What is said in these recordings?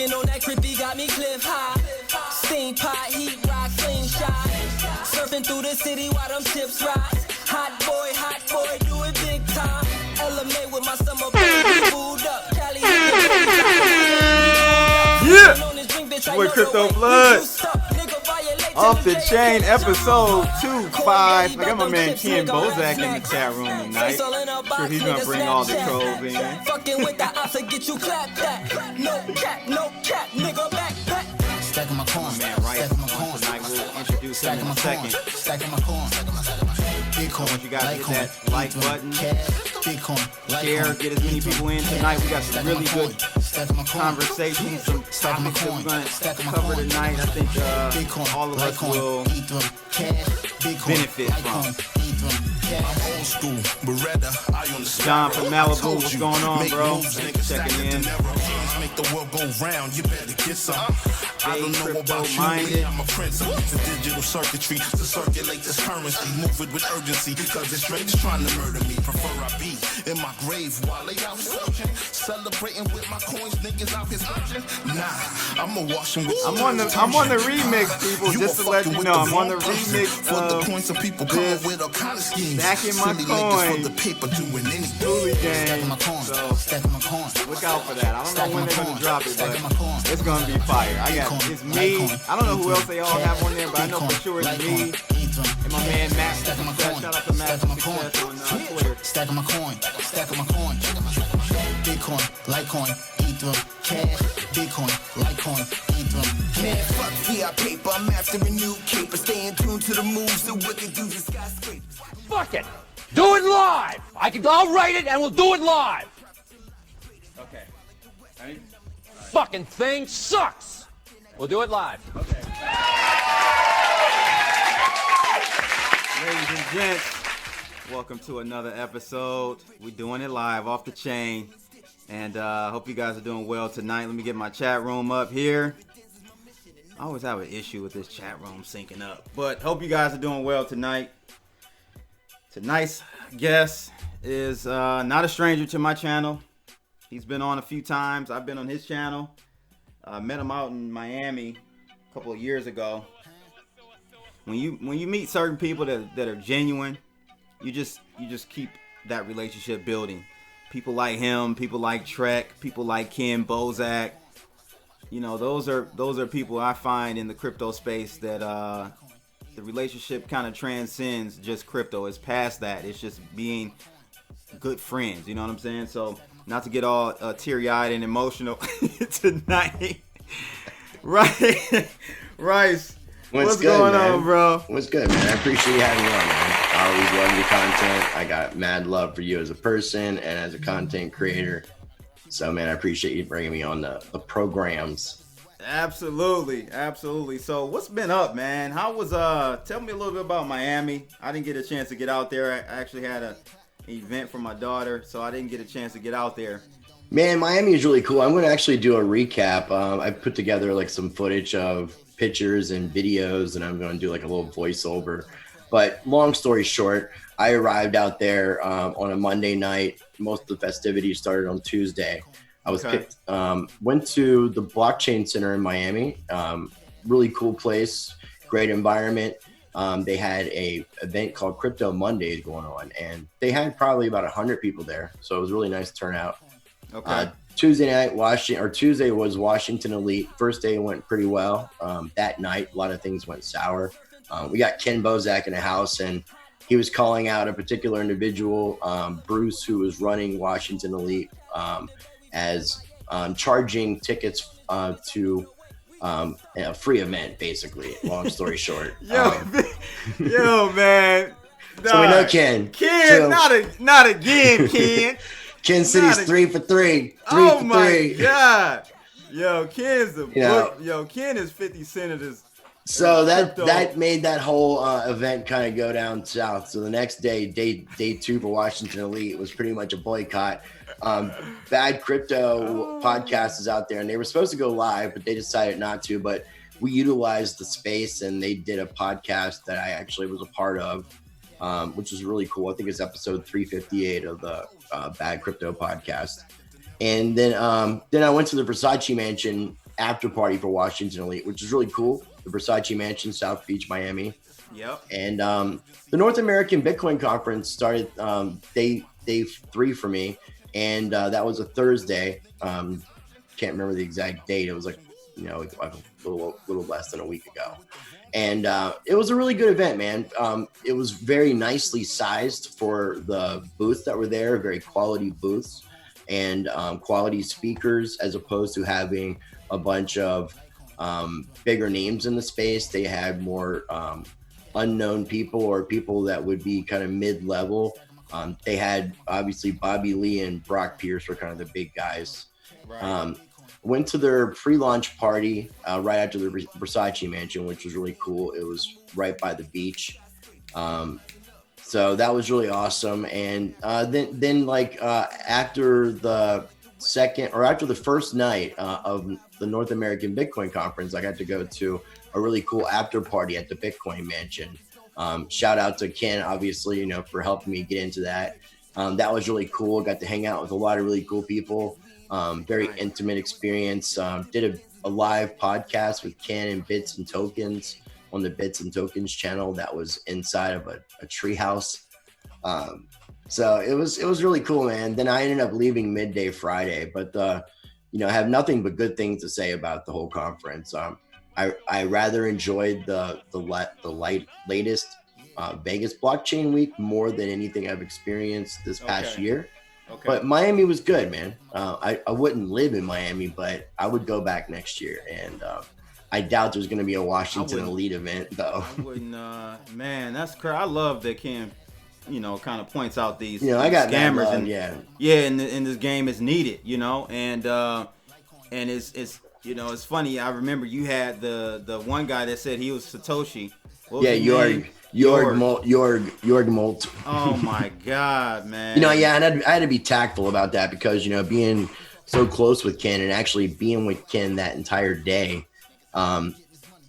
On that crippy got me cliff high. Steam pot, heat rock, slingshot. Surfing through the city while them chips rise. Hot boy, do it big time. Element with my summer baby, food up. Cali, yeah. With Crypto Blood. Off the Chain, episode 25. I got my man Ken Bozak in the chat room tonight. Sure, he's gonna bring all the trolls in. Fucking with the ops to get you clapped back. No cap, nigga back. Stacking my corn, man, right? Tonight we'll introduce him in a second. Stacking my corn. Bitcoin. I want you guys to hit that like button. Share, get as many people in tonight. We got some really good conversations, some topics that we're going to cover tonight. I think all of us will benefit from. I'm old school, Beretta, I John from Malibu, what's going on, bro? Checking in. Make the world go round, you better get some. I don't know about minded. you, I'm a prince. I use the digital circuitry to circulate this currency. Move it with urgency, cause this straight is trying to murder me. Prefer I be in my grave while they out searching. Celebrating with my coins, niggas out here searching. Nah, I'ma wash them with I'm on the remix, people, just to let you know. I'm on the remix of the points of people come with all kind of schemes. Stacking my coin. For the paper doing anything. Truly gang. Stacking my coin. Look out for that. I don't know when they're gonna drop it, but it's gonna be fire. It's me. I don't know who else they all have on there, but I know for sure it's me and my man Matt. Shout out to Matt Success on Twitter. Stacking my coin. Bitcoin, Litecoin, Ether, cash. Bitcoin, Litecoin, Ether, man, fuck fiat paper. I'm after a new caper. Staying tuned to the moves that wicked do the skyscrapers. Fuck it. Do it live. I'll write it and we'll do it live. Okay. Ready? Fucking thing sucks. We'll do it live. Okay. Ladies and gents, welcome to another episode. We're doing it live off the chain. And hope you guys are doing well tonight. Let me get my chat room up here. I always have an issue with this chat room syncing up. But hope you guys are doing well tonight. Tonight's guest is not a stranger to my channel. He's been on a few times. I've been on his channel. Met him out in Miami a couple of years ago. When you meet certain people that are genuine, you just keep that relationship building. People like him, people like Trek, people like Ken Bozak. You know, those are people I find in the crypto space that the relationship kind of transcends just crypto. It's past that. It's just being good friends. You know what I'm saying? So not to get all teary-eyed and emotional tonight. Right. Rice. What's good, going man? on, bro? What's good, man? I appreciate you having me on, man. I always love your content. I got mad love for you as a person and as a content creator. So, man, I appreciate you bringing me on the programs. Absolutely. So what's been up, man? How was tell me a little bit about Miami. I didn't get a chance to get out there. I actually had an event for my daughter, so I didn't get a chance to get out there. Man, Miami is really cool. I'm going to actually do a recap. I put together like some footage of pictures and videos, and I'm going to do like a little voiceover. But long story short, I arrived out there on a Monday night. Most of the festivities started on Tuesday. I was picked, went to the Blockchain Center in Miami. Really cool place, great environment. They had a event called Crypto Mondays going on, and they had probably about 100 people there. So it was really nice turnout. Okay. Tuesday was Washington Elite. First day went pretty well. That night, a lot of things went sour. We got Ken Bozak in the house, and he was calling out a particular individual, Bruce, who was running Washington Elite, as charging tickets to a free event, basically. Long story short. Yo, man. So we know Ken. Ken, not again, Ken. Ken City's 3 for 3. Oh my God. Yo, Ken's the book. Yo, Ken is 50 Senators. So that made that whole event kind of go down south. So the next day, day 2 for Washington Elite was pretty much a boycott. Bad Crypto podcast is out there, and they were supposed to go live, but they decided not to. But we utilized the space, and they did a podcast that I actually was a part of, which was really cool. I think it's episode 358 of the Bad Crypto podcast. And then I went to the Versace Mansion after party for Washington Elite, which is really cool. The Versace Mansion, South Beach, Miami. Yep. And the North American Bitcoin Conference started day 3 for me, and that was a Thursday. Can't remember the exact date. It was like, a little less than a week ago. And it was a really good event, man. It was very nicely sized for the booths that were there, very quality booths and quality speakers, as opposed to having a bunch of bigger names in the space. They had more unknown people or people that would be kind of mid-level. They had obviously Bobby Lee and Brock Pierce were kind of the big guys. Right. Went to their pre-launch party right after the Versace Mansion, which was really cool. It was right by the beach. So that was really awesome. And then after the first night of the North American Bitcoin Conference, I got to go to a really cool after party at the Bitcoin Mansion. Shout out to Ken, obviously, for helping me get into that. That was really cool. Got to hang out with a lot of really cool people. Very intimate experience. Did a live podcast with Ken and Bits and Tokens on the Bits and Tokens channel that was inside of a treehouse. So it was really cool, man. Then I ended up leaving midday Friday, but I have nothing but good things to say about the whole conference. I rather enjoyed the latest Vegas blockchain week more than anything I've experienced this past year. Okay. But Miami was good, man. I wouldn't live in Miami, but I would go back next year. And I doubt there's going to be a Washington Elite event, though. I wouldn't. Man, that's crazy. I love that Ken, kind of points out these, I got scammers. Love, and in this game is needed, and it's it's funny. I remember you had the one guy that said he was Satoshi. Jorg Molt. Oh my God, man. And I had to be tactful about that because being so close with Ken and actually being with Ken that entire day,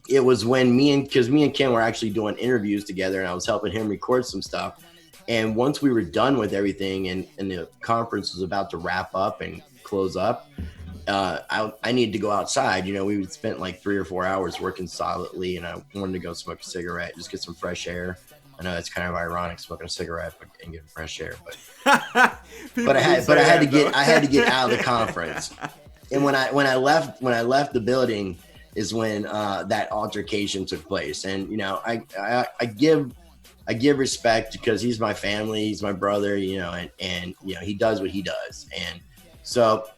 it was when me and Ken were actually doing interviews together, and I was helping him record some stuff. And once we were done with everything and the conference was about to wrap up and close up, I needed to go outside. We spent like 3 or 4 hours working solidly, and I wanted to go smoke a cigarette, just get some fresh air. I know it's kind of ironic smoking a cigarette and getting fresh air, but I had to get out of the conference. And when I left the building is when that altercation took place. And I give respect because he's my family, he's my brother, and he does what he does. And so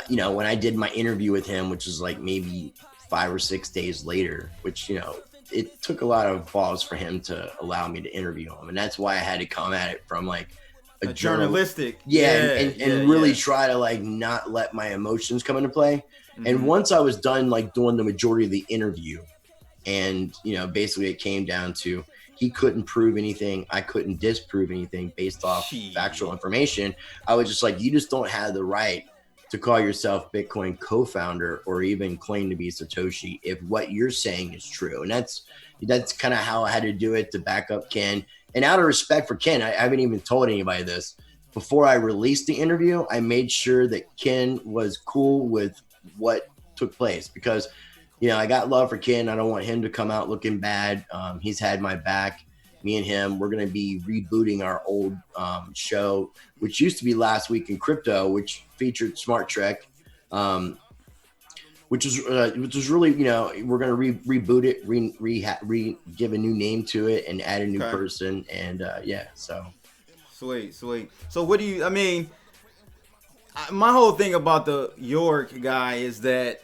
when I did my interview with him, which was like maybe 5 or 6 days later, which, it took a lot of balls for him to allow me to interview him. And that's why I had to come at it from like a journalistic. And really try to like not let my emotions come into play. Mm-hmm. And once I was done like doing the majority of the interview, and, basically it came down to he couldn't prove anything. I couldn't disprove anything based off factual information. I was just like, you just don't have the right to call yourself Bitcoin co-founder or even claim to be Satoshi if what you're saying is true. And that's kind of how I had to do it to back up Ken. And out of respect for Ken, I haven't even told anybody this. Before I released the interview, I made sure that Ken was cool with what took place because, I got love for Ken. I don't want him to come out looking bad. He's had my back. Me and him, we're going to be rebooting our old show, which used to be Last Week in Crypto, which featured Smart Trek, which was really, we're going to reboot it, give a new name to it and add a new person. And so. Sweet. So what do you, my whole thing about the York guy is that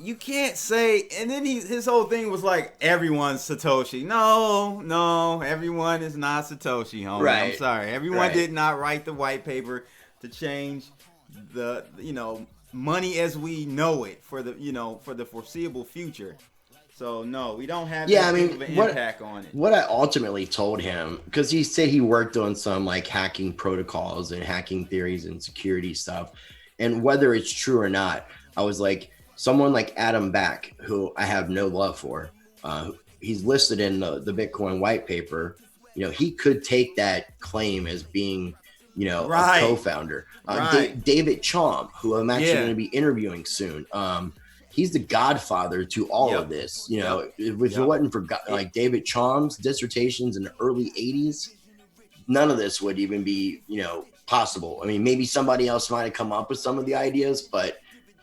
you can't say, and then his whole thing was like, everyone's Satoshi. No, everyone is not Satoshi, homie. Right. I'm sorry. Everyone did not write the white paper to change the, money as we know it for the foreseeable future. So no, we don't have that big of an impact on it. What I ultimately told him, because he said he worked on some like hacking protocols and hacking theories and security stuff, and whether it's true or not, I was like, someone like Adam Back, who I have no love for, he's listed in the Bitcoin white paper. He could take that claim as being, a co-founder. David Chaum, who I'm actually going to be interviewing soon. he's the godfather to all of this. You know, if it wasn't for like David Chaum's dissertations in the early 80s, none of this would even be, you know, possible. I mean, maybe somebody else might have come up with some of the ideas, but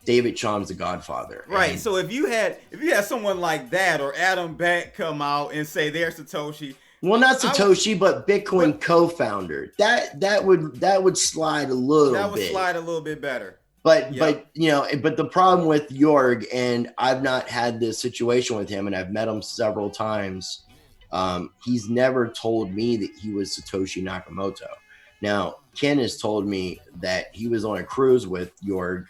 David Chaum's the godfather. Right. And so if you had someone like that or Adam Beck come out and say they're Satoshi. well, not Satoshi, but Bitcoin co-founder. That would slide a little bit. That would slide a little bit better. But you know, but the problem with Jorg, and I've not had this situation with him, and I've met him several times. He's never told me that he was Satoshi Nakamoto. Now, Ken has told me that he was on a cruise with Jorg,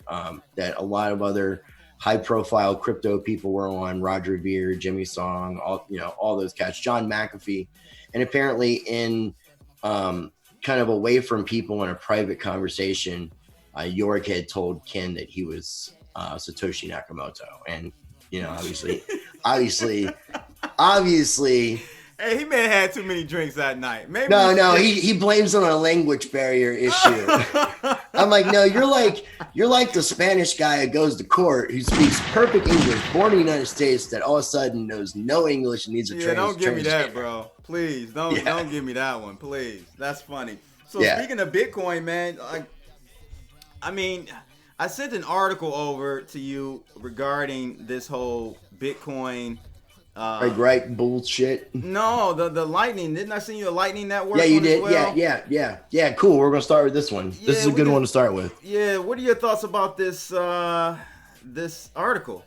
that a lot of other high-profile crypto people were on, Roger Ver, Jimmy Song, all those cats, John McAfee, and apparently in kind of away from people in a private conversation, Jorg had told Ken that he was Satoshi Nakamoto, and you know, obviously. Hey, he may have had too many drinks that night. Maybe No, he blames it on a language barrier issue. I'm like, no, you're like the Spanish guy who goes to court who speaks perfect English, born in the United States, that all of a sudden knows no English and needs a translator. Don't give me that, bro. Please, don't give me that one, please. That's funny. So speaking of Bitcoin, man, I mean, I sent an article over to you regarding this whole Bitcoin. Right bullshit. No, the Lightning. Didn't I send you a Lightning network? Yeah, you did. Well? Yeah. Cool. We're gonna start with this one. This is a good one to start with. Yeah. What are your thoughts about this this article?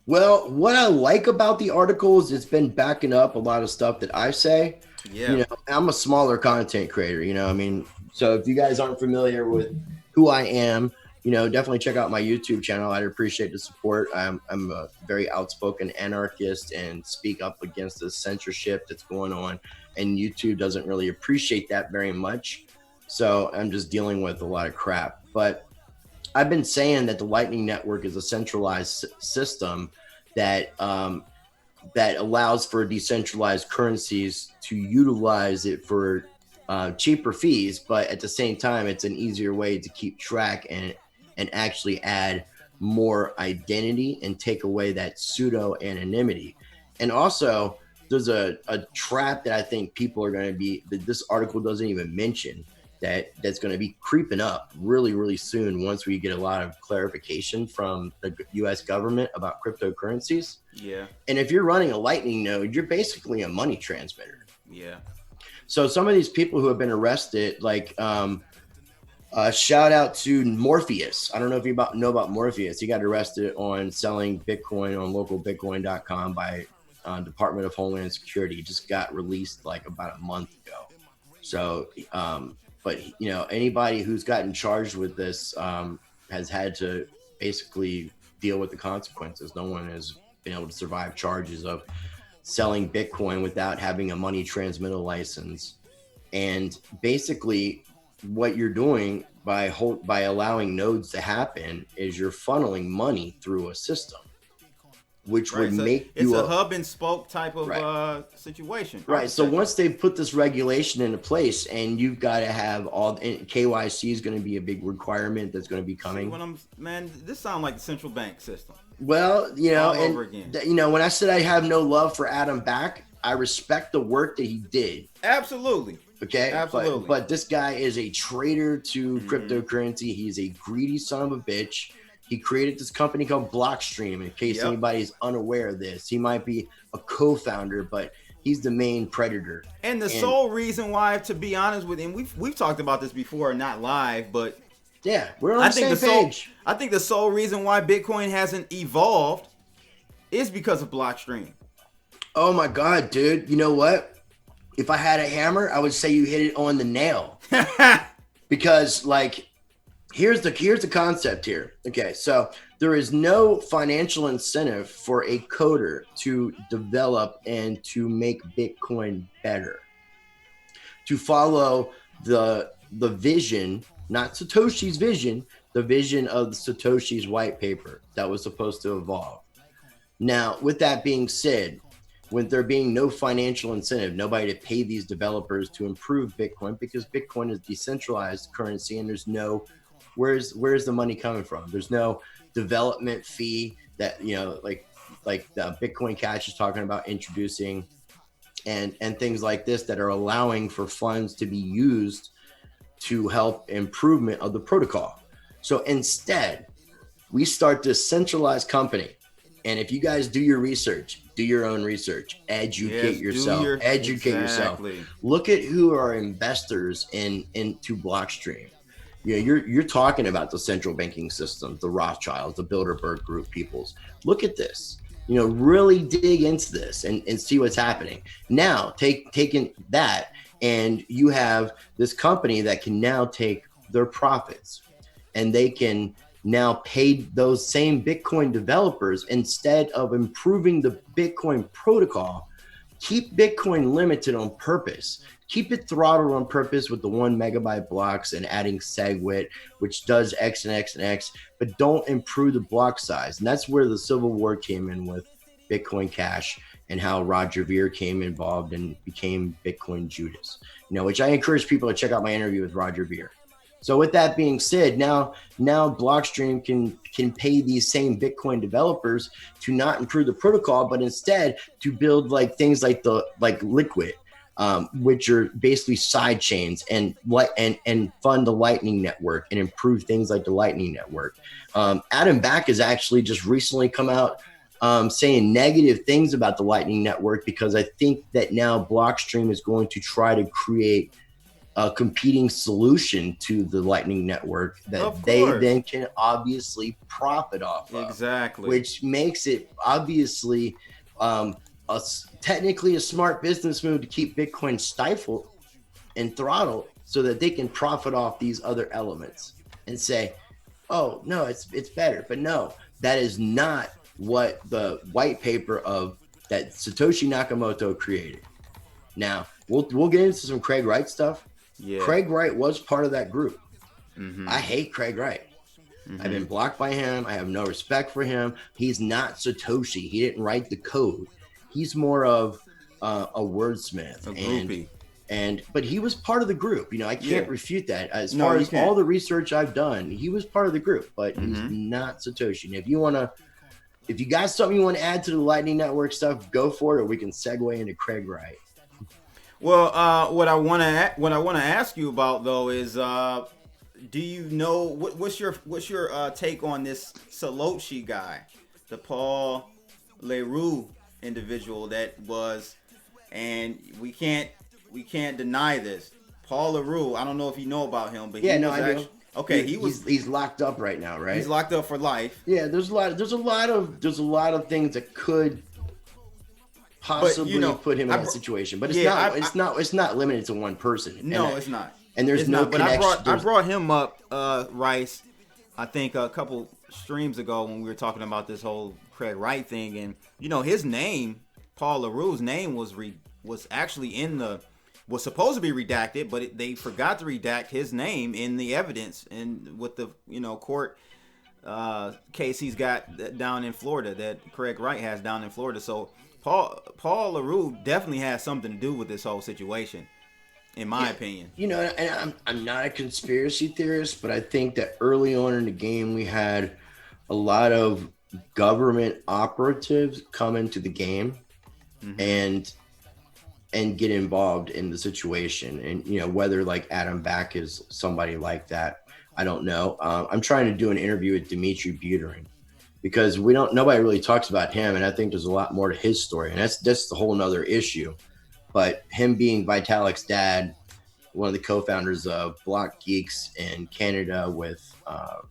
Well, what I like about the article is it's been backing up a lot of stuff that I say. Yeah. You know, I'm a smaller content creator. You know, I mean, so if you guys aren't familiar with who I am, you know, definitely check out my YouTube channel. I'd appreciate the support. I'm a very outspoken anarchist and speak up against the censorship that's going on. And YouTube doesn't really appreciate that very much. So I'm just dealing with a lot of crap. But I've been saying that the Lightning Network is a centralized system that that allows for decentralized currencies to utilize it for cheaper fees. But at the same time, it's an easier way to keep track and actually add more identity and take away that pseudo anonymity. And also, there's a trap that I think people are going to be, that this article doesn't even mention, that's going to be creeping up really, really soon once we get a lot of clarification from the US government about cryptocurrencies. Yeah. And if you're running a Lightning node, you're basically a money transmitter. Yeah. So some of these people who have been arrested, like, shout out to Morpheus. I don't know if you know about Morpheus. He got arrested on selling Bitcoin on localbitcoin.com by Department of Homeland Security. He just got released like about a month ago. So, but you know, anybody who's gotten charged with this has had to basically deal with the consequences. No one has been able to survive charges of selling Bitcoin without having a money transmitter license. And basically, what you're doing by allowing nodes to happen is you're funneling money through a system, which would make it's a hub and spoke type of situation. Right. So once they put this regulation into place, and you've got to have and KYC is going to be a big requirement that's going to be coming. Man, this sounds like the central bank system. Well, you know, all over again. You know, when I said I have no love for Adam Back, I respect the work that he did. Absolutely. Okay, absolutely. But this guy is a traitor to cryptocurrency. He's a greedy son of a bitch. He created this company called Blockstream. In case anybody's unaware of this, he might be a co-founder, but he's the main predator. And the sole reason why, to be honest with him, we've talked about this before, not live, but yeah, we're on the same page. I think the sole reason why Bitcoin hasn't evolved is because of Blockstream. Oh my God, dude! You know what? If I had a hammer, I would say you hit it on the nail. Because, like, here's the concept here. Okay, so there is no financial incentive for a coder to develop and to make Bitcoin better. To follow the vision, not Satoshi's vision, the vision of Satoshi's white paper that was supposed to evolve. Now, with that being said, with there being no financial incentive, nobody to pay these developers to improve Bitcoin, because Bitcoin is decentralized currency and there's no, where's the money coming from? There's no development fee. that like the Bitcoin Cash is talking about introducing, and things like this that are allowing for funds to be used to help improvement of the protocol. So instead, we start this centralized company. And if you guys do your research, do your own research, educate yourself, Look at who are investors into Blockstream. You're talking about the central banking system, the Rothschilds, the Bilderberg Group peoples. Look at this. Really dig into this and see what's happening. Now, taking that, and you have this company that can now take their profits, and they can now pay those same Bitcoin developers, instead of improving the Bitcoin protocol, keep Bitcoin limited on purpose. Keep it throttled on purpose with the 1 megabyte blocks and adding SegWit, which does X and X and X, but don't improve the block size. And that's where the Civil War came in with Bitcoin Cash, and how Roger Ver came involved and became Bitcoin Judas. Which I encourage people to check out my interview with Roger Ver. So with that being said, now Blockstream can pay these same Bitcoin developers to not improve the protocol, but instead to build like things like Liquid, which are basically side chains, and fund the Lightning Network and improve things like the Lightning Network. Adam Back has actually just recently come out saying negative things about the Lightning Network, because I think that now Blockstream is going to try to create a competing solution to the Lightning Network that they then can obviously profit off of. Exactly. Which makes it obviously technically a smart business move to keep Bitcoin stifled and throttled, so that they can profit off these other elements and say, oh, no, it's better. But no, that is not what the white paper of that Satoshi Nakamoto created. Now, we'll get into some Craig Wright stuff. Yeah. Craig Wright was part of that group. Mm-hmm. I hate Craig Wright. Mm-hmm. I've been blocked by him. I have no respect for him. He's not Satoshi. He didn't write the code. He's more of a wordsmith. A groupie. But he was part of the group. I can't refute that. As far as all the research I've done, he was part of the group, but he's not Satoshi. And if you got something you want to add to the Lightning Network stuff, go for it, or we can segue into Craig Wright. Well, what I want to ask you about though is, do you know what's your take on this Salochi guy, the Paul Leroux individual that was, and we can't deny this. Paul Leroux, I don't know if you know about him, but I do. Okay, he's locked up right now, right? He's locked up for life. Yeah, there's a lot of things that could possibly put him in that situation, but it's not limited to one person. No, it's not. And there's no connection. But I brought him up, Rice, I think a couple streams ago when we were talking about this whole Craig Wright thing, and his name, Paul Leroux's name, was actually was supposed to be redacted, but they forgot to redact his name in the evidence and with the court case he's got down in Florida, that Craig Wright has down in Florida. So Paul Leroux definitely has something to do with this whole situation, in my opinion. And I'm not a conspiracy theorist, but I think that early on in the game we had a lot of government operatives come into the game and get involved in the situation. And whether like Adam Back is somebody like that, I don't know. I'm trying to do an interview with Dimitri Buterin, because nobody really talks about him, and I think there's a lot more to his story, and that's the whole nother issue. But him being Vitalik's dad, one of the co-founders of Block Geeks in Canada with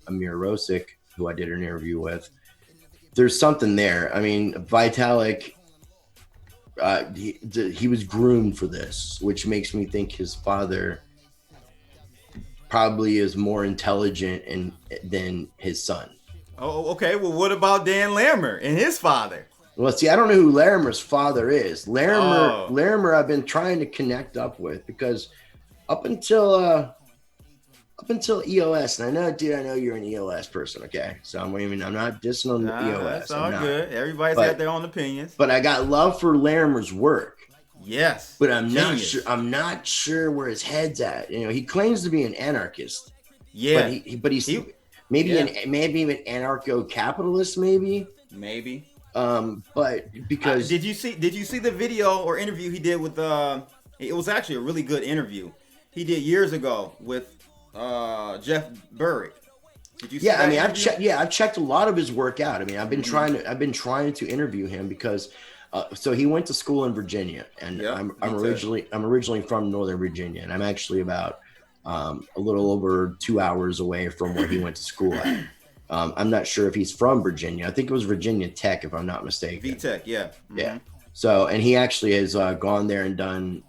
Amir Rosic, who I did an interview with, there's something there. I mean, Vitalik, he was groomed for this, which makes me think his father probably is more intelligent than his son. Oh, okay. Well, what about Dan Larimer and his father? Well, see, I don't know who Larimer's father is. Larimer I've been trying to connect up with, because up until EOS, and I know you're an EOS person, okay? So I'm not dissing on the EOS. That's all good. Everybody's got their own opinions. But I got love for Larimer's work. Yes. But I'm not sure where his head's at. He claims to be an anarchist. Yeah. But he's maybe an anarcho-capitalist, maybe. Maybe. But because did you see the video or interview he did with it was actually a really good interview he did years ago with Jeff Burrick. Did you see yeah, that I mean, interview? I've checked a lot of his work out. I mean, I've been trying to interview him because so he went to school in Virginia, and Yeah, I'm me too. originally from Northern Virginia, and I'm actually about a little over 2 hours away from where he went to school at. I'm not sure if he's from Virginia. I think it was Virginia Tech, if I'm not mistaken. VTech, yeah. Mm-hmm. Yeah. So, and he actually has gone there and done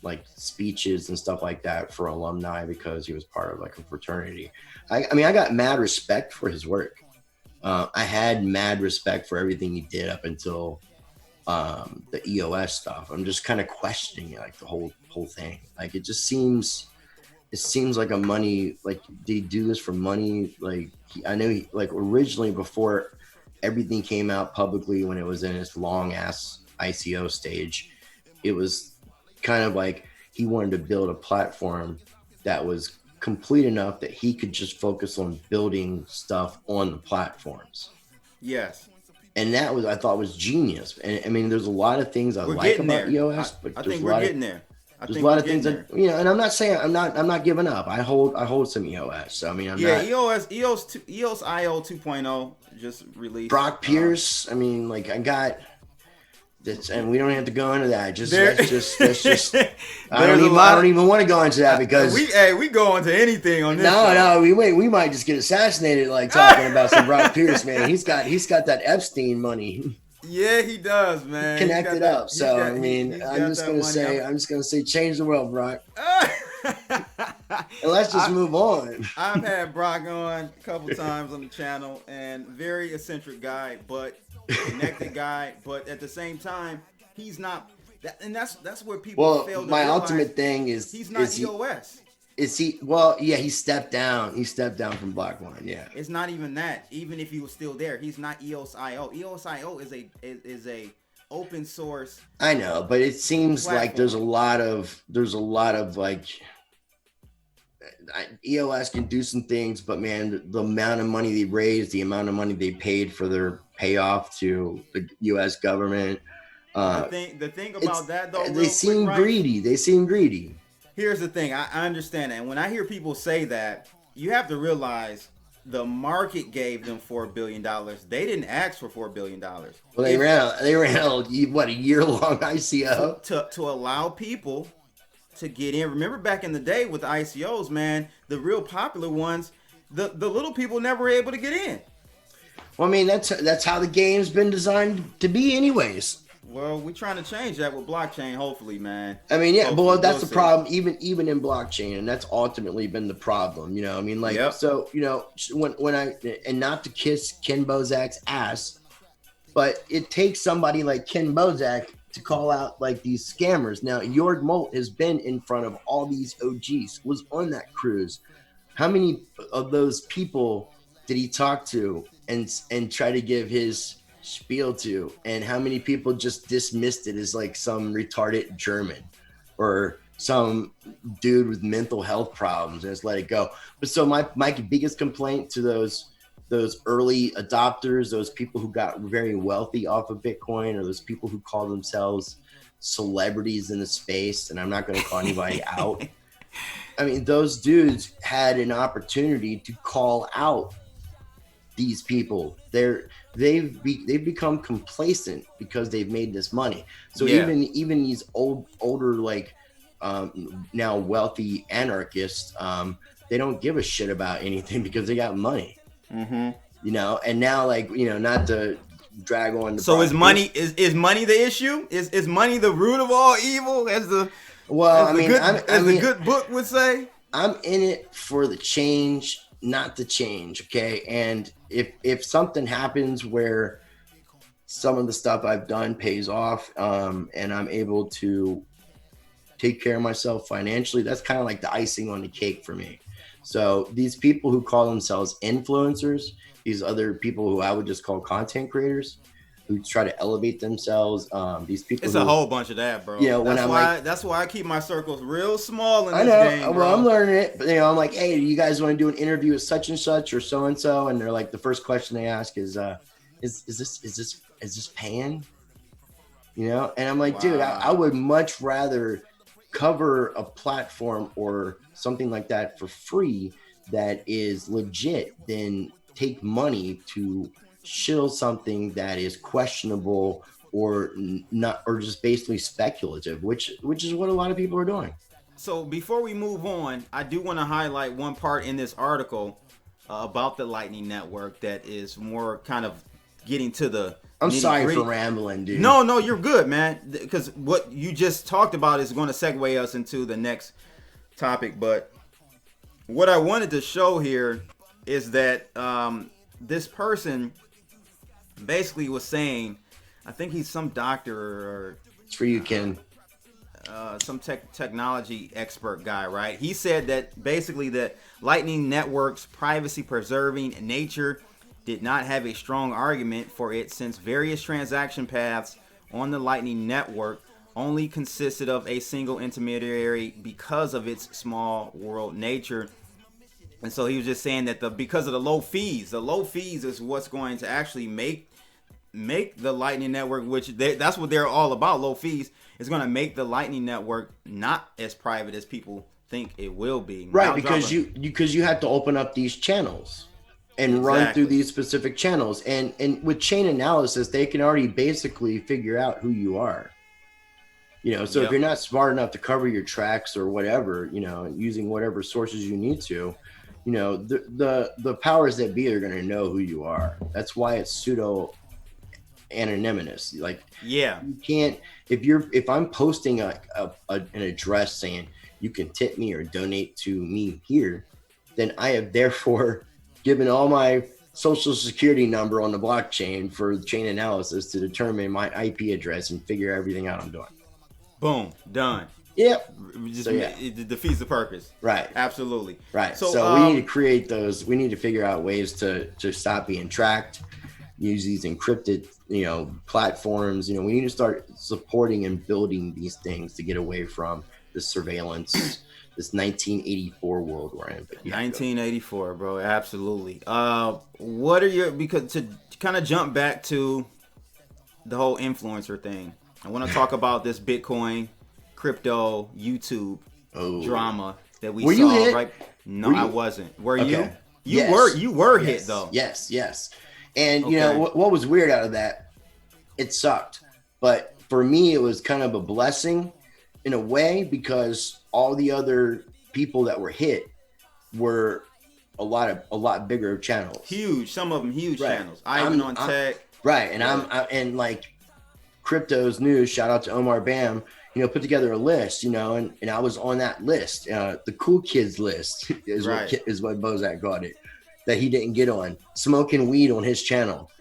like speeches and stuff like that for alumni because he was part of like a fraternity. I mean, I got mad respect for his work. I had mad respect for everything he did up until the EOS stuff. I'm just kind of questioning it, like the whole thing. Like it seems like a money, like they do this for money. Like I know he, like originally before everything came out publicly when it was in its long ass ICO stage, it was kind of like he wanted to build a platform that was complete enough that he could just focus on building stuff on the platforms. Yes. And that was, I thought, was genius. And I mean, there's a lot of things We're like getting about there. EOS, but I there's think a we're lot getting of, there. there's a lot of things that, you know, and I'm not saying I'm not giving up. I hold some EOS. So I mean, I'm not. EOS IO 2.0 just released. Brock Pierce. I mean, like I got this, and we don't have to go into that. Just let's just. I don't even want to go into that because we go into anything on this. No, we might just get assassinated like talking about some Brock Pierce, man. He's got that Epstein money. Yeah, he does, man. Connected up. So I mean, I'm just gonna say, change the world, Brock. And let's just move on. I've had Brock on a couple times on the channel, and very eccentric guy, but connected guy. But at the same time, he's not. And that's where people fail to my realize ultimate thing is he's not EOS. Is he? Well, yeah, he stepped down. He stepped down from Blackline. Yeah, it's not even that. Even if he was still there, he's not EOS.io. EOS.io is a open source. I know, but it seems platform. Like there's a lot of like EOS can do some things, but man, the amount of money they raised, the amount of money they paid for their payoff to the U.S. government. The thing about that though, they seem greedy. They seem greedy. Here's the thing. I understand that. And when I hear people say that, you have to realize the market gave them $4 billion. They didn't ask for $4 billion. Well, they ran a year-long ICO to allow people to get in. Remember back in the day with the ICOs, man, the real popular ones, the little people never were able to get in. Well, I mean, that's how the game's been designed to be anyways. Well, we're trying to change that with blockchain, hopefully, man. I mean, yeah, but that's the problem, even in blockchain, and that's ultimately been the problem. You know, I mean, like, So, you know, when I, and not to kiss Ken Bozak's ass, but it takes somebody like Ken Bozak to call out like these scammers. Now, Jorg Molt has been in front of all these OGs, was on that cruise. How many of those people did he talk to and try to give his spiel to, and how many people just dismissed it as like some retarded German or some dude with mental health problems and just let it go? But so my biggest complaint to those early adopters, those people who got very wealthy off of Bitcoin, or those people who call themselves celebrities in the space, and I'm not going to call anybody out. I mean, those dudes had an opportunity to call out these people. They've become complacent because they've made this money. So even these older like now wealthy anarchists, they don't give a shit about anything because they got money. Mm-hmm. You know, and now, like, you know, not to drag on the. So is money the issue? Is money the root of all evil? As the good book would say. I'm in it for the change, not the change. Okay, and if something happens where some of the stuff I've done pays off, and I'm able to take care of myself financially, that's kind of like the icing on the cake for me. So these people who call themselves influencers, these other people who I would just call content creators, who try to elevate themselves, these people. It's a whole bunch of that, bro. You know, that's why I keep my circles real small in this game, bro. Well, I'm learning it, but you know, I'm like, hey, do you guys want to do an interview with such and such or so and so? And they're like, the first question they ask is, is this paying? You know? And I'm like, Wow. dude, I would much rather cover a platform or something like that for free that is legit than take money to shill something that is questionable or not, or just basically speculative, which is what a lot of people are doing. So before we move on, I do want to highlight one part in this article about the Lightning Network that is more kind of getting to the I'm sorry nitty-gritty. for rambling, dude. No, you're good, man. Because what you just talked about is going to segue us into the next topic. But what I wanted to show here is that this person basically was saying, I think he's some doctor or It's for you, Ken. some technology expert guy, right? He said that basically that Lightning Network's privacy preserving nature did not have a strong argument for it, since various transaction paths on the Lightning Network only consisted of a single intermediary because of its small world nature. And so he was just saying that because of the low fees is what's going to actually make the Lightning Network, which that's what they're all about, low fees, is going to make the Lightning Network not as private as people think it will be. Right, because you have to open up these channels and run through these specific channels, and with chain analysis they can already basically figure out who you are. You know, so if you're not smart enough to cover your tracks or whatever, you know, using whatever sources you need to, you know, the powers that be are going to know who you are. That's why it's pseudo anonymous. Like, you can't, if I'm posting an address saying you can tip me or donate to me here, then I have therefore given all my social security number on the blockchain for chain analysis to determine my IP address and figure everything out I'm doing. Boom, done. Yep. It defeats the purpose. Right. Absolutely. Right. So we need to create those. We need to figure out ways to stop being tracked. Use these encrypted, you know, platforms. You know, we need to start supporting and building these things to get away from the surveillance, this 1984 world we're in. But 1984, bro. Absolutely. What are your, because to kind of jump back to the whole influencer thing, I want to talk about this Bitcoin, crypto, YouTube drama that we saw. You hit? Right? No, I wasn't. Were you? You were hit though. Yes. And you know what was weird out of that? It sucked, but for me, it was kind of a blessing in a way, because all the other people that were hit were a lot bigger channels. Huge, some of them huge channels. I'm on tech. Right, and and like Crypto's News. Shout out to Omar Bam. You know, put together a list. You know, and I was on that list. The cool kids list is what Bozak got it. That he didn't get on, smoking weed on his channel.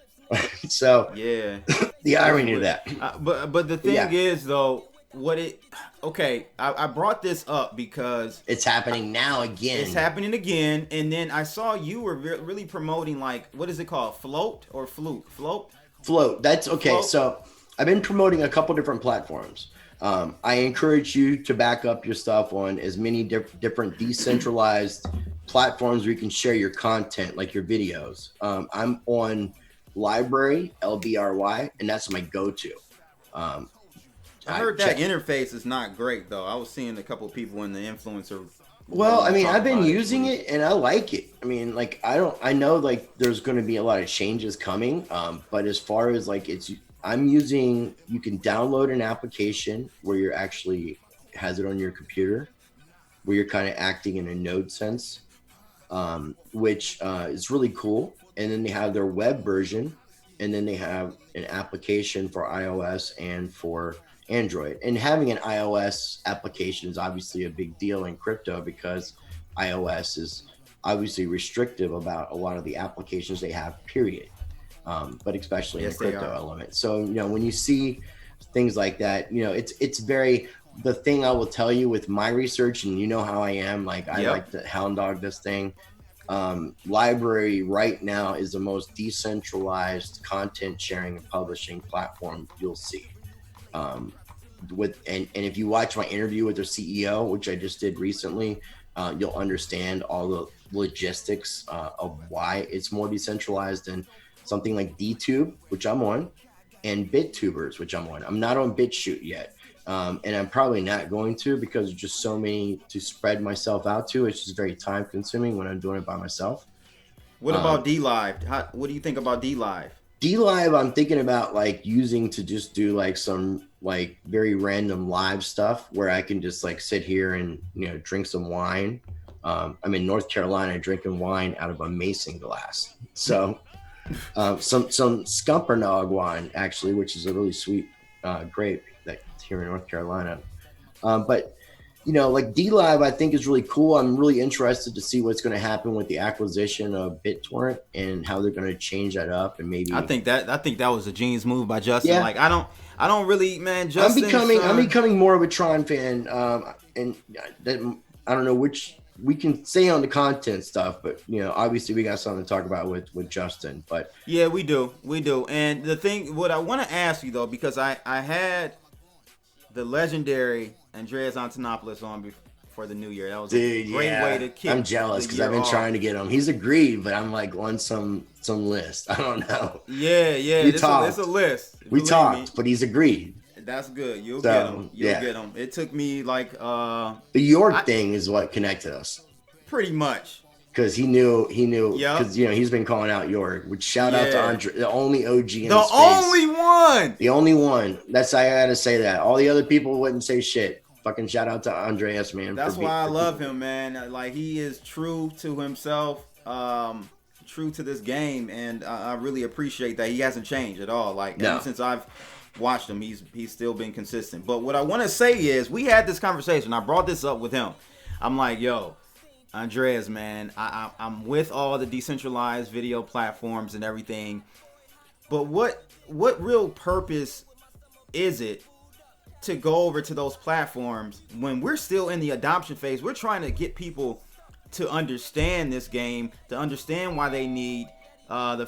So the irony of that. But the thing is though, I brought this up because it's happening now again. It's happening again, and then I saw you were really promoting, like, what is it called, float or flute? Float. That's okay. Float. So I've been promoting a couple different platforms. I encourage you to back up your stuff on as many different decentralized platforms where you can share your content, like your videos. I'm on Library, LBRY, and that's my go-to. I heard that interface is not great though. I was seeing a couple people in the influencer. Well, I mean, I've been using it and I like it. I mean, like, I know like there's going to be a lot of changes coming. But as far as like you can download an application where you're actually has it on your computer, where you're kind of acting in a node sense, which is really cool. And then they have their web version, and then they have an application for iOS and for Android. And having an iOS application is obviously a big deal in crypto, because iOS is obviously restrictive about a lot of the applications they have, period. But especially in the crypto element. So, you know, when you see things like that, you know, it's very, the thing I will tell you with my research, and you know how I am, like I like to hound dog this thing. Library right now is the most decentralized content sharing and publishing platform you'll see. And if you watch my interview with their CEO, which I just did recently, you'll understand all the logistics of why it's more decentralized. And something like DTube, which I'm on, and BitTubers, which I'm on. I'm not on BitChute yet. And I'm probably not going to because there's just so many to spread myself out to. It's just very time consuming when I'm doing it by myself. What about D Live? What do you think about D Live? D Live, I'm thinking about like using to just do like some like very random live stuff where I can just like sit here and, you know, drink some wine. I'm in North Carolina drinking wine out of a mason glass. So some Scumpernong wine actually, which is a really sweet grape that's here in North Carolina. But you know, like D Live, I think is really cool. I'm really interested to see what's going to happen with the acquisition of BitTorrent and how they're going to change that up. And maybe I think that was a genius move by Justin. Yeah. Like I don't really, man. Justin, I'm becoming more of a Tron fan. And I don't know which we can say on the content stuff, but you know, obviously we got something to talk about with Justin. But yeah, we do. And the thing, what I want to ask you though, because I had the legendary Andreas Antonopoulos on before the new year. That was a great way to kick. I'm jealous because I've been trying to get him. He's agreed, but I'm like on some list. I don't know. Yeah. It's a list. We talked, but he's agreed. That's good. You'll get him. Get him. It took me like the York thing is what connected us. Pretty much. Because he knew. Because you know he's been calling out York. Which shout out to Andre, the only OG in the space. The only one. That's I gotta say that. All the other people wouldn't say shit. Fucking shout out to Andreas, man. That's why I love him, man. Like he is true to himself, true to this game, and I really appreciate that he hasn't changed at all. Like ever since I've watched him, he's still been consistent. But what I want to say is, we had this conversation. I brought this up with him. I'm like, yo, Andreas, man, I'm with all the decentralized video platforms and everything, but what real purpose is it to go over to those platforms when we're still in the adoption phase? We're trying to get people to understand this game, to understand why they need to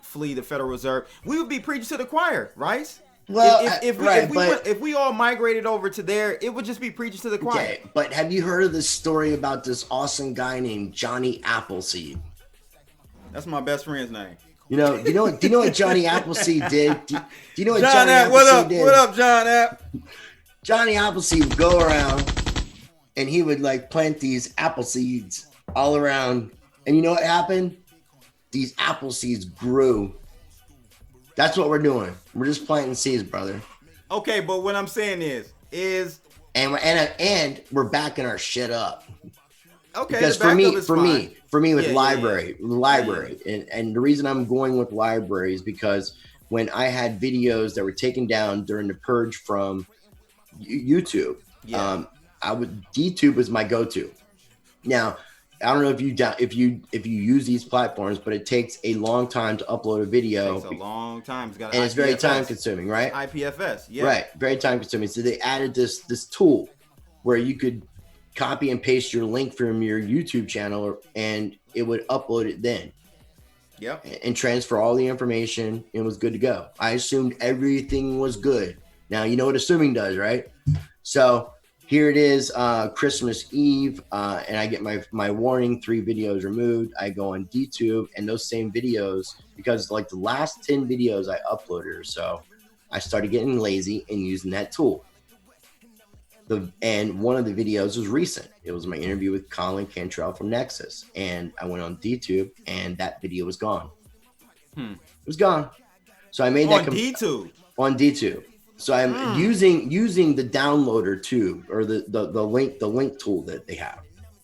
flee the Federal Reserve. We would be preaching to the choir, right? Well, if we all migrated over to there, it would just be preaching to the choir. Okay, but have you heard of this story about this awesome guy named Johnny Appleseed? That's my best friend's name. Do you know what Johnny Appleseed did? Do you know what John Johnny App, Appleseed did? What up, John App? Johnny Appleseed would go around and he would like plant these apple seeds all around. And you know what happened? These apple seeds grew. That's what we're doing. We're just planting seeds, brother. Okay, but what I'm saying is and we're backing our shit up. Okay, because for me with library, and the reason I'm going with library is because when I had videos that were taken down during the purge from YouTube, DTube was my go-to. Now, I don't know if you use these platforms, but it takes a long time to upload a video. It takes a long time. It's very time consuming, right? IPFS, yeah. Right, very time consuming. So they added this tool where you could copy and paste your link from your YouTube channel and it would upload it then. Yep. And transfer all the information. It was good to go. I assumed everything was good. Now, you know what assuming does, right? So here it is, Christmas Eve, and I get my warning, 3 videos removed. I go on DTube, and those same videos, because like the last 10 videos I uploaded or so, I started getting lazy and using that tool. And one of the videos was recent. It was my interview with Colin Cantrell from Nexus, and I went on DTube, and that video was gone. It was gone. So I made that on DTube. So I'm using the downloader tube or the link tool that they have.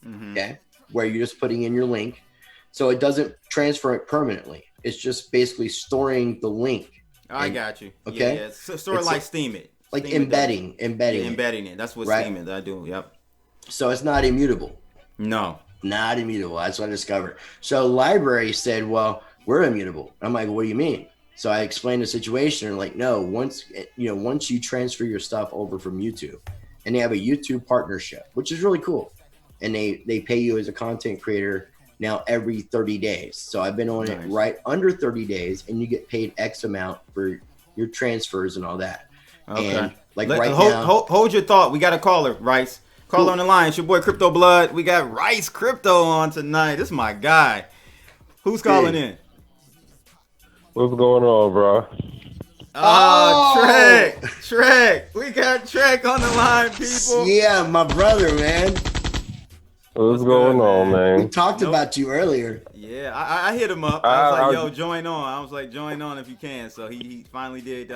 Okay, where you're just putting in your link, so it doesn't transfer it permanently. It's just basically storing the link. I got you. Okay, yeah. Store it like Steam it. Like embedding it. That's what Steam is. I do. Yep. So it's not immutable. No, not immutable. That's what I discovered. So library said, "Well, we're immutable." I'm like, "What do you mean?" So I explained the situation and like, no, once you transfer your stuff over from YouTube, and they have a YouTube partnership, which is really cool, and they pay you as a content creator now every 30 days. So I've been on it right under 30 days, and you get paid X amount for your transfers and all that. Okay. And like hold your thought. We got a caller, Rice. Caller on the line. It's your boy Crypto Blood. We got Rice Crypto on tonight. This is my guy. Who's calling in? What's going on, bro? Oh, Trek. We got Trek on the line, people. Yeah, my brother, man. What's going on, man? We talked about you earlier. Yeah, I hit him up. I was like, yo, join on. I was like, join on if you can. So he finally did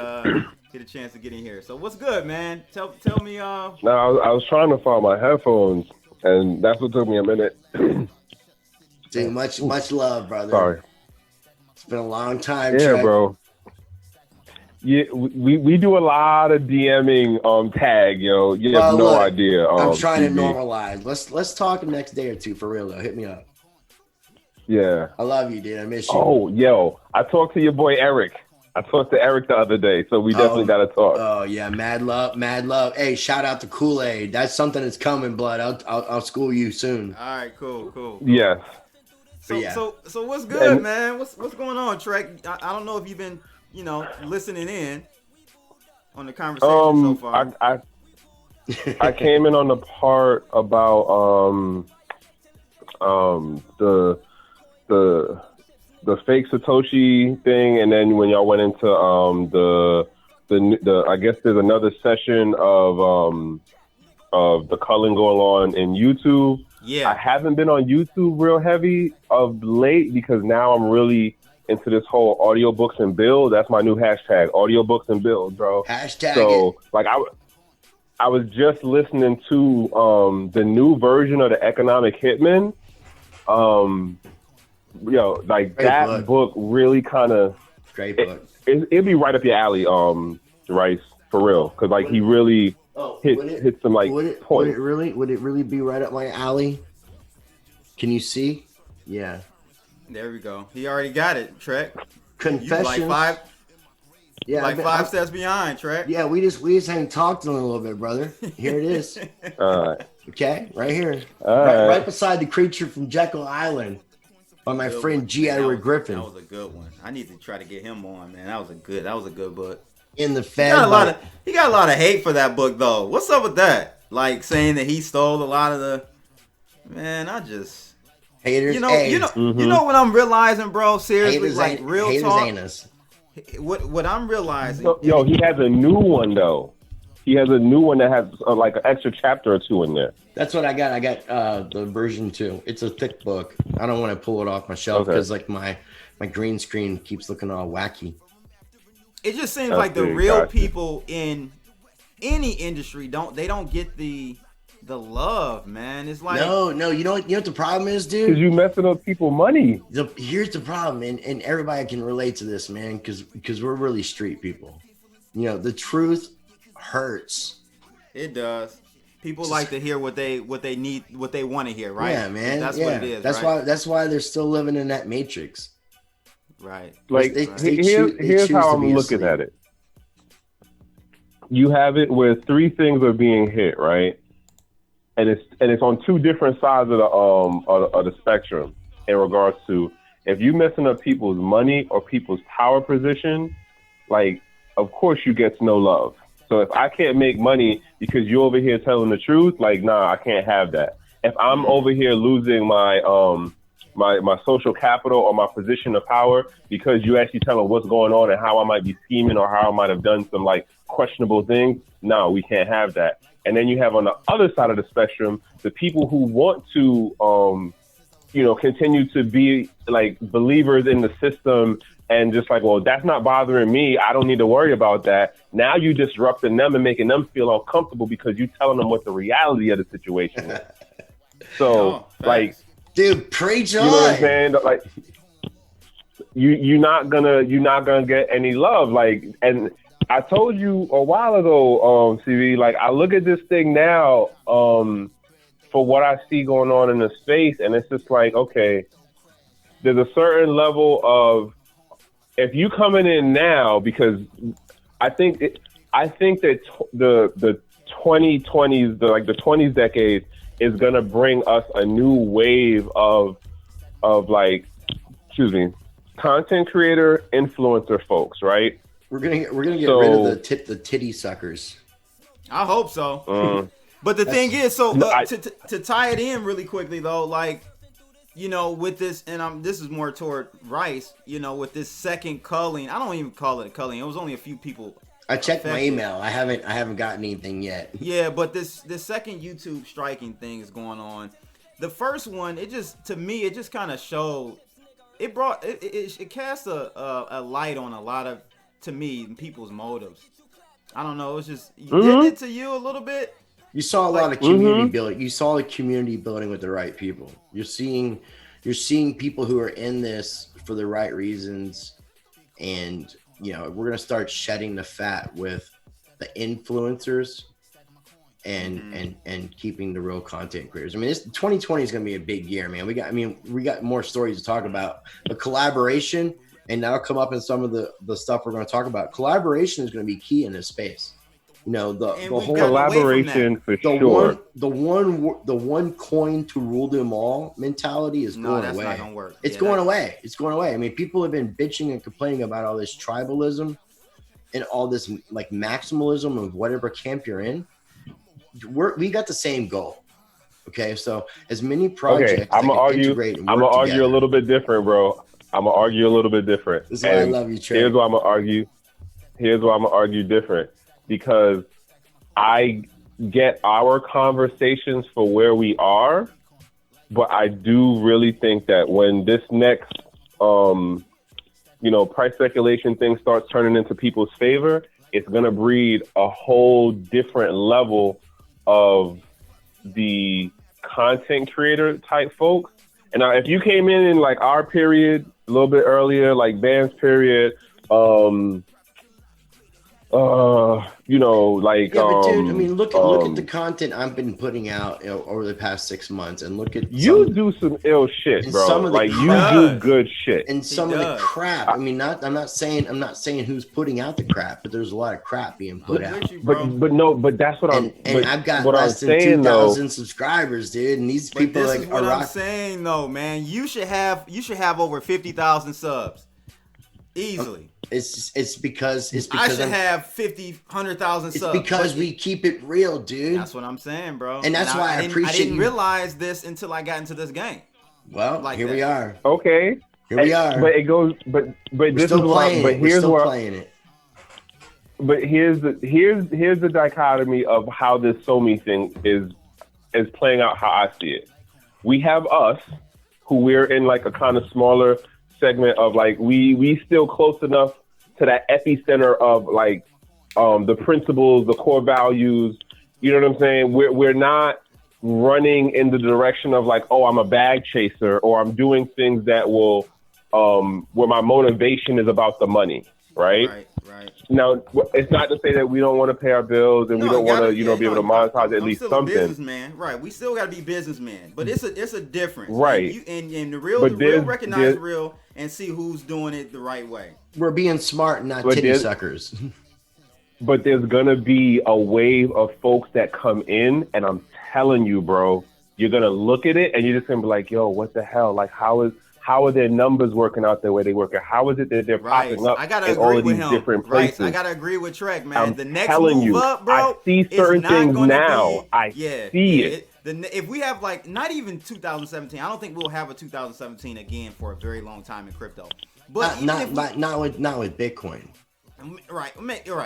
get a chance to get in here. So what's good, man? Tell me. No, I was trying to find my headphones, and that's what took me a minute. Dude, much love, brother. Sorry. It's been a long time. Yeah, Trek. bro. Yeah, we do a lot of DMing tag, yo. You have no idea. I'm trying TV. to normalize. Let's talk the next day or two for real though. Hit me up. Yeah. I love you, dude. I miss you. Oh, yo, I talked to your boy Eric. I talked to Eric the other day, so we definitely got to talk. Oh yeah, mad love. Hey, shout out to Kool-Aid. That's something that's coming, blood. I'll school you soon. All right, cool. Yes. So what's good, man? What's going on, Trek? I don't know if you've been listening in on the conversation so far. I came in on the part about the fake Satoshi thing, and then when y'all went into the I guess there's another session of the culling going on in YouTube. Yeah, I haven't been on YouTube real heavy of late because now I'm really into this whole audiobooks and build. That's my new hashtag, audiobooks and build, bro. Hashtag so, it. like, I was just listening to the new version of the Economic Hitman. Like Great that book really kind of great book. It'd be right up your alley, Rice, for real, because like he really hit some like points. Would it really be right up my alley? Can you see? Yeah. There we go. He already got it, Trek. Confessions. Like five steps behind, Trek. Yeah, we just ain't talked in a little bit, brother. Here it is. All right. Okay, right here. Right. Right beside the creature from Jekyll Island by my friend G. Edward Griffin. That was a good one. I need to try to get him on, man. That was a good book. In the He got a lot of hate for that book though. What's up with that? Like saying that he stole a lot of the haters. You know what I'm realizing, bro? Seriously, like real talk. Anus. What I'm realizing. Yo, he has a new one though. He has a new one that has like an extra chapter or two in there. That's what I got. I got the version 2. It's a thick book. I don't want to pull it off my shelf because like my green screen keeps looking all wacky. It just seems like the real people in any industry don't get the love, man. It's like no. You know what the problem is, dude? Because you messing up people money. Here's the problem, and everybody can relate to this, man. Because we're really street people. You know, the truth hurts. It does. People like to hear what they need, what they want to hear, right? Yeah, man. That's what it is. That's why they're still living in that matrix. Right. Like here's how I'm looking at it. You have it where 3 things are being hit, right? And it's on 2 different sides of the spectrum in regards to if you messing up people's money or people's power position, like of course you get no love. So if I can't make money because you're over here telling the truth, like nah, I can't have that. If I'm over here losing my my social capital or my position of power because you actually tell them what's going on and how I might be scheming or how I might have done some like questionable things, no, we can't have that. And then you have on the other side of the spectrum, the people who want to, continue to be like believers in the system and just like, well, that's not bothering me. I don't need to worry about that. Now you disrupting them and making them feel uncomfortable because you're telling them what the reality of the situation is. So, dude, preach on. You know what I'm saying? Like, you're not gonna get any love. Like, and I told you a while ago, CV, like I look at this thing now, for what I see going on in the space, and it's just like, okay, there's a certain level of if you coming in now, because I think that the 2020s, the 20s decade is gonna bring us a new wave of content creator, influencer folks, right? We're gonna get rid of the titty suckers. I hope so. But the thing is, to tie it in really quickly though, like you know, with this, and this is more toward Rice, you know, with this second culling. I don't even call it a culling. It was only a few people. I checked my affected. email. I haven't gotten anything yet. Yeah, but this second YouTube striking thing is going on. The first one, it just kind of showed. It cast a light on a lot of, to me, people's motives. I don't know. It's just did it to you a little bit. You saw a lot of community building. You saw the community building with the right people. You're seeing people who are in this for the right reasons, and you know we're gonna start shedding the fat with the influencers and keeping the real content creators. I mean, this 2020 is gonna be a big year, man. We got more stories to talk about. The collaboration, and that'll come up in some of the stuff we're gonna talk about. Collaboration is gonna be key in this space. You know, the whole collaboration for sure. The one coin to rule them all mentality is going away. Not gonna work. It's going away. It's going away. I mean, people have been bitching and complaining about all this tribalism and all this like maximalism of whatever camp you're in. We got the same goal. Okay, so as many projects. Okay, I'm gonna argue a little bit different, bro. I'm gonna argue a little bit different. This is why I love you, Trey. Here's why I'm gonna argue different. Because I get our conversations for where we are, but I do really think that when this next, price speculation thing starts turning into people's favor, it's going to breed a whole different level of the content creator type folks. And now, if you came in like our period, a little bit earlier, like Band's period, dude, I mean, look at the content I've been putting out over the past 6 months, and look at do some ill shit, bro. Some of the you do good shit, and some of the crap. I mean, I'm not saying who's putting out the crap, but there's a lot of crap being put out. But that's what I've got less than 2,000 subscribers, dude, and these people this is what I'm saying, though, man. You should have over 50,000 subs easily. It's because I should have 100,000 subs. It's because we keep it real, dude. That's what I'm saying, bro. And that's why I appreciate you. I didn't realize this until I got into this game. Well, here we are. Okay. Here we are. But it goes. But this is why. But here's where. Playing it. But here's the dichotomy of how this SoMe thing is playing out. How I see it. We have us, who we're in like a kind of smaller segment of like we still close enough to that epicenter of like the principles, the core values. You know what I'm saying? We're not running in the direction of like, oh, I'm a bag chaser, or I'm doing things that will where my motivation is about the money, right? Right. Now, it's not to say that we don't want to pay our bills and we don't want to, be able to monetize at least something. Businessman, right? We still got to be businessmen, but it's a difference, right? And the real recognize the real and see who's doing it the right way. We're being smart, not titty suckers. But there's gonna be a wave of folks that come in, and I'm telling you, bro, you're gonna look at it and you're just gonna be like, yo, what the hell? Like, how are their numbers working out the way they work? How is it that they're popping up in all of these different places? I gotta agree with Trek, man. I'm the next telling move you, up, bro, I see certain things now. I see it. If we have like not even 2017, I don't think we'll have a 2017 again for a very long time in crypto. But not with Bitcoin. Right.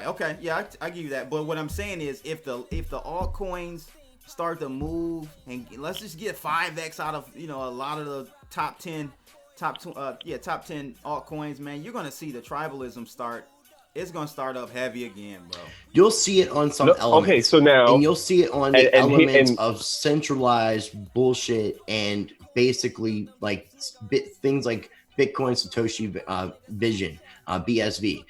Okay. Yeah, I give you that. But what I'm saying is, if the altcoins start to move, and let's just get 5x out of a lot of the top 10 altcoins, man, you're gonna see the tribalism start. It's gonna start up heavy again, bro. You'll see it on some elements. Okay, so now, and you'll see it on the elements of centralized bullshit and basically like things like Bitcoin Satoshi Vision, BSV.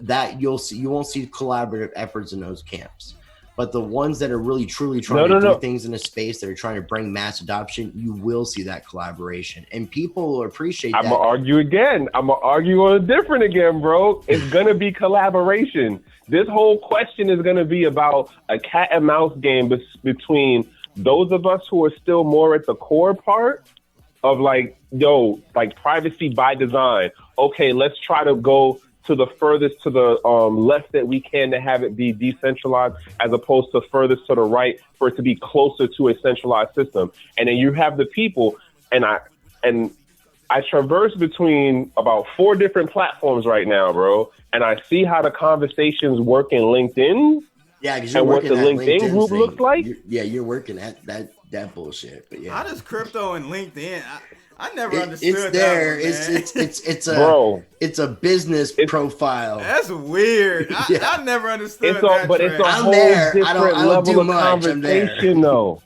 That you won't see collaborative efforts in those camps. But the ones that are really truly trying to do things in a space that are trying to bring mass adoption, you will see that collaboration, and people will appreciate that. I'm gonna argue again. I'm gonna argue on a different again, bro. It's gonna be collaboration. This whole question is gonna be about a cat and mouse game between those of us who are still more at the core part of like privacy by design. Okay, let's try to go to the furthest to the left that we can to have it be decentralized, as opposed to furthest to the right for it to be closer to a centralized system. And then you have the people, and and I traverse between about 4 different platforms right now, bro. And I see how the conversations work in LinkedIn. Yeah, because you're and what working the that LinkedIn group thing. looks like. You're working that bullshit. But yeah, How does crypto and LinkedIn? I never understood it's there. that one, man. It's a Bro, it's a business profile. That's weird. Yeah. I never understood it's that. but it's a I'm whole there. I different don't level do of much. I'm there. conversation, though.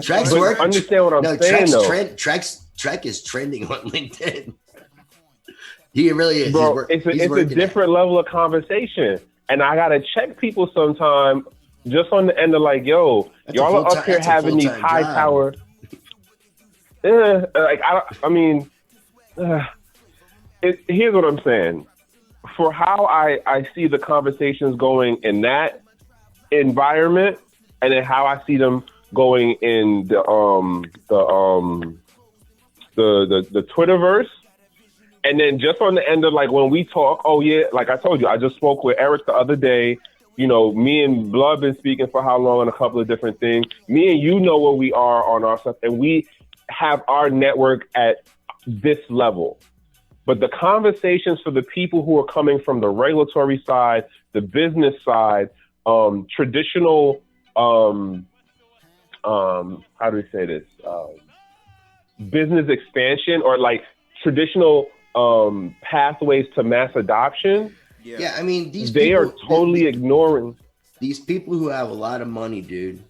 Trek's But work. understand what I'm saying, though. Trek is trending on LinkedIn. He really is. Bro, it's a different level of conversation. And I got to check people sometime just on the end of like, yo, y'all are up here having these high power. Like, here's what I'm saying. For how I see the conversations going in that environment, and then how I see them going in the Twitterverse, and then just on the end of like when we talk, oh yeah, like I told you, I just spoke with Eric the other day. You know, me and Blood been speaking for how long on a couple of different things. Me and you know where we are on our stuff, and we have our network at this level. But the conversations for the people who are coming from the regulatory side, the business side, traditional, how do we say this? Business expansion, or like traditional pathways to mass adoption. Yeah, I mean, they are totally ignoring these people who have a lot of money, dude.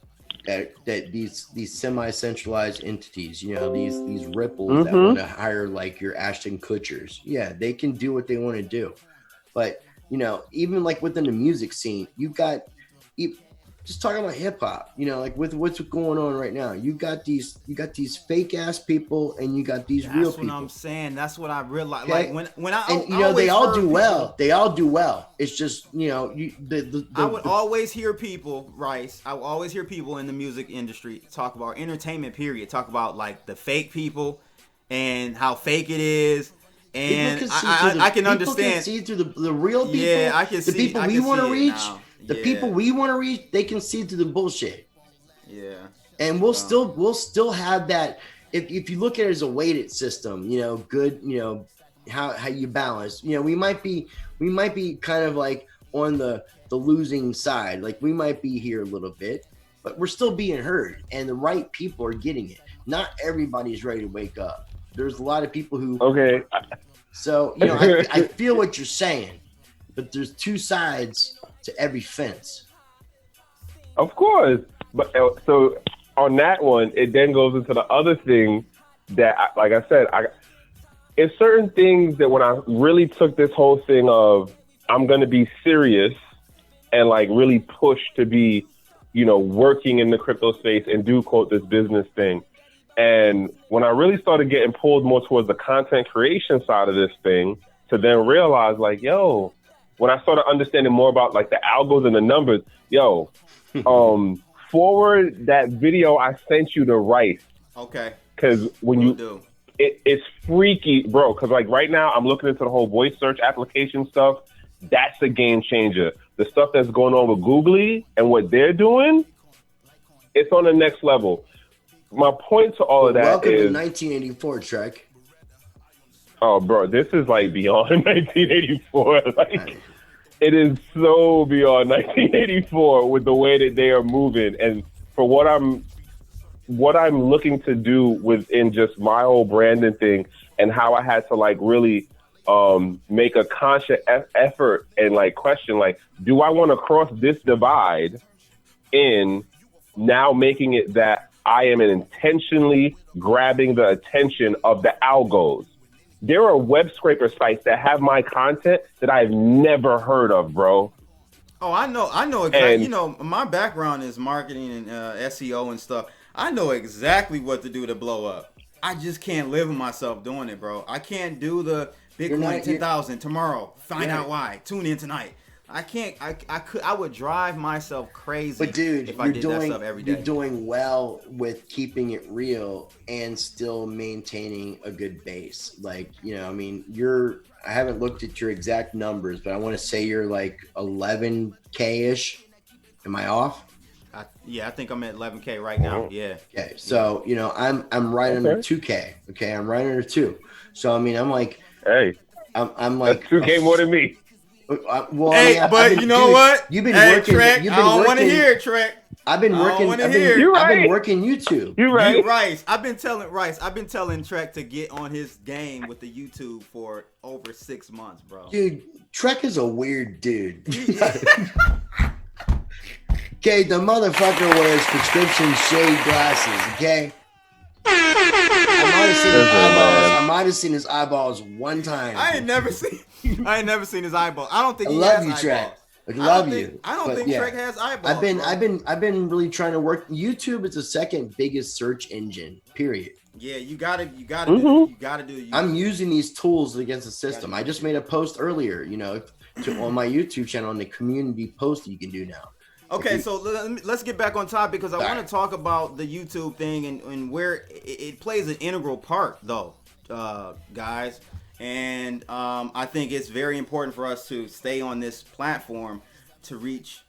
That these semi-centralized entities, you know, these ripples that want to hire like your Ashton Kutchers. Yeah, they can do what they want to do, but you know, even like within the music scene, you got just talking about hip hop. You know, like with what's going on right now, you got these fake ass people, and you got these real people. That's what I'm saying. That's what I realized. Okay? Like when I and you know, they all do well. They all do well. It's just, you know, I would always hear people, Rice. I would always hear people in the music industry talk about entertainment. Period. Talk about like the fake people and how fake it is. And I can understand. People can see through the real people. Yeah, I can see. The people we want to reach. The people we want to reach, they can see through the bullshit. Yeah. And we'll still have that. If you look at it as a weighted system, you know, good, you know, how you balance. You know, we might be kind of like on the losing side. Like we might be here a little bit, but we're still being heard, and the right people are getting it. Not everybody's ready to wake up. There's a lot of people who. Okay. So, you know, I feel what you're saying, but there's two sides to every fence. Of course. But so on that one, it then goes into the other thing that, like I said, it's certain things that when I really took this whole thing of I'm going to be serious and like really push to be, you know, working in the crypto space and do quote this business thing. And when I really started getting pulled more towards the content creation side of this thing, to then realize like, yo, when I started understanding more about like the algos and the numbers, yo, forward that video I sent you to Rice. Okay. Because when it's freaky, bro. Because like right now I'm looking into the whole voice search application stuff. That's a game changer. The stuff that's going on with Googly and what they're doing, it's on the next level. My point to all of that welcome is... to 1984, Trek. Oh, bro, this is like beyond 1984. Like, it is so beyond 1984 with the way that they are moving, and for what I'm looking to do within just my whole branding thing, and how I had to like really make a conscious effort and like question, like, do I want to cross this divide in now making it that I am intentionally grabbing the attention of the algos? There are web scraper sites that have my content that I've never heard of, bro. Oh, I know exactly. And, you know, my background is marketing and SEO and stuff. I know exactly what to do to blow up. I just can't live with myself doing it, bro. I can't do the Bitcoin 10,000 tomorrow. Find out why. Tune in tonight. I can't. I would drive myself crazy. But dude, if I did that stuff every day. You're doing well with keeping it real and still maintaining a good base. Like, you know, I mean, I haven't looked at your exact numbers, but I want to say you're like 11K-ish. Am I off? I think I'm at 11K right now. Yeah. Okay, so I'm right under 2K. Okay, I'm right under 2. So I mean, I'm like, Hey, I'm like that's 2K more than me. Well, Hey, but you know what? You've been hey, working. Trek, You've I been don't want to working. hear it, Trek. I've been working. I've been, You're I've been right. working YouTube. You right. Rice, I've been telling Trek to get on his game with the YouTube for over 6 months, bro. Dude, Trek is a weird dude. Okay, the motherfucker wears prescription shade glasses. Okay. I might have seen his eyeballs one time. I ain't never seen his eyeball. I don't think I he love has you, eyeballs. Trek. I love you. I don't But think yeah. Trek has eyeballs. I've been really trying to work. YouTube is the second biggest search engine. Period. Yeah, you gotta do it. I'm using these tools against the system. I just made a post earlier, on my YouTube channel on the community post that you can do now. Okay, so let's get back on topic because I want right. to talk about the YouTube thing and where it plays an integral part, though, guys. And I think it's very important for us to stay on this platform to reach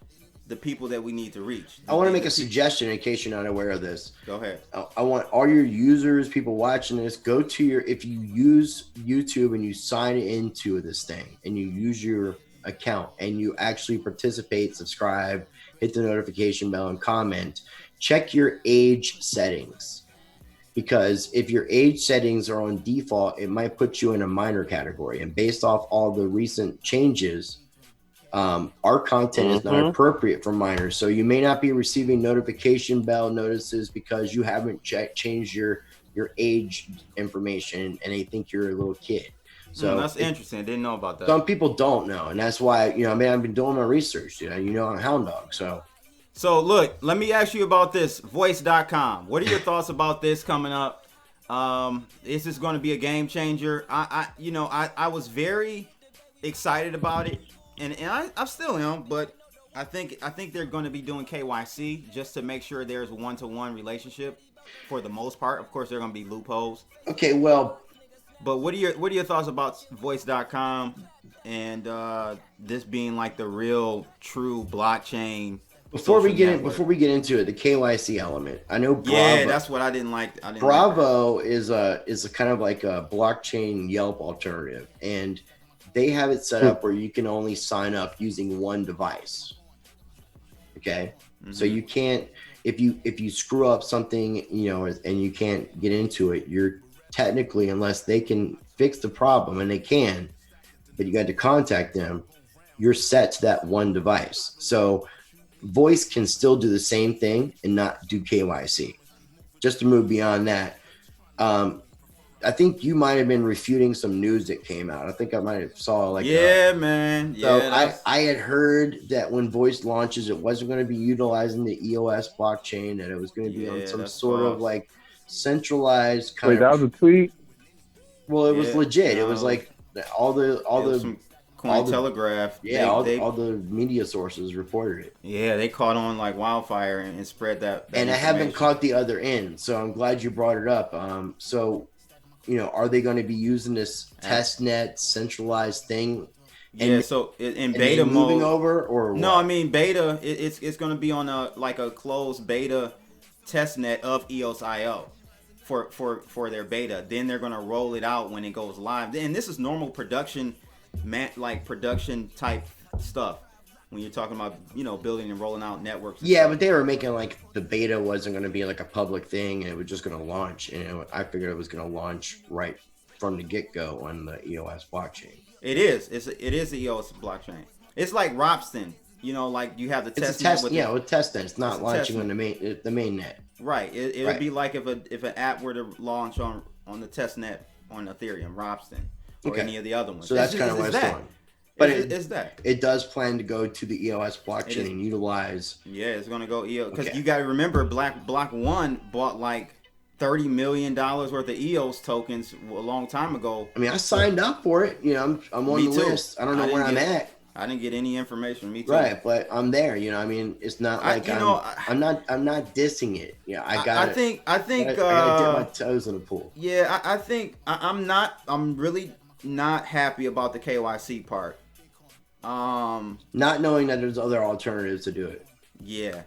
the people that we need to reach. I want to make a suggestion in case you're not aware of this. Go ahead. I want all your users, people watching this, go to if you use YouTube and you sign into this thing and you use your account and you actually participate, subscribe, hit the notification bell and comment, check your age settings. Because if your age settings are on default, it might put you in a minor category. And based off all the recent changes, our content is not appropriate for minors. So you may not be receiving notification bell notices because you haven't changed your age information and they think you're a little kid. So that's interesting. I didn't know about that. Some people don't know. And that's why, I've been doing my research. I'm Hound Dog. So look, let me ask you about this voice.com. What are your thoughts about this coming up? Is this going to be a game changer? I was very excited about it, and I still am, but I think they're going to be doing KYC just to make sure there's a one-to-one relationship for the most part. Of course, there are going to be loopholes. Okay, well, but what are your thoughts about voice.com and this being like the real true blockchain? Before we get into it, the KYC element. I know Bravo. Yeah, that's what I didn't like. Bravo is a kind of like a blockchain Yelp alternative, and they have it set up where you can only sign up using one device. Okay, so you can't if you screw up something, and you can't get into it, you're technically, unless they can fix the problem, and they can, but you got to contact them, you're set to that one device. So Voice can still do the same thing and not do KYC. Just to move beyond that, I think you might have been refuting some news that came out. I think I might have saw man. So I had heard that when Voice launches, it wasn't going to be utilizing the EOS blockchain, that it was going to be on some sort of like centralized kind of. Wait, that was a tweet? Well, it was legit. It was like all the Cointelegraph. All the media sources reported it. Yeah, they caught on like wildfire and spread that and I haven't caught the other end, so I'm glad you brought it up. Are they going to be using this test net centralized thing? So in beta mode, moving over or no? what? I mean beta. It's going to be on a closed beta test net of EOS.io for their beta. Then they're going to roll it out when it goes live. And this is normal production. Production type stuff when you're talking about building and rolling out networks. But they were making like the beta wasn't going to be like a public thing and it was just going to launch, and I figured it was going to launch right from the get-go on the EOS blockchain. It is the EOS blockchain. It's like Robston, like you have the test net with test net. It's not launching on the main net. Right. It would be like if an app were to launch on the test net on Ethereum, Robston. Or any of the other ones. So that's kind of what it's doing. But it does plan to go to the EOS blockchain and utilize. Yeah, it's going to go EOS. Because you got to remember, Block One bought like $30 million worth of EOS tokens a long time ago. I mean, I signed up for it. I'm on the list. I don't know where I'm at. I didn't get any information. Me too. Right, but I'm there. It's not like I'm not dissing it. Yeah, I got it. I think I gotta dip my toes in the pool. Yeah, I think I'm really not happy about the KYC part. Not knowing that there's other alternatives to do it. Yeah.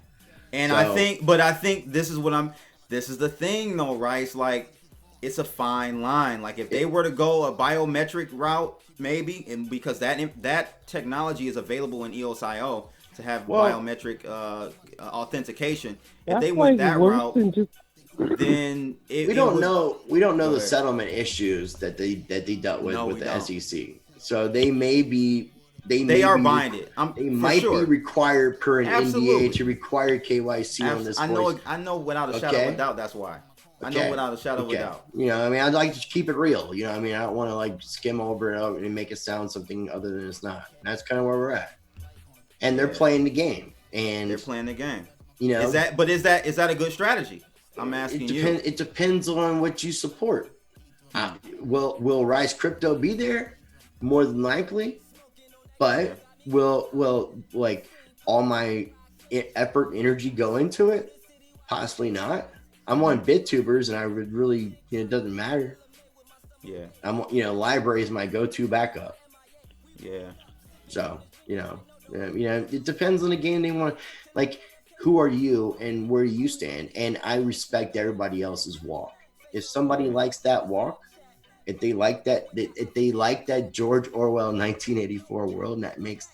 And So- I think this is the thing though, right? It's like, it's a fine line. Like if they were to go a biometric route, maybe, and because that technology is available in EOS.io to have biometric authentication. If they went that route, then we don't know Go the ahead. settlement issues that they dealt with No, with we the don't. SEC. So they may be They are buying it. They might be required per an Absolutely. NDA to require KYC on this. I know without a shadow of a doubt. That's why. I know without a shadow of a doubt. You know, I mean, I'd like to keep it real. You know, I mean, I don't want to like skim over it and make it sound something other than it's not. And that's kind of where we're at. And they're playing the game. And They're playing the game. You know, is that a good strategy? I'm asking you. It depends on what you support. Will Rise Crypto be there? More than likely. But will like all my effort and energy go into it? Possibly not. I'm on BitTubers and I would really, it doesn't matter. Yeah. Library is my go-to backup. Yeah. So, it depends on the game they want. Like, who are you and where you stand? And I respect everybody else's walk. If somebody likes that walk, if they like that George Orwell 1984 world and that makes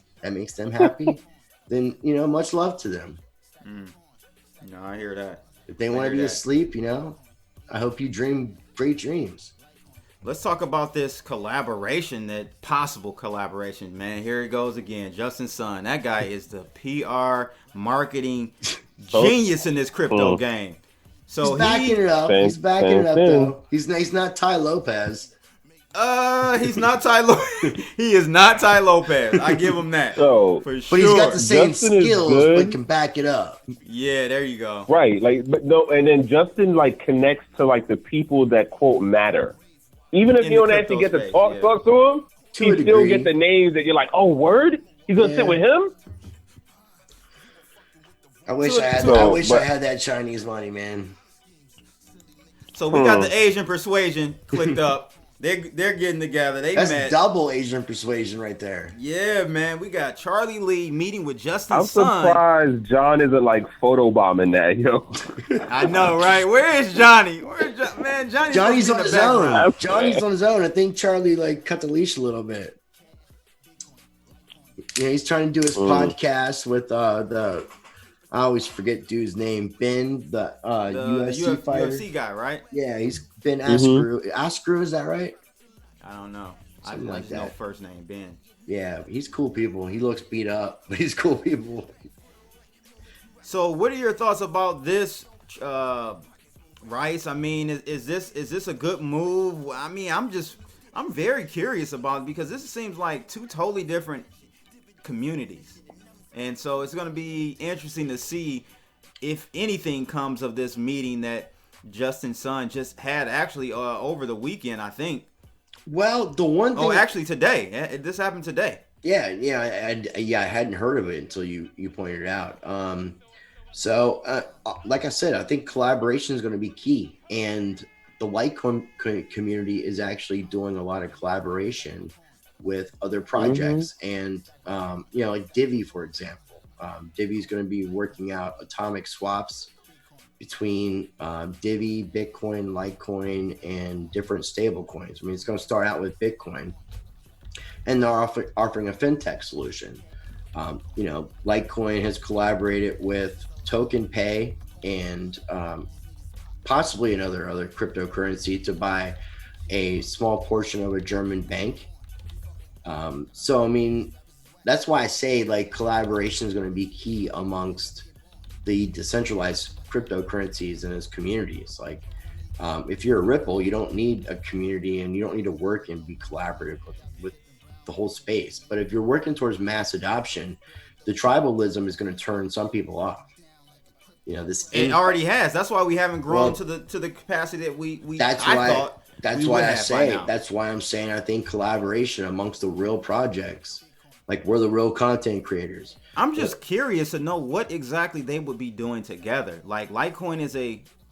them happy, then much love to them. No, I hear that. If they want to be asleep, I hope you dream great dreams. Let's talk about this possible collaboration, man. Here it goes again. Justin Sun. That guy is the PR marketing genius in this crypto game. So he's backing it up. He's backing it up, though. He's not Ty Lopez. He's not Ty Lopez. He is not Ty Lopez. I give him that. For sure. But he's got the same Justin skills, but can back it up. Yeah, there you go. Right. But no, and then Justin connects to the people that quote matter. Even if you don't actually get to talk to him, you still get the names that you're like, oh, word? He's gonna sit with him? I wish I had that Chinese money, man. So we got the Asian persuasion clicked up. They're getting together. That's double Asian persuasion right there. Yeah, man. We got Charlie Lee meeting with Justin Sun. I'm surprised John isn't photobombing that, yo. I know, right? Where is Johnny? Man, Johnny's on his own. Johnny's on his own. I think Charlie cut the leash a little bit. Yeah, he's trying to do his podcast with I always forget dude's name. Ben, the UFC fighter. UFC guy, right? Yeah, he's Ben Askren. Askren, is that right? I don't know. Something I just know first name, Ben. Yeah, he's cool people. He looks beat up, but he's cool people. So what are your thoughts about this, Rice? I mean, is this a good move? I mean, I'm very curious about it because this seems like two totally different communities. And so it's going to be interesting to see if anything comes of this meeting that Justin Sun just had actually over the weekend, I think. Well, the one thing... Oh, actually today. This happened today. Yeah, I hadn't heard of it until you pointed it out. So, like I said, I think collaboration is going to be key. And the Litecoin community is actually doing a lot of collaboration with other projects and like Divi, for example. Divi is going to be working out atomic swaps between Divi, Bitcoin, Litecoin, and different stable coins. I mean, it's going to start out with Bitcoin, and they're offering a fintech solution. Litecoin has collaborated with Token Pay and possibly another cryptocurrency to buy a small portion of a German bank. So, I mean, that's why I say collaboration is going to be key amongst the decentralized cryptocurrencies and its communities. If you're a Ripple, you don't need a community and you don't need to work and be collaborative with the whole space. But if you're working towards mass adoption, the tribalism is going to turn some people off. It already has. That's why we haven't grown to the capacity that we. That's why I'm saying I think collaboration amongst the real projects, we're the real content creators. I'm just curious to know what exactly they would be doing together. Litecoin is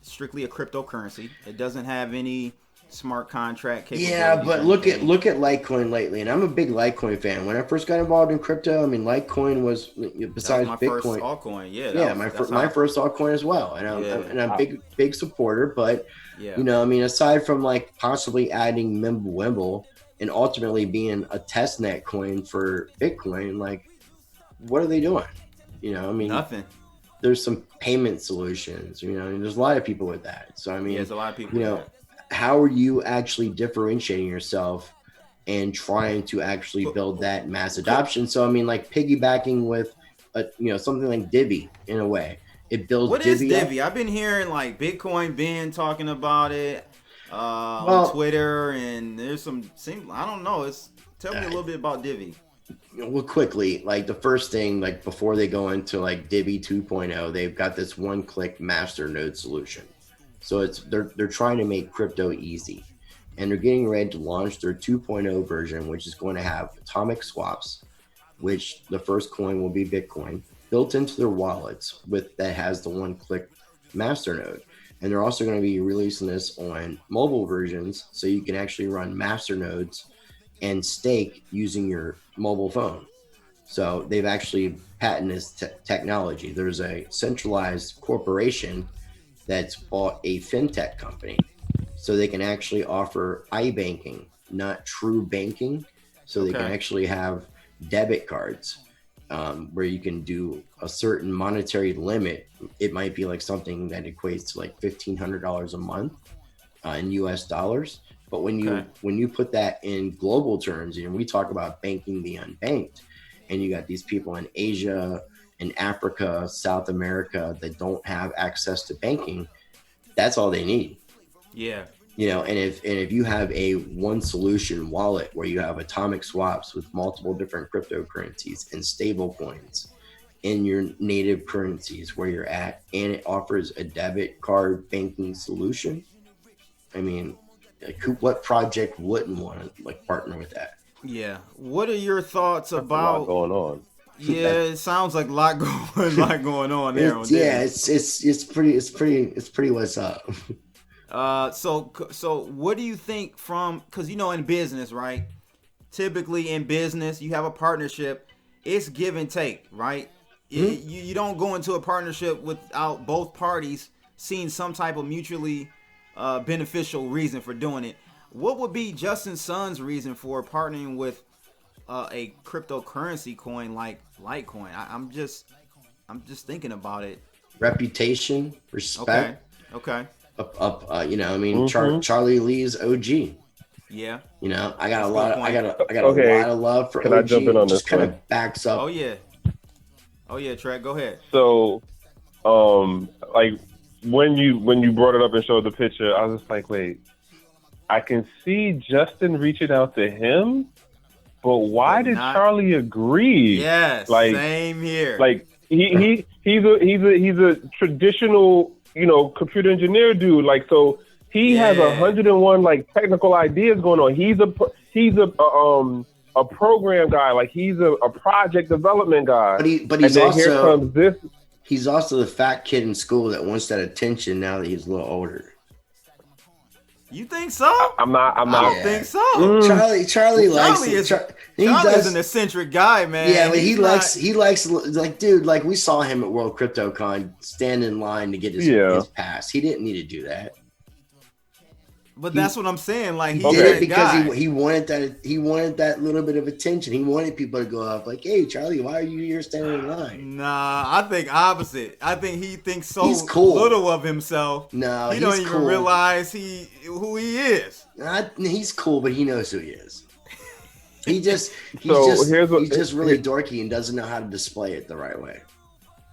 strictly a cryptocurrency. It doesn't have any smart contract Yeah, capabilities but or look anything. at Litecoin lately, and I'm a big Litecoin fan. When I first got involved in crypto, I mean, Litecoin was That was besides my first Bitcoin. altcoin. Yeah, Yeah, that's my how. first altcoin as well, and Yeah. I'm big supporter. But Yeah. you know, I mean, aside from like possibly adding Mimblewimble and ultimately being a testnet coin for Bitcoin, like what are they doing? You know, I mean, Nothing. there's some payment solutions. You know, and there's a lot of people with that. So I mean, Yeah, there's a lot of people you with know, that. how are you actually differentiating yourself and trying to actually build that mass adoption? So I mean, like piggybacking with something like Divi in a way. It builds What is Divi up. Divi? I've been hearing like Bitcoin Ben talking about it on Well, Twitter, and there's some. I don't know. Tell me a little bit about Divi. Well, quickly, like the first thing, like before they go into like Divi 2.0, they've got this one-click master node solution. So they're trying to make crypto easy, and they're getting ready to launch their 2.0 version, which is going to have atomic swaps, which the first coin will be Bitcoin built into their wallets that has the one-click master node. And they're also going to be releasing this on mobile versions, so you can actually run master nodes and stake using your mobile phone. So they've actually patented this technology. There's a centralized corporation that's bought a fintech company, so they can actually offer iBanking, not true banking. So they can actually have debit cards where you can do a certain monetary limit. It might be like something that equates to like $1,500 a month in US dollars. But when you put that in global terms, and we talk about banking the unbanked, and you got these people in Asia, in Africa, South America that don't have access to banking, that's all they need. Yeah. You know, and if you have a one solution wallet where you have atomic swaps with multiple different cryptocurrencies and stable coins in your native currencies where you're at, and it offers a debit card banking solution, I mean, like what project wouldn't want to like partner with that? Yeah. What are your thoughts That's a lot about? going on. Yeah, it sounds like a lot going on there. It's pretty what's up. So what do you think from? Because in business, right? Typically in business, you have a partnership. It's give and take, right? Mm-hmm. You don't go into a partnership without both parties seeing some type of mutually beneficial reason for doing it. What would be Justin Sun's reason for partnering with a cryptocurrency coin like Litecoin? I'm just thinking about it. Reputation, respect. Okay. Charlie Lee's OG. Yeah. You know, I got That's a a lot. good I point. got a lot of love for Can OG. I jump in on It just this kind one? of backs up. Oh yeah, Trek. Go ahead. So, like when you brought it up and showed the picture, I was just like, wait, I can see Justin reaching out to him, but why did Charlie agree? Yes, like, same here. Like he's a traditional, computer engineer dude. Like, so he has 101 like technical ideas going on. He's a program guy. Like he's a project development guy. But he's also here comes this. He's also the fat kid in school that wants that attention now that he's a little older. You think so? I'm not. I don't think so. Charlie likes it. Charlie is an eccentric guy, man. Yeah, but he likes like, dude, like we saw him at World CryptoCon stand in line to get his pass. He didn't need to do that. But that's what I'm saying. Like he did it because he wanted that. He wanted that little bit of attention. He wanted people to go up like, "Hey, Charlie, why are you here standing in line?" Nah, I think opposite. I think he thinks so cool. little of himself. No, he don't even realize who he is. He's cool, but he knows who he is. He's just really dorky and doesn't know how to display it the right way.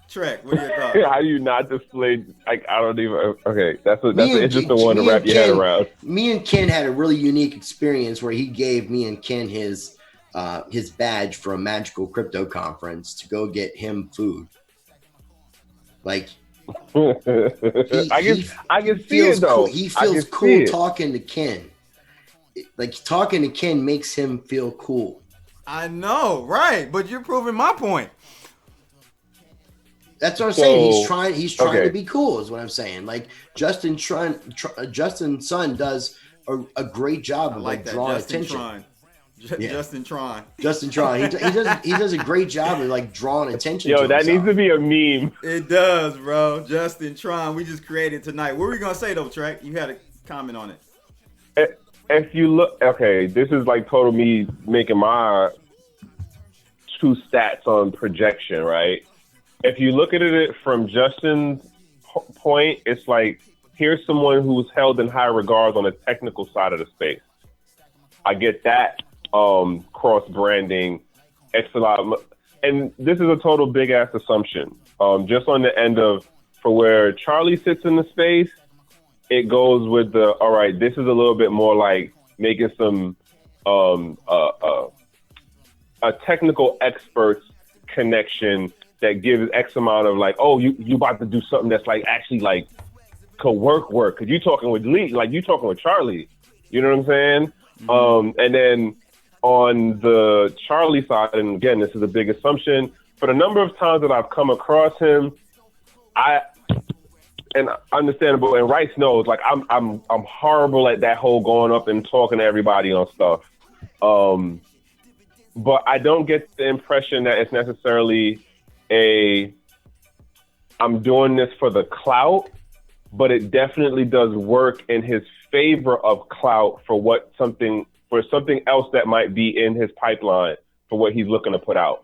Trek, what are your thoughts? How do you not display? Like, I don't even. Okay, that's an interesting one to wrap your head around. Me and Ken had a really unique experience where he gave me and Ken his badge for a magical crypto conference to go get him food. Like, I can see it though. Cool. He feels cool talking to Ken. Like talking to Ken makes him feel cool. I know, right? But you're proving my point. That's what I'm saying. He's trying to be cool, is what I'm saying. Like Justin's son does a great job I of like that. drawing Justin attention. Tron. Yeah. Justin Tron. Justin Tron, he does a great job of like drawing attention. Yo, to that himself. needs to be a meme. It does, bro. Justin Tron. We just created tonight. What were we gonna say though, Trek? You had a comment on it. If you look, okay, this is like total me making my two stats on projection, right? If you look at it from Justin's point, it's like, here's someone who's held in high regard on the technical side of the space. I get that cross branding, and this is a total big ass assumption. Just on the end of for where Charlie sits in the space, it goes with the all right. This is a little bit more like making some a technical experts connection that gives X amount of like, oh, you about to do something that's like actually like could work. Cause you talking with Lee, like you talking with Charlie. You know what I'm saying? Mm-hmm. And then on the Charlie side, and again, this is a big assumption, but a number of times that I've come across him, and understandable, and Rice knows, like I'm horrible at that whole going up and talking to everybody on stuff. But I don't get the impression that it's necessarily I'm doing this for the clout, but it definitely does work in his favor of clout for something else that might be in his pipeline for what he's looking to put out.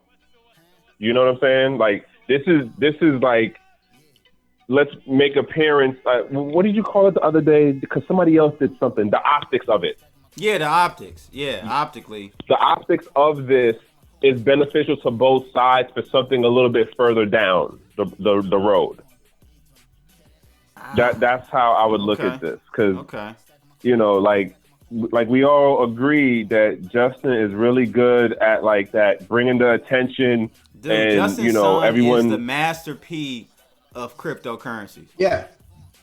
You know what I'm saying? Like this is like, let's make appearance. What did you call it the other day? Because somebody else did something. The optics of it. Yeah, the optics. Yeah, optically. The optics of this is beneficial to both sides for something a little bit further down the road. That's how I would look at this, because you know, like we all agree that Justin is really good at like that, bringing the attention. Dude, and Justin's you know, son everyone is the master P of cryptocurrencies. Yeah,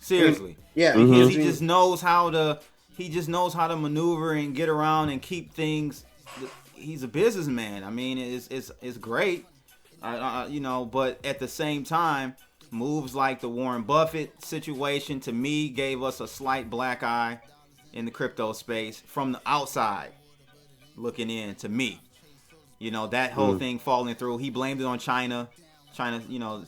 seriously. Yeah, because he just knows how to maneuver and get around and keep things. He's a businessman. I mean, it's great, you know. But at the same time, moves like the Warren Buffett situation to me gave us a slight black eye in the crypto space from the outside looking in. To me, you know, that whole thing falling through. He blamed it on China, you know,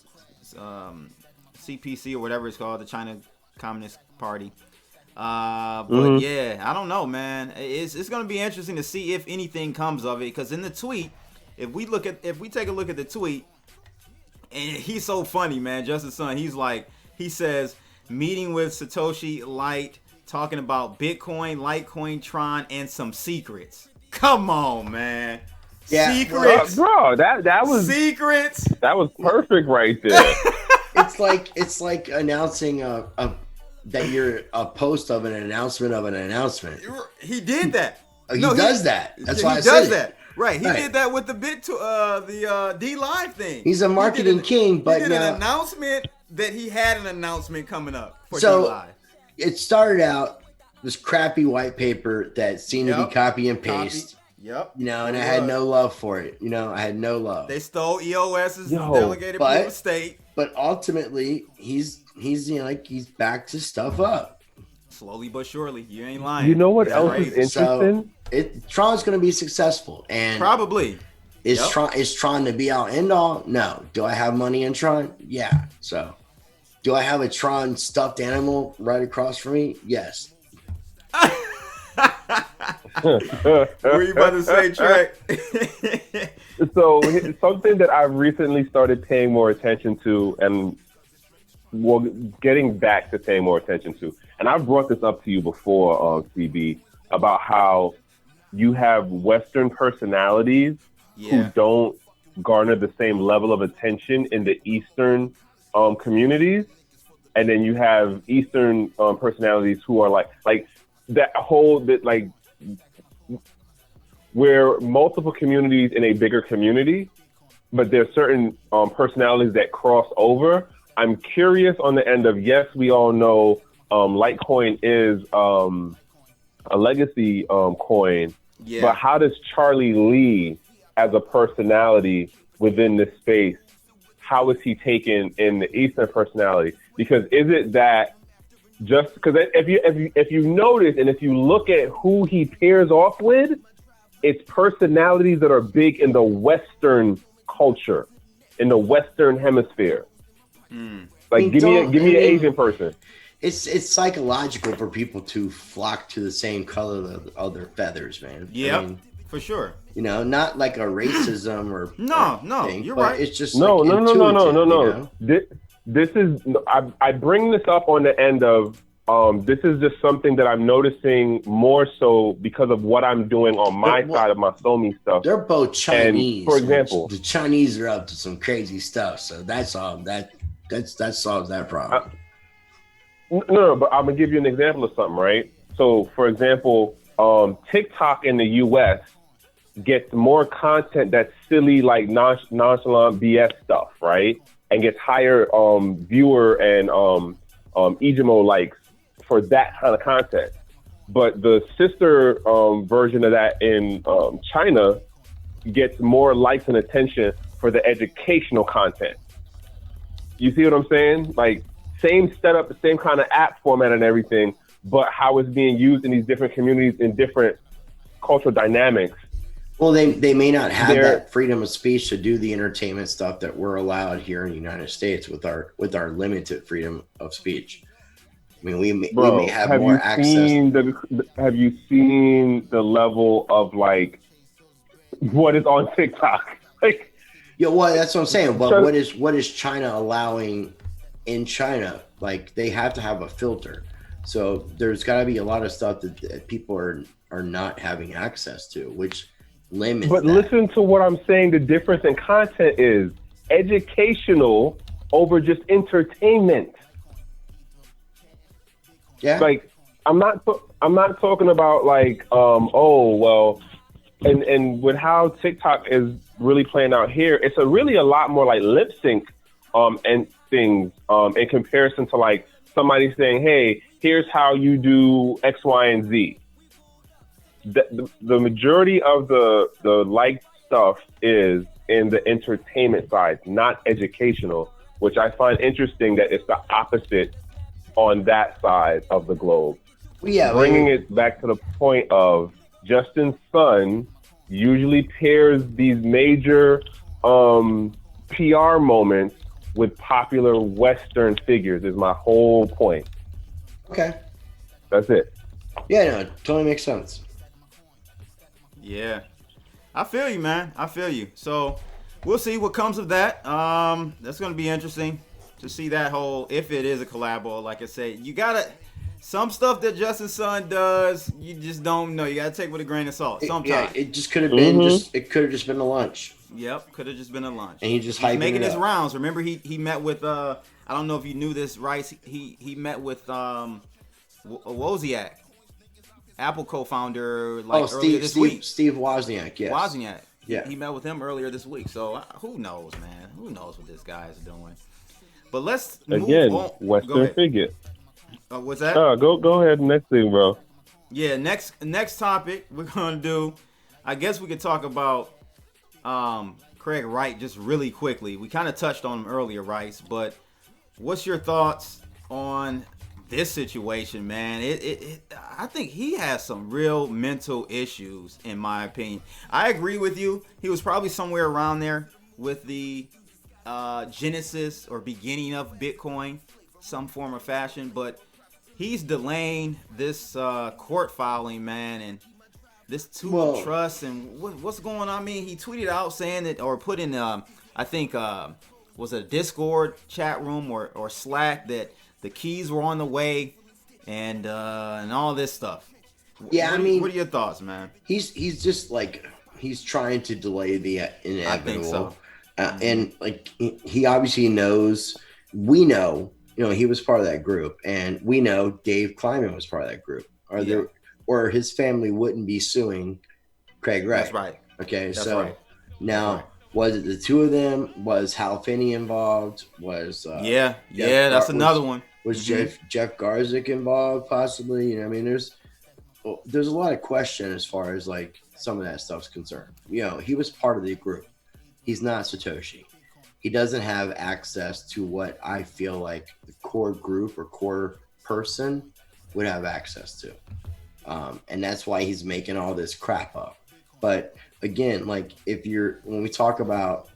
CPC or whatever it's called, the China Communist Party. But yeah, I don't know, man. It's gonna be interesting to see if anything comes of it, because in the tweet, if we take a look at the tweet, and he's so funny, man. Justin's son, he says meeting with Satoshi Light, talking about Bitcoin, Litecoin, Tron, and some secrets. Come on, man. Yeah, secrets, bro. That was secrets. That was perfect right there. It's like announcing that you're a post of an announcement of an announcement. He did that. He does that. That's why I said said that. It. Right. He did that with the D Live thing. He's a marketing king, but he did an announcement that he had an announcement coming up for D Live. It started out this crappy white paper that seemed to be copy and paste. Yep. You know, and I had no love for it. You know, I had no love. They stole EOS's delegated real estate. But ultimately, he's you know, like he's back to stuff up. Slowly but surely. You ain't lying. You know what else is interesting? Tron's going to be successful, and probably is Tron to be out end all? No. Do I have money in Tron? Yeah. So, do I have a Tron stuffed animal right across from me? Yes. What were you about to say, Trey? So something that I've recently started paying more attention to, and getting back to paying more attention to, and I've brought this up to you before, CB, about how you have Western personalities who don't garner the same level of attention in the Eastern communities, and then you have Eastern personalities who are like that whole we're multiple communities in a bigger community, but there's certain personalities that cross over. I'm curious on the end of, yes, we all know Litecoin is a legacy coin, but how does Charlie Lee as a personality within this space, how is he taken in the Eastern personality? Because is it that just because if you notice and if you look at who he pairs off with, it's personalities that are big in the Western culture, in the Western hemisphere. Like, give me an Asian person. It's psychological for people to flock to the same color of their feathers, man. Yeah, I mean, for sure. You know, not like a racism or no, thing, you're but right. It's just No. You know? This is I bring this up on the end of this is just something that I'm noticing more so because of what I'm doing on my side of my Somi stuff. They're both Chinese. And, for example, the Chinese are up to some crazy stuff, so that's all that solves that problem. No, but I'm gonna give you an example of something, right? So, for example, TikTok in the U.S. gets more content that's silly, like nonchalant BS stuff, right? And gets higher viewer and Ejimo likes for that kind of content. But the sister version of that in China gets more likes and attention for the educational content. You see what I'm saying? Like, same setup, the same kind of app format and everything, but how it's being used in these different communities in different cultural dynamics. Well, they may not have that freedom of speech to do the entertainment stuff that we're allowed here in the United States with our limited freedom of speech. I mean, we may have more access. Have you seen the level of like what is on TikTok? Like, yeah, well, that's what I'm saying. But what is China allowing in China? Like, they have to have a filter. So there's got to be a lot of stuff that people are not having access to, which limits. But listen to what I'm saying. The difference in content is educational over just entertainment. Yeah. Like, I'm not talking about like and with how TikTok is really playing out here, it's really a lot more like lip sync and things in comparison to like somebody saying, hey, here's how you do X, Y, and Z. The majority of the liked stuff is in the entertainment side, not educational, which I find interesting that it's the opposite on that side of the globe. Yeah, bringing it back to the point of Justin's son usually pairs these major PR moments with popular Western figures is my whole point. Okay. That's it. Yeah, no, it totally makes sense. Yeah. I feel you, man. I feel you. So we'll see what comes of that. That's going to be interesting to see that whole, if it is a collabo, like I said, you got to, some stuff that Justin's son does, you just don't know. You got to take with a grain of salt sometimes. Yeah, it just could have been it could have just been a lunch. Yep, could have just been a lunch. And he's making his rounds. Remember, he met with, I don't know if you knew this, Rice. He met with Wozniak, Apple co-founder, earlier this week. Steve Wozniak, yes. Wozniak. Yeah. He met with him earlier this week. So who knows, man? Who knows what this guy is doing? But let's move on. Western figure. What's that? Go ahead. Next thing, bro. Yeah, next topic we're gonna do. I guess we could talk about Craig Wright just really quickly. We kind of touched on him earlier, Rice. But what's your thoughts on this situation, man? I think he has some real mental issues, in my opinion. I agree with you. He was probably somewhere around there with the genesis or beginning of Bitcoin, some form or fashion, but he's delaying this court filing, man, and this tool of trust and what's going on. I mean, he tweeted out saying that, or put in I think was a Discord chat room or Slack, that the keys were on the way and all this stuff. Yeah, what are your thoughts, man? He's just like, he's trying to delay the inevitable. I think so. And like, he obviously knows, we know, he was part of that group, and we know Dave Kleiman was part of that group, or his family wouldn't be suing Craig Wright. That's right. Okay, that's so right. now, was it the two of them? Was Hal Finney involved? Was that's another one. Was Jeff Garzik involved? Possibly. I mean, there's a lot of question as far as like some of that stuff's concerned. He was part of the group. He's not Satoshi. He doesn't have access to what I feel like the core group or core person would have access to. And that's why he's making all this crap up. But again, like when we talk about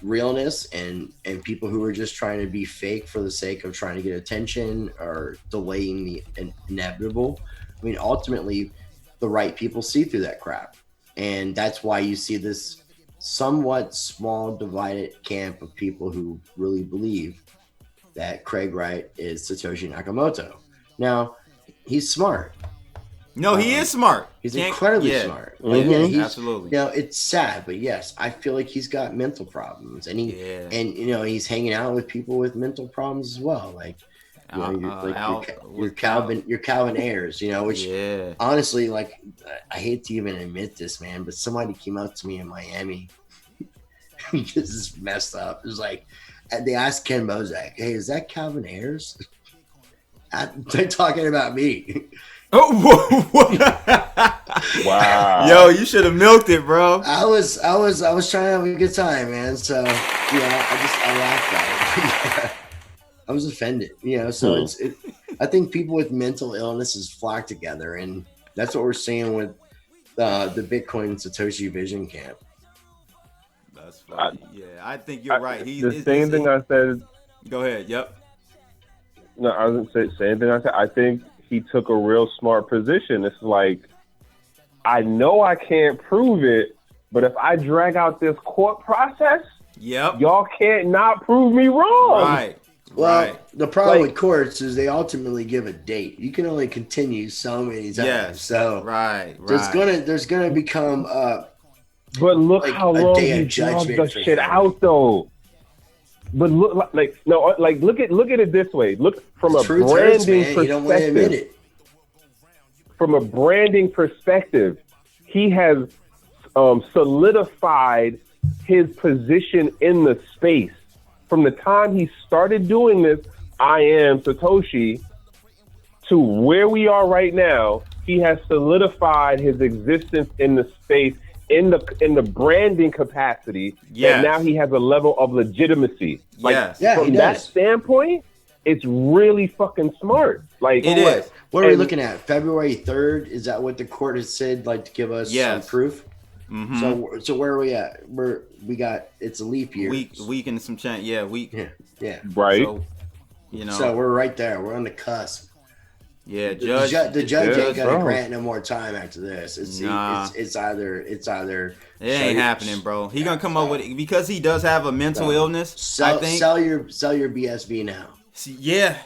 realness and people who are just trying to be fake for the sake of trying to get attention or delaying the inevitable, I mean, ultimately the right people see through that crap. And that's why you see this somewhat small divided camp of people who really believe that Craig Wright is Satoshi Nakamoto. Now, he's smart. No, he is smart. He's incredibly smart. Like, yeah, absolutely. You know, it's sad, but yes, I feel like he's got mental problems, and he's hanging out with people with mental problems as well. Like, you know, your Calvin Ayers, you know, which honestly, like, I hate to even admit this, man, but somebody came up to me in Miami. This is messed up. It was like, they asked Ken Bozak, "Hey, is that Calvin Ayers?" They're talking about me. Oh, wow! Yo, you should have milked it, bro. I was trying to have a good time, man. So I laughed at it. I was offended, you know. So I think people with mental illnesses flock together, and that's what we're seeing with the Bitcoin Satoshi Vision Camp. That's funny. I think you're right. The same thing I said. Go ahead. Yep. No, I was gonna say the same thing I said. I think he took a real smart position. It's like, I know I can't prove it, but if I drag out this court process, y'all can't not prove me wrong. Right. Well, the problem with courts is they ultimately give a date. You can only continue so many times. Yes. So there's gonna become But look how long he dragged the shit out, though. But look, look at it this way. Look from a branding perspective. You don't want to admit it. From a branding perspective, he has solidified his position in the space. From the time he started doing this, I am Satoshi, to where we are right now, he has solidified his existence in the space in the branding capacity. And now he has a level of legitimacy. Like from that standpoint, it's really fucking smart. Like it is. What are we looking at? February 3rd? Is that what the court has said? Like to give us some proof? Mm-hmm. So where are we at? It's a leap year. Week and some change. Yeah, week. Yeah. Right. So, you know. So we're right there. We're on the cusp. Yeah, the judge ain't gonna grant no more time after this. It's either it ain't happening, bro. He gonna come up with it because he does have a mental illness. Sell your BSV now. Yeah,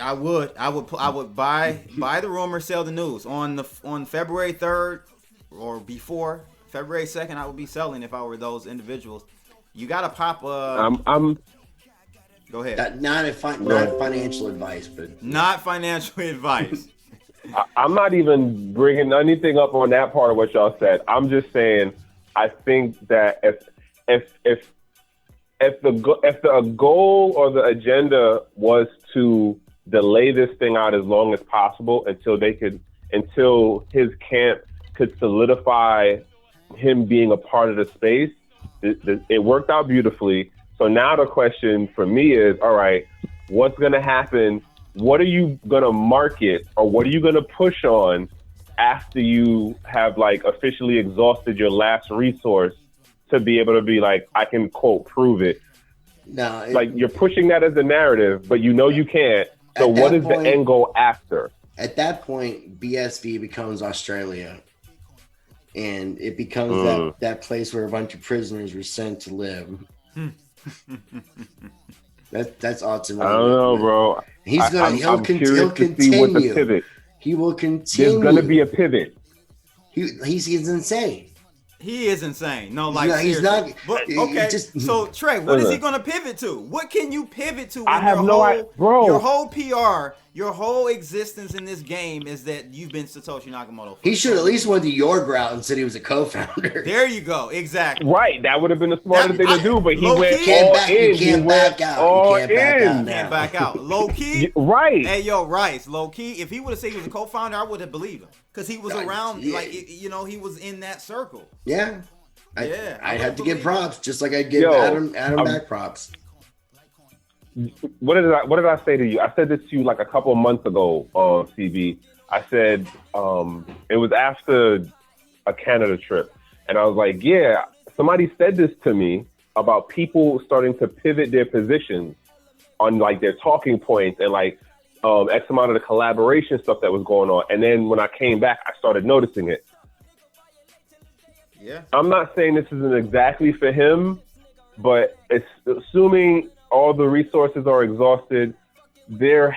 I would buy the rumor, sell the news on February 3rd or before February 2nd. I would be selling if I were those individuals. You gotta pop. Go ahead. Not financial advice, but not financial advice. I'm not even bringing anything up on that part of what y'all said. I'm just saying, I think that if the goal or the agenda was to delay this thing out as long as possible until his camp could solidify him being a part of the space, it worked out beautifully. So now the question for me is, all right, what's going to happen? What are you going to market or what are you going to push on after you have like officially exhausted your last resource to be able to be like, I can quote, prove it. No, like you're pushing that as a narrative, but you know you can't. So what is the end goal after? At that point, BSV becomes Australia. And it becomes that place where a bunch of prisoners were sent to live. That's ultimately. I don't know, bro. He'll continue. He will continue. There's gonna be a pivot. He's insane. He is insane. No, like he's not. But, okay, so Trey, what is he gonna pivot to? What can you pivot to? I have no idea, bro. Your whole PR, your whole existence in this game is that you've been Satoshi Nakamoto. He should at least went the York route and said he was a co-founder. There you go. Exactly. Right. That would have been the smartest thing to do, but he went all in. You can't back out. You can't back out. Low key. Right. Hey, yo, Rice. Low key. If he would have said he was a co-founder, I would have believed him because he was around. Yeah. Like he was in that circle. Yeah. I had to give props, just like I give Adam back props. what did I say to you? I said this to you like a couple of months ago on CB. I said it was after a Canada trip, and I was like, yeah, somebody said this to me about people starting to pivot their positions on like their talking points and like X amount of the collaboration stuff that was going on. And then when I came back, I started noticing it. Yeah. I'm not saying this isn't exactly for him, but it's assuming all the resources are exhausted, if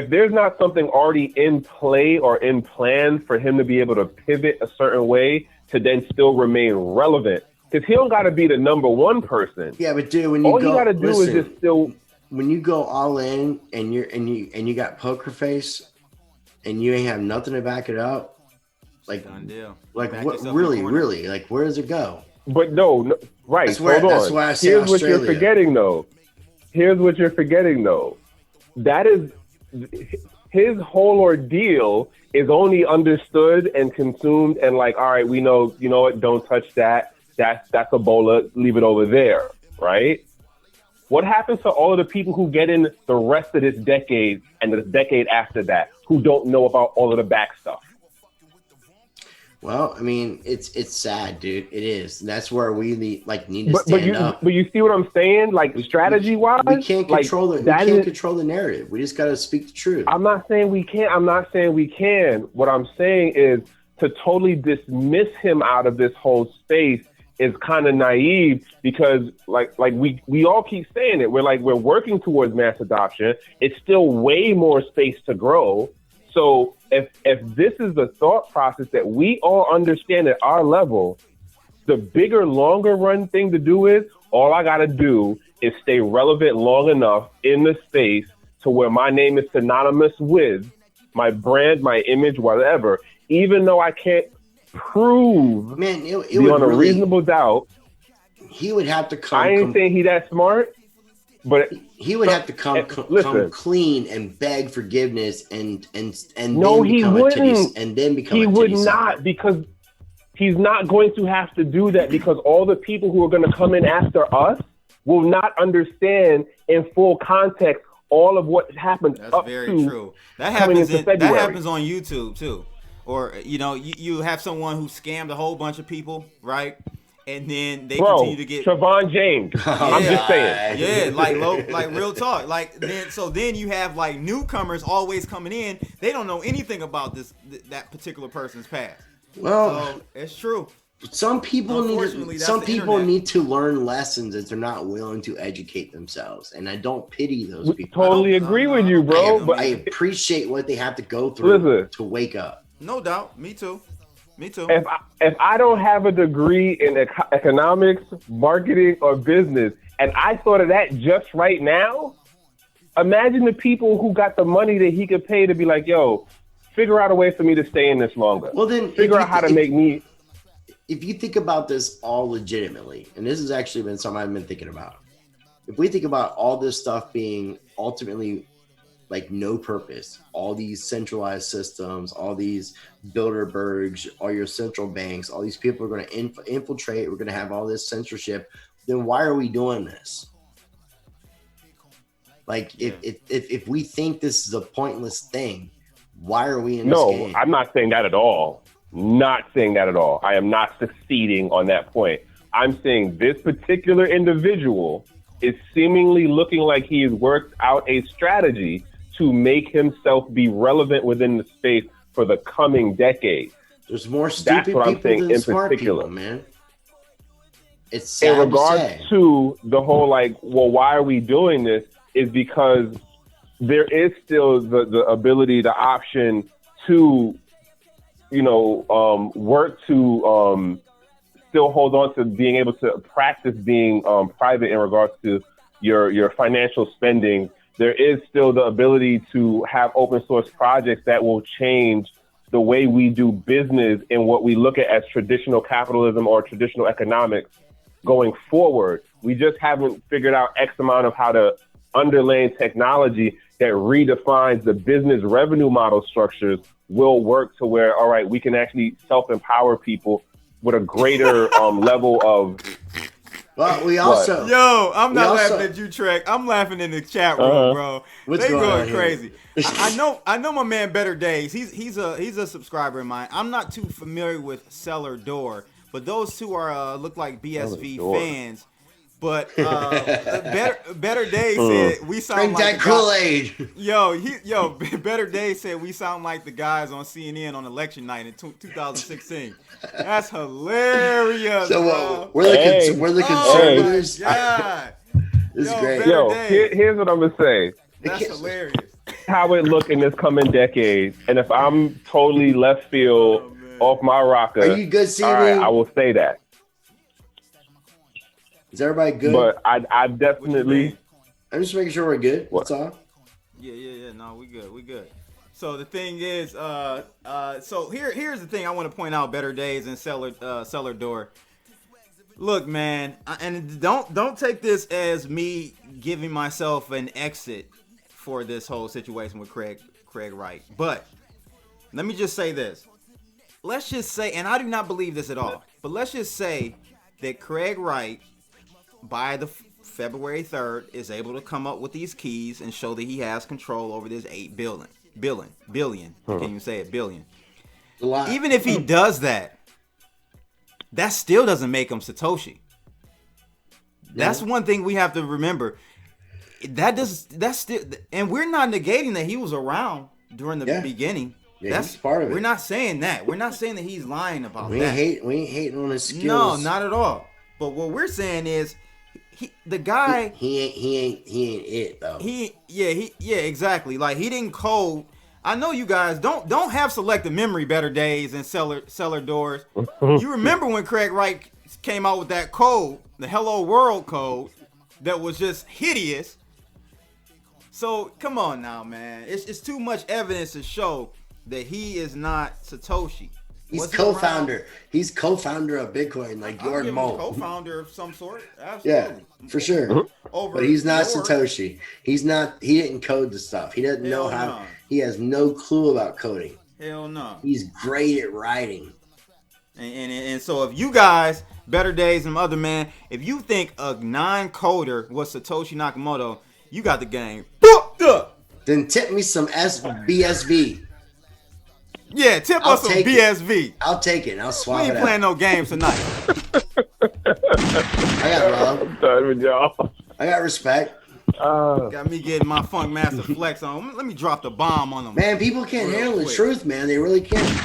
there's not something already in play or in plan for him to be able to pivot a certain way to then still remain relevant, because he don't got to be the number one person. Yeah, but dude, when you all go, you got to do is just still. When you go all in and you got poker face, and you ain't have nothing to back it up, like Done deal. like Back what yourself in the really, corner. really, like where does it go? But no, right. That's where- hold on. that's why I say Here's what Australia. you're forgetting, though. Here's what you're forgetting, though. That is his whole ordeal is only understood and consumed and like, all right, we know, you know what? Don't touch that. That's Ebola. Leave it over there, right? What happens to all of the people who get in the rest of this decade and the decade after that who don't know about all of the back stuff? Well, I mean, it's sad, dude. It is. And that's where we need to stand up. But you see what I'm saying? Like strategy wise, we can't control like, we can't control the narrative. We just got to speak the truth. I'm not saying we can't. I'm not saying we can. What I'm saying is to totally dismiss him out of this whole space is kind of naive, because like we all keep saying it. We're working towards mass adoption. It's still way more space to grow. So if this is the thought process that we all understand at our level, the bigger, longer run thing to do is all I got to do is stay relevant long enough in the space to where my name is synonymous with my brand, my image, whatever, even though I can't prove beyond a reasonable doubt. He would have to come. I ain't saying he that smart, but he would have to come clean and beg forgiveness and no, then he become wouldn't. and then become. He a would titty not, sucker. because he's not going to have to do that, because all the people who are going to come in after us will not understand in full context all of what happened. That's up very to true. That coming happens. into February. That happens on YouTube too. Or you have someone who scammed a whole bunch of people, right? And then they continue to get Trevon James. I'm just saying. Yeah, like real talk. Like then you have like newcomers always coming in. They don't know anything about that particular person's past. Well, so it's true. Some people Unfortunately, need to learn lessons that they're not willing to educate themselves, and I don't pity those people. Totally agree with you, bro. But I appreciate what they have to go through to wake up. No doubt. Me too. If I don't have a degree in economics, marketing, or business, and I thought of that just right now, imagine the people who got the money that he could pay to be like, yo, figure out a way for me to stay in this longer. Well, then figure out how to make me. If you think about this all legitimately, and this has actually been something I've been thinking about, if we think about all this stuff being ultimately like no purpose, all these centralized systems, all these Bilderbergs, all your central banks, all these people are going to infiltrate, we're going to have all this censorship, then why are we doing this? Like, if we think this is a pointless thing, why are we in this game? No, I'm not saying that at all. Not saying that at all. I am not succeeding on that point. I'm saying this particular individual is seemingly looking like he has worked out a strategy to make himself be relevant within the space for the coming decade. There's more stupid people than smart people, man. It's sad in regards to the whole why are we doing this, is because there is still the ability, the option to, work to still hold on to being able to practice being private in regards to your financial spending. There is still the ability to have open source projects that will change the way we do business in what we look at as traditional capitalism or traditional economics going forward. We just haven't figured out X amount of how to underlaying technology that redefines the business revenue model structures will work to where, all right, we can actually self-empower people with a greater level of Well, we also Yo, I'm not also- laughing at you, Trek. I'm laughing in the chat room, bro. What's they going going on here? crazy. I know my man Better Days. He's a subscriber of mine. I'm not too familiar with Cellar Door, but those two are look like BSV fans. But Better Days said we sound drink like that the guy- Kool-Aid. Yo, Better Days said we sound like the guys on CNN on election night in 2016. That's hilarious. So bro. we're the Hey. we're the Oh conservatives. my God. This is Yo, great. Better Yo, Days. here's what I'm gonna say. That's hilarious. How it look in this coming decade, and if I'm totally left field off my rocker, Are you good, CV? all right, I will say that. Is everybody good? But I What you definitely. mean? I'm just making sure we're good. That's all. Yeah. No, we good. So the thing is, so here's the thing I want to point out: Better Days and Cellar Door. Look, man, and don't take this as me giving myself an exit for this whole situation with Craig Wright. But let me just say this. Let's just say, and I do not believe this at all, but let's just say that Craig Wright, by the February 3rd, is able to come up with these keys and show that he has control over this $8 billion. I can't even say it, billion. A lot. Even if he does that, that still doesn't make him Satoshi. That's one thing we have to remember. That's still, and we're not negating that he was around during the beginning. Yeah, That's he's part of it. We're not saying that. We're not saying that he's lying about We that. ain't hating on his skills. No, not at all. But what we're saying is, the guy, He ain't it though. yeah, exactly. Like, he didn't code. I know you guys don't have selective memory, Better Days and Cellar Doors. You remember when Craig Wright came out with that code, the Hello World code, that was just hideous. So come on now, man. It's too much evidence to show that he is not Satoshi. He's Was he co-founder. around? He's co-founder of Bitcoin, like I'll Jordan give him a Moe. co-founder of some sort. Yeah, Absolutely. for sure. Over But he's not yours. Satoshi. He didn't code the stuff. He doesn't know Hell how. no. He has no clue about coding. Hell no. He's great at writing. And so if you guys, Better Days and other man, if you think a non-coder was Satoshi Nakamoto, you got the game booked up. Then tip me some BSV. Yeah, tip I'll us some take it. BSV. I'll take it. And I'll We swap ain't it playing out. no games tonight. I got love. I'm done with y'all. I got respect. Got me getting my Funk Master Flex on. Let me drop the bomb on them. Man, people can't Real handle the quick. truth, man. They really can't.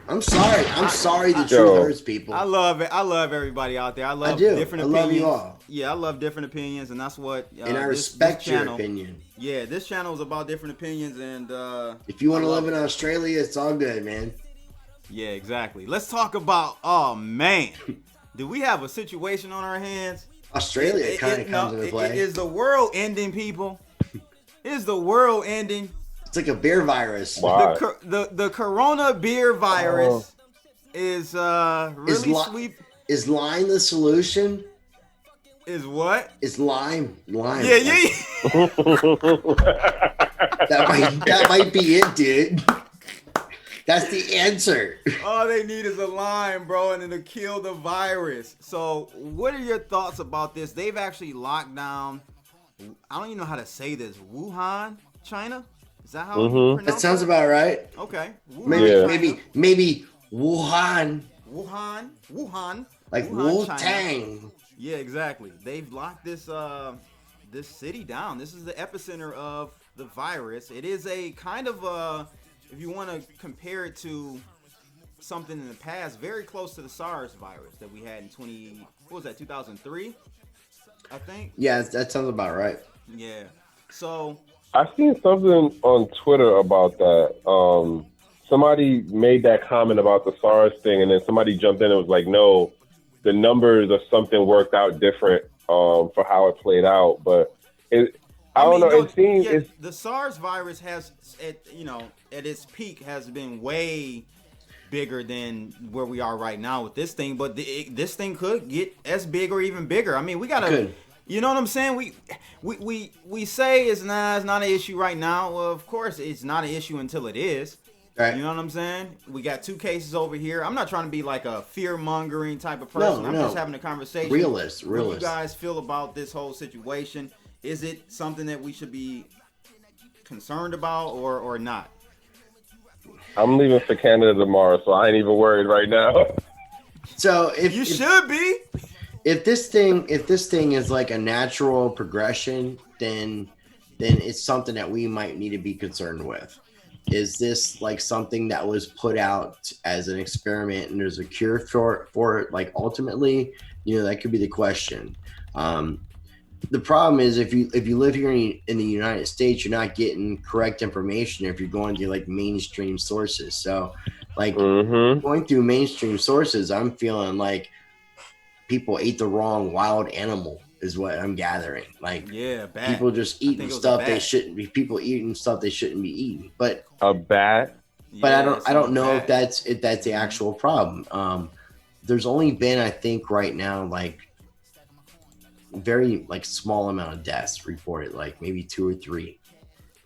I'm sorry. I'm sorry the truth Yo. hurts people. I love it. I love everybody out there. I love do. different I opinions. love you all. Yeah, I love different opinions, and that's what. And I this respect your channel- opinion. Yeah, this channel is about different opinions, and If you want I to love live in Australia, it's all good, man. yeah, exactly. Let's talk about. Oh man, do we have a situation on our hands? Australia kind of comes into play. Is the world ending, people? Is the world ending? It's like a beer virus. Wow. The corona beer virus is really li- sweep. Is lime the solution? Is what? Is lime? Lime. Yeah. That might be it, dude. That's the answer. All they need is a lime, bro, and it'll kill the virus. So, what are your thoughts about this? They've actually locked down. I don't even know how to say this. Wuhan, China. Is that how you pronounce That sounds about right. Okay. Wuhan, Maybe, China. maybe Wuhan, Wuhan. like Wuhan, China. Wu-Tang. Yeah, exactly. They've locked this this city down. This is the epicenter of the virus. It is a kind of if you want to compare it to something in the past, very close to the SARS virus that we had in 2003, I think. Yeah, that sounds about right. Yeah. So I seen something on Twitter about that. Somebody made that comment about the SARS thing, and then somebody jumped in and was like, "No, the numbers or something worked out different for how it played out." But I don't know. no, It seems yeah, it's the SARS virus has, at its peak, has been way bigger than where we are right now with this thing. But this thing could get as big or even bigger. I mean, we gotta, Could. you know what I'm saying? We say it's not an issue right now. Well, of course, it's not an issue until it is. Right. You know what I'm saying? We got 2 cases over here. I'm not trying to be like a fear-mongering type of person. I'm just having a conversation. Realist. What do you guys feel about this whole situation? Is it something that we should be concerned about or not? I'm leaving for Canada tomorrow, so I ain't even worried right now. So if You should be. If this thing is like a natural progression, then it's something that we might need to be concerned with. Is this like something that was put out as an experiment and there's a cure for it? Like ultimately, that could be the question. The problem is if you live here in the United States, you're not getting correct information if you're going to like mainstream sources. So like going through mainstream sources, I'm feeling like people ate the wrong wild animal is what I'm gathering. Like bad. People just eating stuff they shouldn't be. People eating stuff they shouldn't be eating. But a bat. But I don't know if that's the actual problem. There's only been, I think, right now like very like small amount of deaths reported, like maybe 2 or 3.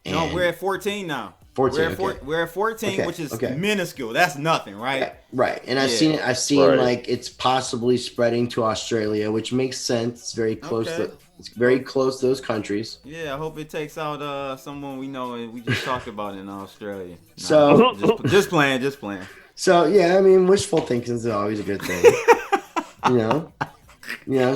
And no, we're at 14 now. 14. We're at 14, which is minuscule. That's nothing, right? Yeah, right. And I've seen like it's possibly spreading to Australia, which makes sense. It's very close to those countries. Yeah, I hope it takes out someone we know and we just talked about in Australia. No, So just playing. So yeah, I mean, wishful thinking is always a good thing.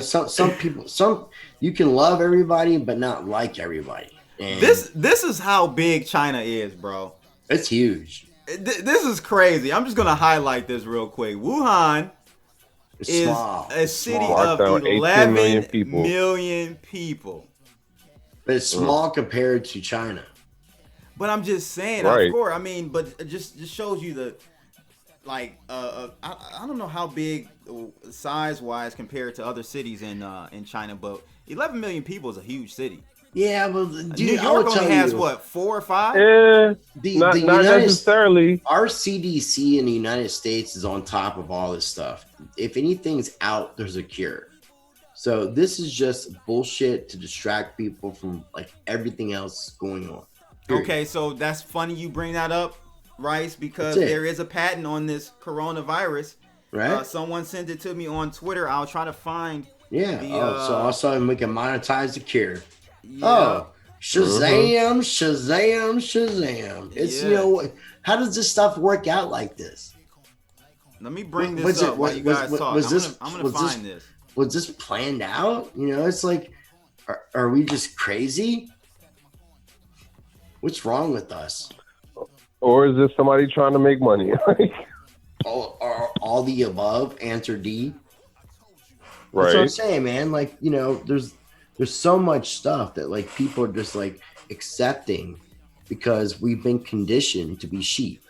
Some people, you can love everybody but not like everybody. And this is how big China is, bro. It's huge. This is crazy. I'm just gonna highlight this real quick. Wuhan is a city of 11 million people. But it's small compared to China. But I'm just saying, of course. I mean, but it just shows you the like. I don't know how big size-wise compared to other cities in China, but 11 million people is a huge city. Yeah, well, dude, New York only has what, 4 or 5? Not necessarily. Our CDC in the United States is on top of all this stuff. If anything's out, there's a cure. So this is just bullshit to distract people from like everything else going on. Period. Okay, so that's funny you bring that up, Rice, because there is a patent on this coronavirus. Right. Someone sent it to me on Twitter. I'll try to find. Yeah. So also we can monetize the cure. Yeah. Oh, Shazam, Shazam, Shazam. It's, how does this stuff work out like this? Let me bring this up while you guys talk. I'm going to find this. Was this planned out? It's like, are we just crazy? What's wrong with us? Or is this somebody trying to make money? all the above, answer D. Right. That's what I'm saying, man. Like, there's so much stuff that like people are just like accepting because we've been conditioned to be sheep,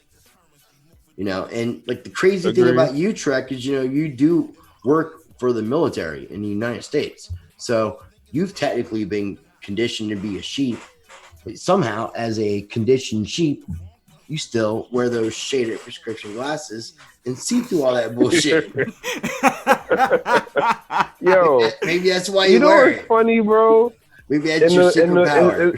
and like the crazy thing about you, Trek, is you do work for the military in the United States, so you've technically been conditioned to be a sheep, but somehow as a conditioned sheep you still wear those shaded prescription glasses and see through all that bullshit. Yo, maybe that's why you wear it. It's funny, bro. Maybe that's your superpower.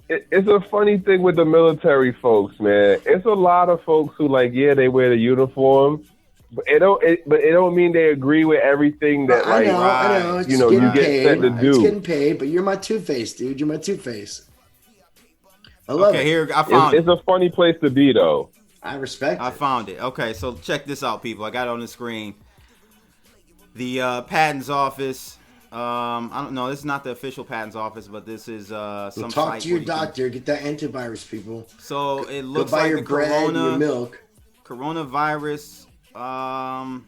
It's a funny thing with the military folks, man. It's a lot of folks who they wear the uniform, but it don't mean they agree with everything that I know. It's you get set to do. It's getting paid, but you're my Two-Face, dude. You're my Two-Face. I love it. Here, I found it. It's a funny place to be, though. I respect it. I found it. Okay, so check this out, people. I got it on the screen. The patents office. I don't know. This is not the official patents office, but this is some talk site to your doctor. Get that antivirus, people. So it looks Go buy like your the bread and your milk. Coronavirus. I'm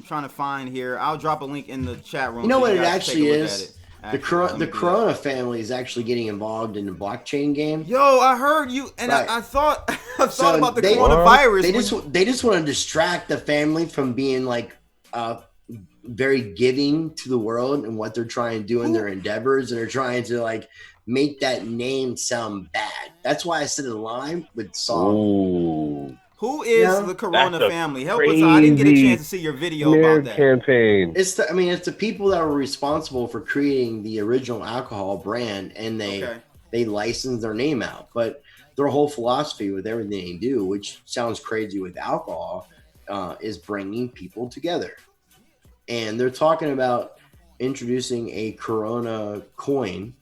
trying to find here. I'll drop a link in the chat room. You know what it actually is? The Corona family is actually getting involved in the blockchain game. Yo, I heard you, and I thought about the coronavirus. They just want to distract the family from being like very giving to the world and what they're trying to do in their endeavors, and they're trying to like make that name sound bad. That's why I said it live with Saul. Who is the Corona family? Help us out. I didn't get a chance to see your video about that campaign. It's the people that were responsible for creating the original alcohol brand, and they licensed their name out. But their whole philosophy with everything they do, which sounds crazy with alcohol, is bringing people together. And they're talking about introducing a Corona coin,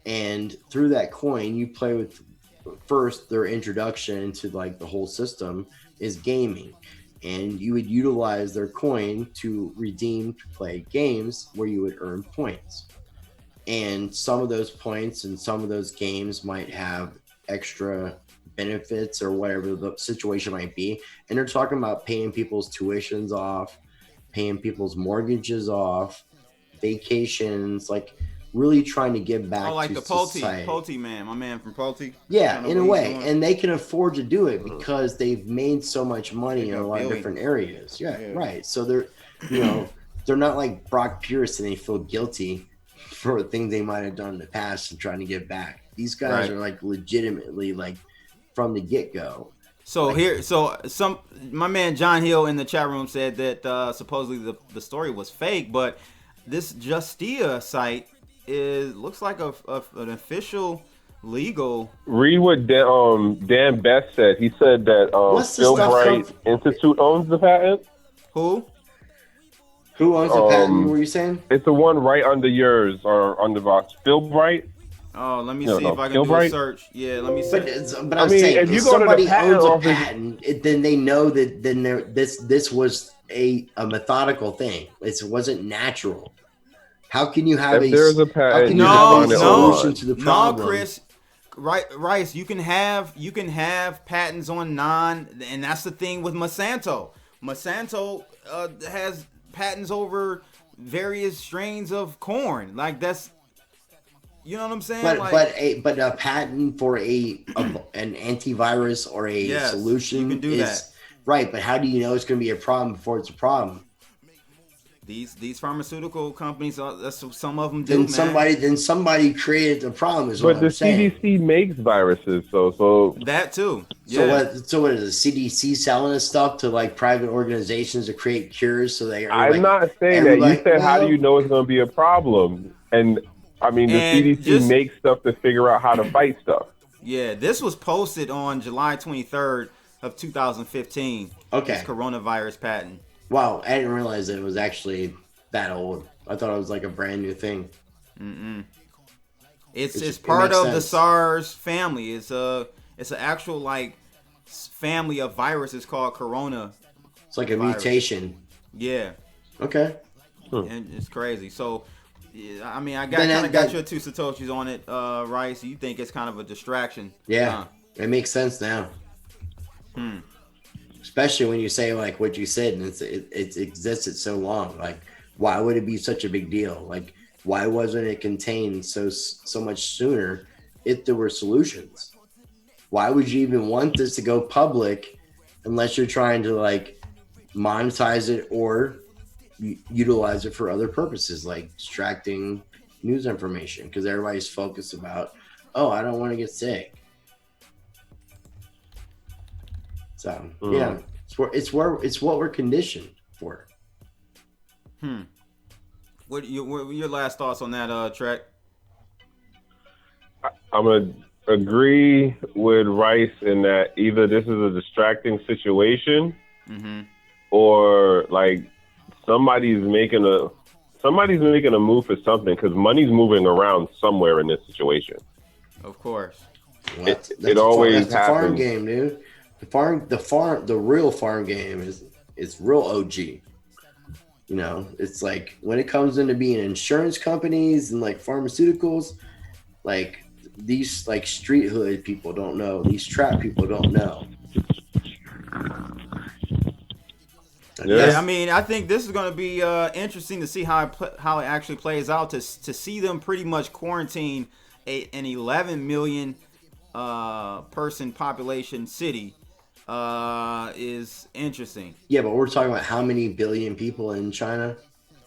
and through that coin, you play with. First, their introduction into like the whole system is gaming, and you would utilize their coin to redeem to play games where you would earn points. And some of those points and some of those games might have extra benefits or whatever the situation might be. And they're talking about paying people's tuitions off, paying people's mortgages off, vacations, like really trying to give back like to the society. Pulte man, my man from Pulte. Yeah, in a way. And they can afford to do it because they've made so much money in a lot of different areas. Yeah, right. So they're, they're not like Brock Pierce and they feel guilty for things they might have done in the past and trying to give back. These guys are like legitimately like from the get-go. So my man John Hill in the chat room said that supposedly the story was fake, but this Justia site looks like an official legal. Read what Dan Best said. He said that Fulbright Institute owns the patent. Who owns the patent? What were you saying? It's the one right under yours or under box. Fulbright. Oh, let me see if I can do a search. Yeah, let me see. But I'm saying, if you somebody owns a patent, then they know that this was a methodical thing. It wasn't natural. How can you have there's a patent? Solution to the problem? No, Chris. Rice, you can have patents on and that's the thing with Monsanto. Monsanto has patents over various strains of corn. Like that's, you know what I'm saying? But a patent for an antivirus or a solution you can do that. Right. But how do you know it's going to be a problem before it's a problem? These pharmaceutical companies, some of them do. Then somebody created the problem. But the CDC makes viruses, so that too. Yeah. So what is the CDC selling this stuff to like private organizations to create cures? So they. I'm not saying that. You said, how do you know it's going to be a problem? And I mean, the CDC makes stuff to figure out how to fight stuff. Yeah, this was posted on July 23rd of 2015. Okay. This coronavirus patent. Wow, I didn't realize that it was actually that old. I thought it was like a brand new thing. It's part of the SARS family. It's an actual like family of viruses called corona. It's like a mutation. Yeah. Okay. And it's crazy. So, I mean, I got your two satoshis on it, Rice. You think it's kind of a distraction? Yeah, it makes sense now. Especially when you say like what you said, and it's existed so long. Like, why would it be such a big deal? Like, why wasn't it contained so much sooner if there were solutions? Why would you even want this to go public unless you're trying to like monetize it or utilize it for other purposes, like extracting news information? Because everybody's focused about, I don't want to get sick. So yeah, it's what we're conditioned for. What your last thoughts on that, Trek? I'm gonna agree with Rice in that either this is a distracting situation, or like somebody's making a move for something, because money's moving around somewhere in this situation. Of course, it always happens. That's the farm game, dude. The real farm game is real OG. You know, it's like when it comes into being insurance companies and like pharmaceuticals, like these like street hood people don't know. These trap people don't know. Yeah, I mean, I think this is going to be interesting to see how it actually plays out. To see them pretty much quarantine an 11 million person population city is interesting. Yeah, but we're talking about how many billion people in China?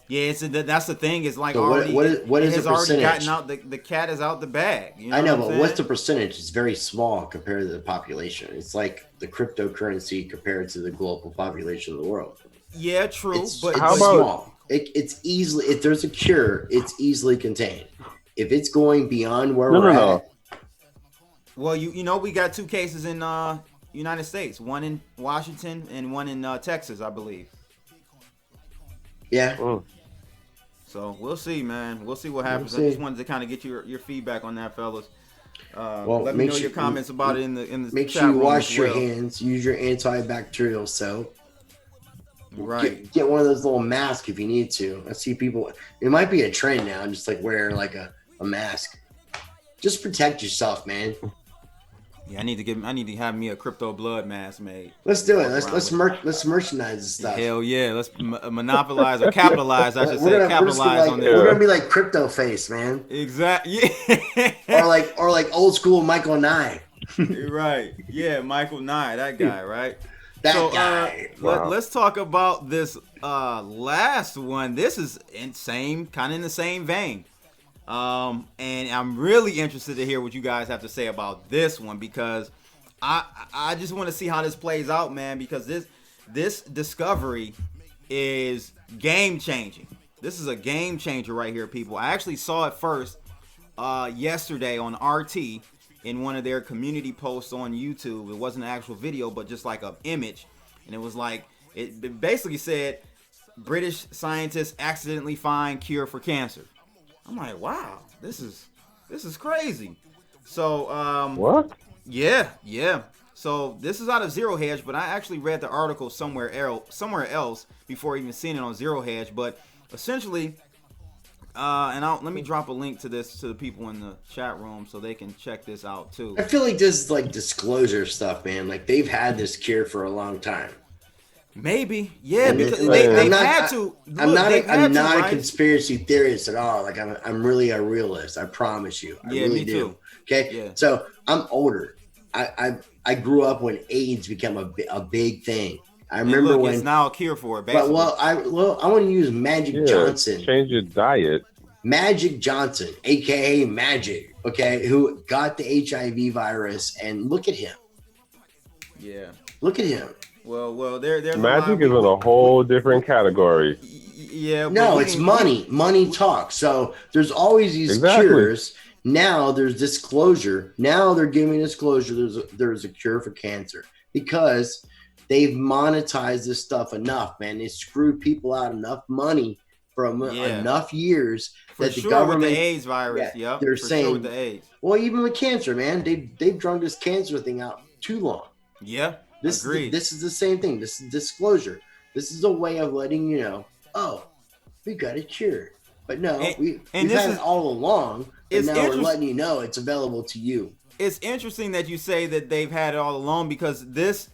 Yeah, that's the thing. It's like so already what is it has the percentage? already gotten out. The cat is out the bag. You know I know, but what's the percentage? It's very small compared to the population. It's like the cryptocurrency compared to the global population of the world. Yeah, true. But how about small? It's easily, if there's a cure, it's easily contained. If it's going beyond where we're at. Well, you know we got 2 cases in United States, one in Washington and one in Texas, I believe. Yeah. So we'll see, man. We'll see what happens. We'll I see. just wanted to kind of get your feedback on that, fellas. Well, let me make know your sure- comments about it in the Make chat sure you room wash as your well. hands. Use your antibacterial soap. Right. Get one of those little masks if you need to. I see people. It might be a trend now, just like wearing like a mask. Just protect yourself, man. Yeah, I need to have me a crypto blood mask made. Let's do it. Walk Let's around let's merchandise this stuff. Hell yeah, let's monopolize or capitalize. I should We're say gonna capitalize on we're this. gonna be like Crypto Face, man, Exactly. or like old school Michael Nye. Right. Yeah, Michael Nye, that guy, right? That guy. Let's talk about this last one. This is insane, kind of in the same vein. And I'm really interested to hear what you guys have to say about this one because I just want to see how this plays out, man, because this discovery is game changing. This is a game changer right here, people. I actually saw it first yesterday on RT in one of their community posts on YouTube. It wasn't an actual video, but just like an image. And it was like, it basically said, British scientists accidentally find cure for cancer. I'm like, wow, this is crazy. So, What? Yeah. So this is out of Zero Hedge, but I actually read the article somewhere else before even seeing it on Zero Hedge. But essentially, let me drop a link to this to the people in the chat room so they can check this out too. I feel like this is like disclosure stuff, man. Like they've had this cure for a long time. Maybe, yeah, And because like, they've had to. I'm not a right? conspiracy theorist at all. Like I'm really a realist. I promise you. I Yeah, really me do. too. Okay. Yeah. So I'm older. I grew up when AIDS became a big thing. I And remember look, when. it's now a cure for it. Basically. Well, I want to use Magic Johnson. Change your diet. Magic Johnson, aka Magic. Okay, who got the HIV virus, and look at him. Yeah. Look at him. Well, there's Magic is in a whole different category. Yeah. No, it's money. Money talks. So there's always these cures. Now there's disclosure. Now they're giving disclosure. There's a cure for cancer because they've monetized this stuff enough, man. They screwed people out enough money from enough years for that sure the government, with the AIDS virus. yeah, Yep. they're for saying sure with the AIDS. Well, even with cancer, man, they've drunk this cancer thing out too long. Yeah. Agreed. This is the same thing. This is disclosure. This is a way of letting you know, oh, we got a cure. But no, we've had it all along. And now we're letting you know it's available to you. It's interesting that you say that they've had it all along because this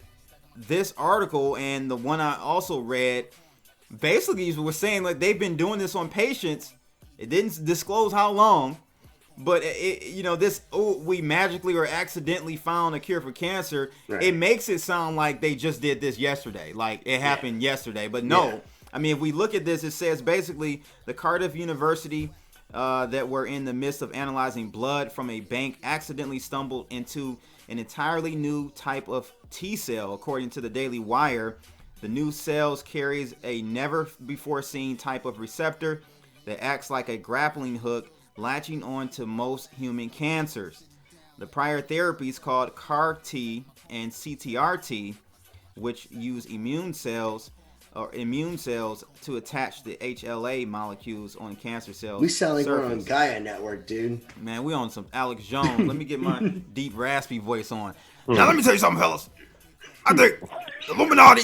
article and the one I also read basically was saying like they've been doing this on patients. It didn't disclose how long, but we magically or accidentally found a cure for cancer. Right. It makes it sound like they just did this yesterday, like it happened yesterday. But no, yeah. I mean, if we look at this, it says basically the Cardiff University that were in the midst of analyzing blood from a bank accidentally stumbled into an entirely new type of T cell, according to the Daily Wire. The new cells carries a never before seen type of receptor that acts like a grappling hook, latching on to most human cancers. The prior therapies called CAR-T and CTRT, which use immune cells to attach the HLA molecules on cancer cells. We sound like we're on Gaia Network, dude. Man, we on some Alex Jones. Let me get my deep, raspy voice on. Now, let me tell you something, fellas. I think the Illuminati,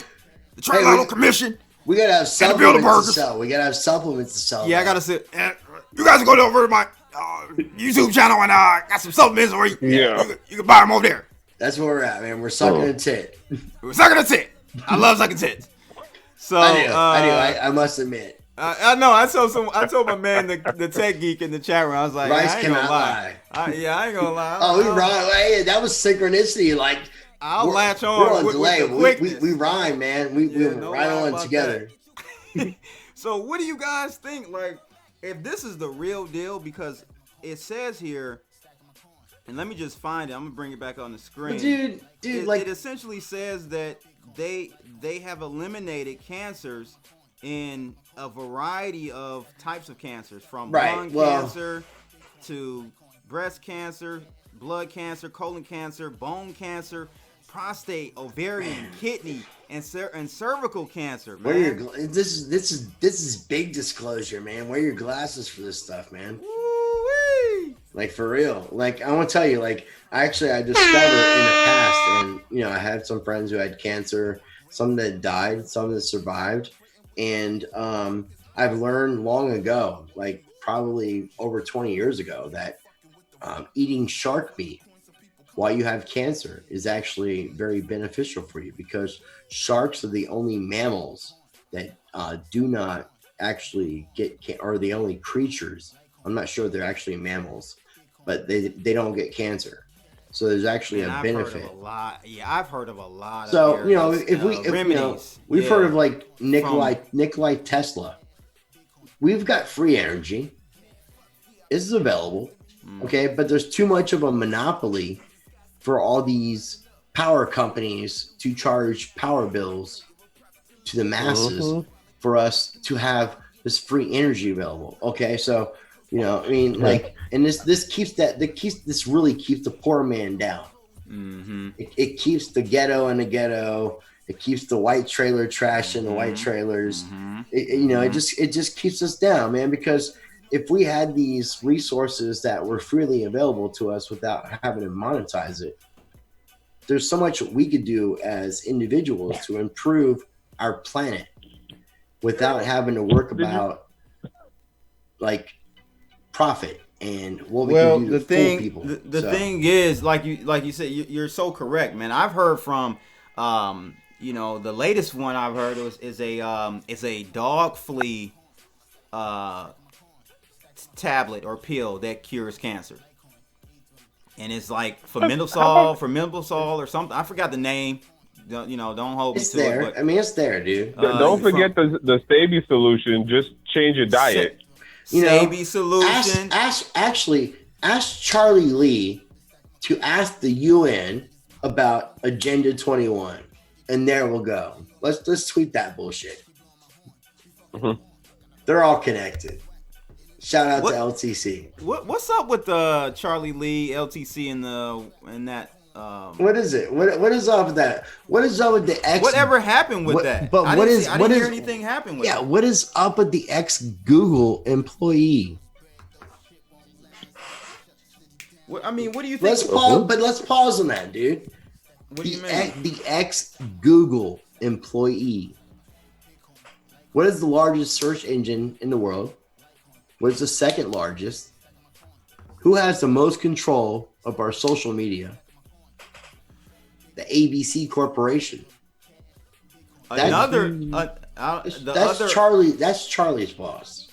the Trilateral Commission, we gotta have supplements to sell. We gotta have supplements to sell. Yeah, I gotta say, you guys can go over to my YouTube channel and got some supplements, or you can buy them over there. That's where we're at, man. We're sucking a tit. We're sucking a tit. I love sucking tits. So I must admit. I know. I told my man, the tech geek in the chat room. I was like, Rice I ain't cannot gonna lie. I ain't gonna lie. Oh, we rhyme. Hey, that was synchronicity. Like I'll latch on. We're on delay. We rhyme, man. We rhyme on together. So, what do you guys think? Like, if this is the real deal, because it says here, and let me just find it. I'm gonna bring it back on the screen. But dude, it essentially says that they have eliminated cancers in a variety of types of cancers, from lung cancer to breast cancer, blood cancer, colon cancer, bone cancer, prostate, ovarian, kidney, and cervical cancer, man. Wear your this is big disclosure, man. Wear your glasses for this stuff, man. Woo-wee. Like for real. Like I want to tell you, like I discovered in the past, and I had some friends who had cancer, some that died, some that survived, and I've learned long ago, like probably over 20 years ago, that eating shark meat while you have cancer is actually very beneficial for you, because sharks are the only mammals that do not actually are the only creatures. I'm not sure they're actually mammals, but they don't get cancer. So there's actually a benefit. Heard of a lot. Yeah, I've heard of a lot. So of if we've heard of like Nikola Tesla. We've got free energy. This is available. Okay, but there's too much of a monopoly for all these power companies to charge power bills to the masses for us to have this free energy available. Okay, so and this really keeps the poor man down. It keeps the ghetto in the ghetto. It keeps the white trailer trash in the white trailers. It just keeps us down, man, because if we had these resources that were freely available to us without having to monetize it, there's so much we could do as individuals to improve our planet without having to work about like profit and what we can do to fool people. The thing is, like you said, you're so correct, man. I've heard from the latest one I've heard is a dog flea tablet or pill that cures cancer, and it's like formimidazole or something. I forgot the name. Don't hold me to it. But, I mean, it's there, dude. Don't forget the Staby solution. Just change your diet. Staby solution. Ask Charlie Lee to ask the UN about Agenda 21, and there we'll go. Let's tweet that bullshit. They're all connected. Shout out to LTC. What's up with Charlie Lee, LTC, and that? What is it? What is up with that? What is up with the ex? Whatever happened with that? But I didn't hear anything happen with it. Yeah, what is up with the ex Google employee? What do you think? Let's pause on that, dude. What do you mean? The ex Google employee. What is the largest search engine in the world? What is the second largest? Who has the most control of our social media? The ABC Corporation. That's Charlie's boss.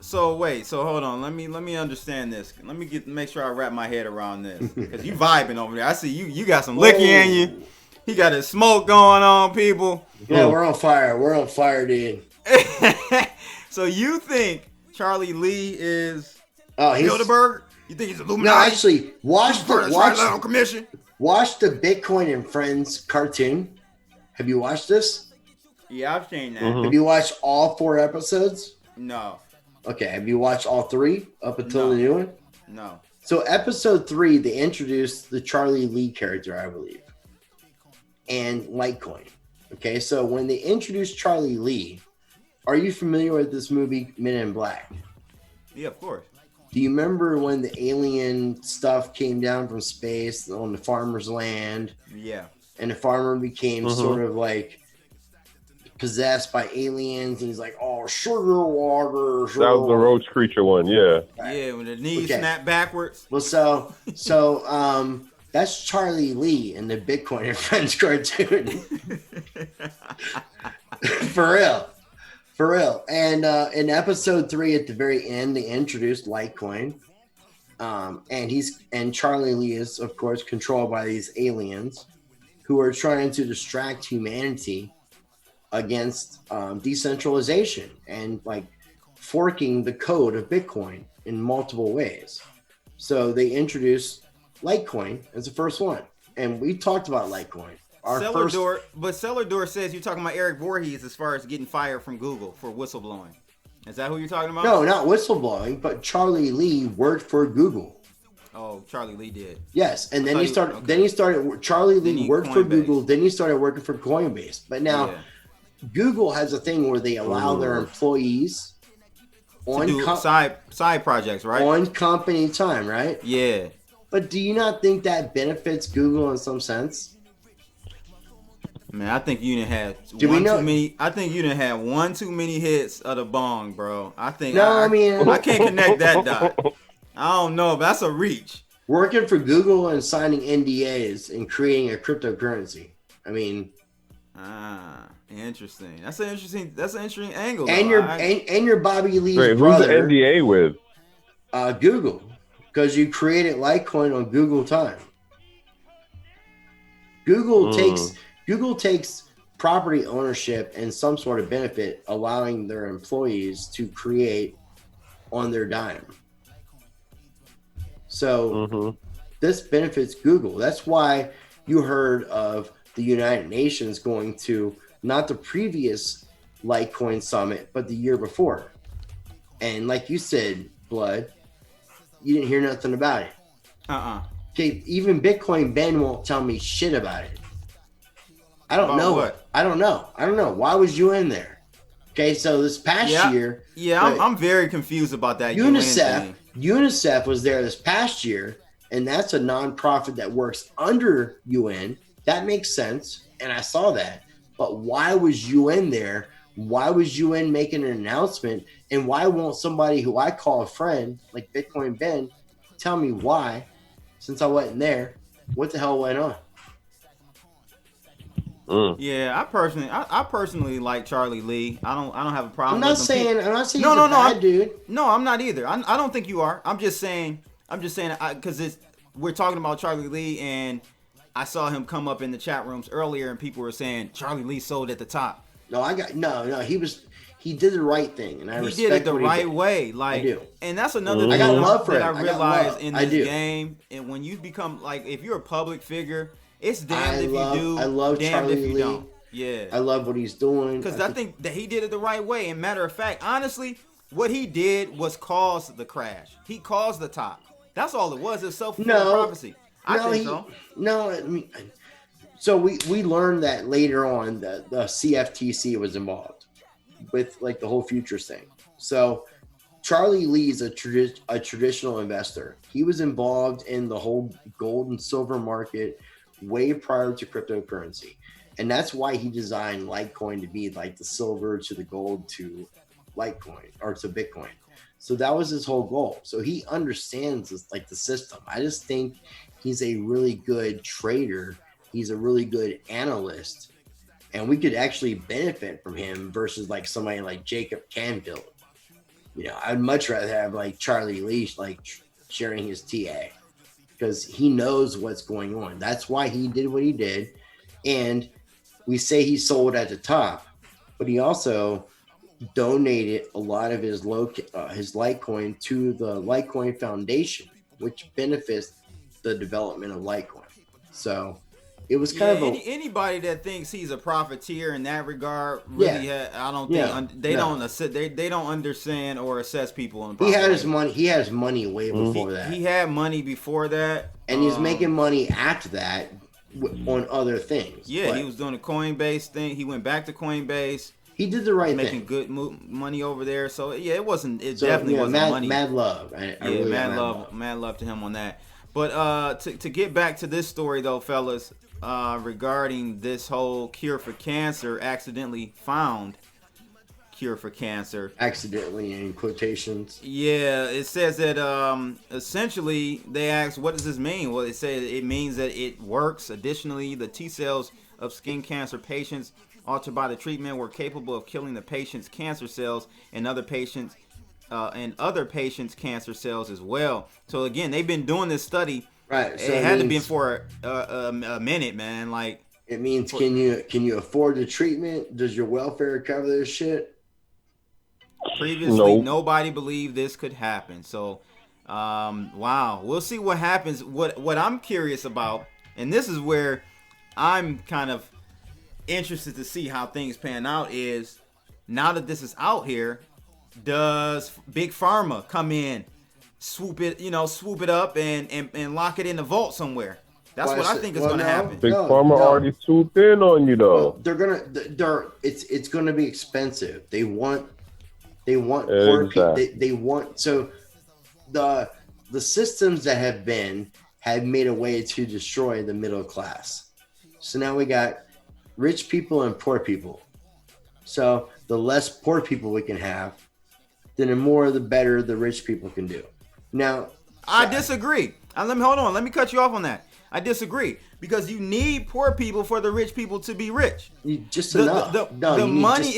So hold on. Let me understand this. Let me make sure I wrap my head around this, because you vibing over there. I see you got some licky in you. He got his smoke going on, people. Yeah, we're on fire. We're on fire, dude. So you think Charlie Lee is he's Bilderberg? You think he's Illuminati? No, actually, watch the Bitcoin and Friends cartoon. Have you watched this? Yeah, I've seen that. Have you watched all 4 episodes? No. Okay, have you watched all 3 up until the new one? No. So episode 3, they introduced the Charlie Lee character, I believe, and Litecoin. Okay, so when they introduced Charlie Lee, are you familiar with this movie Men in Black? Yeah, of course. Do you remember when the alien stuff came down from space on the farmer's land? Yeah. And the farmer became sort of like possessed by aliens, and he's like, "Oh, sugar water." That was the roach creature one, yeah. Right. Yeah, when the knees snap backwards. Well, so that's Charlie Lee in the Bitcoin and Friends cartoon. For real. And in episode 3, at the very end, they introduced Litecoin. And Charlie Lee is, of course, controlled by these aliens who are trying to distract humanity against decentralization and like forking the code of Bitcoin in multiple ways. So they introduced Litecoin as the first one. And we talked about Litecoin. But Cellar says you're talking about Eric Voorhees as far as getting fired from Google for whistleblowing. Is that who you're talking about? No, not whistleblowing, but Charlie Lee worked for Google. Oh, Charlie Lee did. Yes, and then thought he he- started. okay. Then he started. Charlie Then Lee he worked for Coinbase. Google. Then he started working for Coinbase. But now Yeah. Google has a thing where they allow their employees To on do side projects, right? on company time, right? Yeah. But do you not think that benefits Google in some sense? Man, I think you done had Do we one know- too many. I think you done had one too many hits of the bong, bro. I think. No, I mean- I can't connect that dot. I don't know, but that's a reach. Working for Google and signing NDAs and creating a cryptocurrency. I mean, Interesting. That's an interesting angle. and though. you're I- and you're Bobby Lee's Wait, who's the brother, NDA with? Google, because you created Litecoin on Google time. Google takes property ownership and some sort of benefit, allowing their employees to create on their dime. So this benefits Google. That's why you heard of the United Nations going to not the previous Litecoin summit, but the year before. And like you said, Blood, you didn't hear nothing about it. Okay, even Bitcoin Ben won't tell me shit about it. I don't About know. what? I don't know. Why was you in there? Okay, so this past year, I'm very confused about that UN thing. UNICEF was there this past year, and that's a nonprofit that works under UN. That makes sense, and I saw that. But why was UN there? Why was UN making an announcement? And why won't somebody who I call a friend, like Bitcoin Ben, tell me why, since I wasn't there, what the hell went on? Yeah, I personally like Charlie Lee. I don't have a problem. I'm not with him. saying he's a No, bad dude. No, I'm not either. I don't think you are. I'm just saying because we're talking about Charlie Lee, and I saw him come up in the chat rooms earlier, and people were saying Charlie Lee sold at the top. No, he did the right thing, and I He respect did it the what he right did. way. Like, I do. And that's another thing I got love for that him. I I got realized love. in I this do. game, and when you become like, if you're a public figure, it's damned I if love- you do, I love damned Charlie if you Lee. don't. Yeah. I love what he's doing. Because I think that he did it the right way. And matter of fact, honestly, what he did was cause the crash. He caused the top. That's all it was. It's self-fulfilling prophecy. I think so. No, I mean, so we learned that later on that the CFTC was involved with like the whole futures thing. So Charlie Lee is a traditional investor. He was involved in the whole gold and silver market way prior to cryptocurrency. And that's why he designed Litecoin to be like the silver to the gold to Litecoin or to Bitcoin. So that was his whole goal. So he understands this, like the system. I just think he's a really good trader. He's a really good analyst. And we could actually benefit from him versus like somebody like Jacob Canfield. You know, I'd much rather have like Charlie Lee like sharing his TA because he knows what's going on. That's why he did what he did. And we say he sold at the top, but he also donated a lot of his Litecoin to the Litecoin Foundation, which benefits the development of Litecoin. So it was kind of anybody that thinks he's a profiteer in that regard really I don't think they don't understand or assess people in the he had his money. He had his money way before that. He had money before that, and he's making money after that on other things. Yeah, but he was doing a Coinbase thing. He went back to Coinbase. He did the right making thing. good money over there. So yeah, it definitely wasn't money. Mad love. Mad love to him on that. But to get back to this story though, fellas, regarding this whole cure for cancer, accidentally found cure for cancer. Accidentally in quotations. Yeah, it says that essentially they asked, what does this mean? Well, it said it means that it works. Additionally, the T cells of skin cancer patients altered by the treatment were capable of killing the patient's cancer cells and other patients' cancer cells as well. So again, they've been doing this study. Right. So it had to be for a minute, man. Like it means, can you afford the treatment? Does your welfare cover this shit? Previously, nobody believed this could happen. So, wow, we'll see what happens. What I'm curious about, and this is where I'm kind of interested to see how things pan out, is now that this is out here, does Big Pharma come in swoop it up and lock it in the vault somewhere. That's what I think is going to happen. Big Pharma already swooped in on you though. Well, it's gonna be expensive. They want poor people. They want, so the systems that have made a way to destroy the middle class. So now we got rich people and poor people. So the less poor people we can have, then the more the better the rich people can do. Now, I disagree. Let me cut you off on that. I disagree because you need poor people for the rich people to be rich. Just enough. The money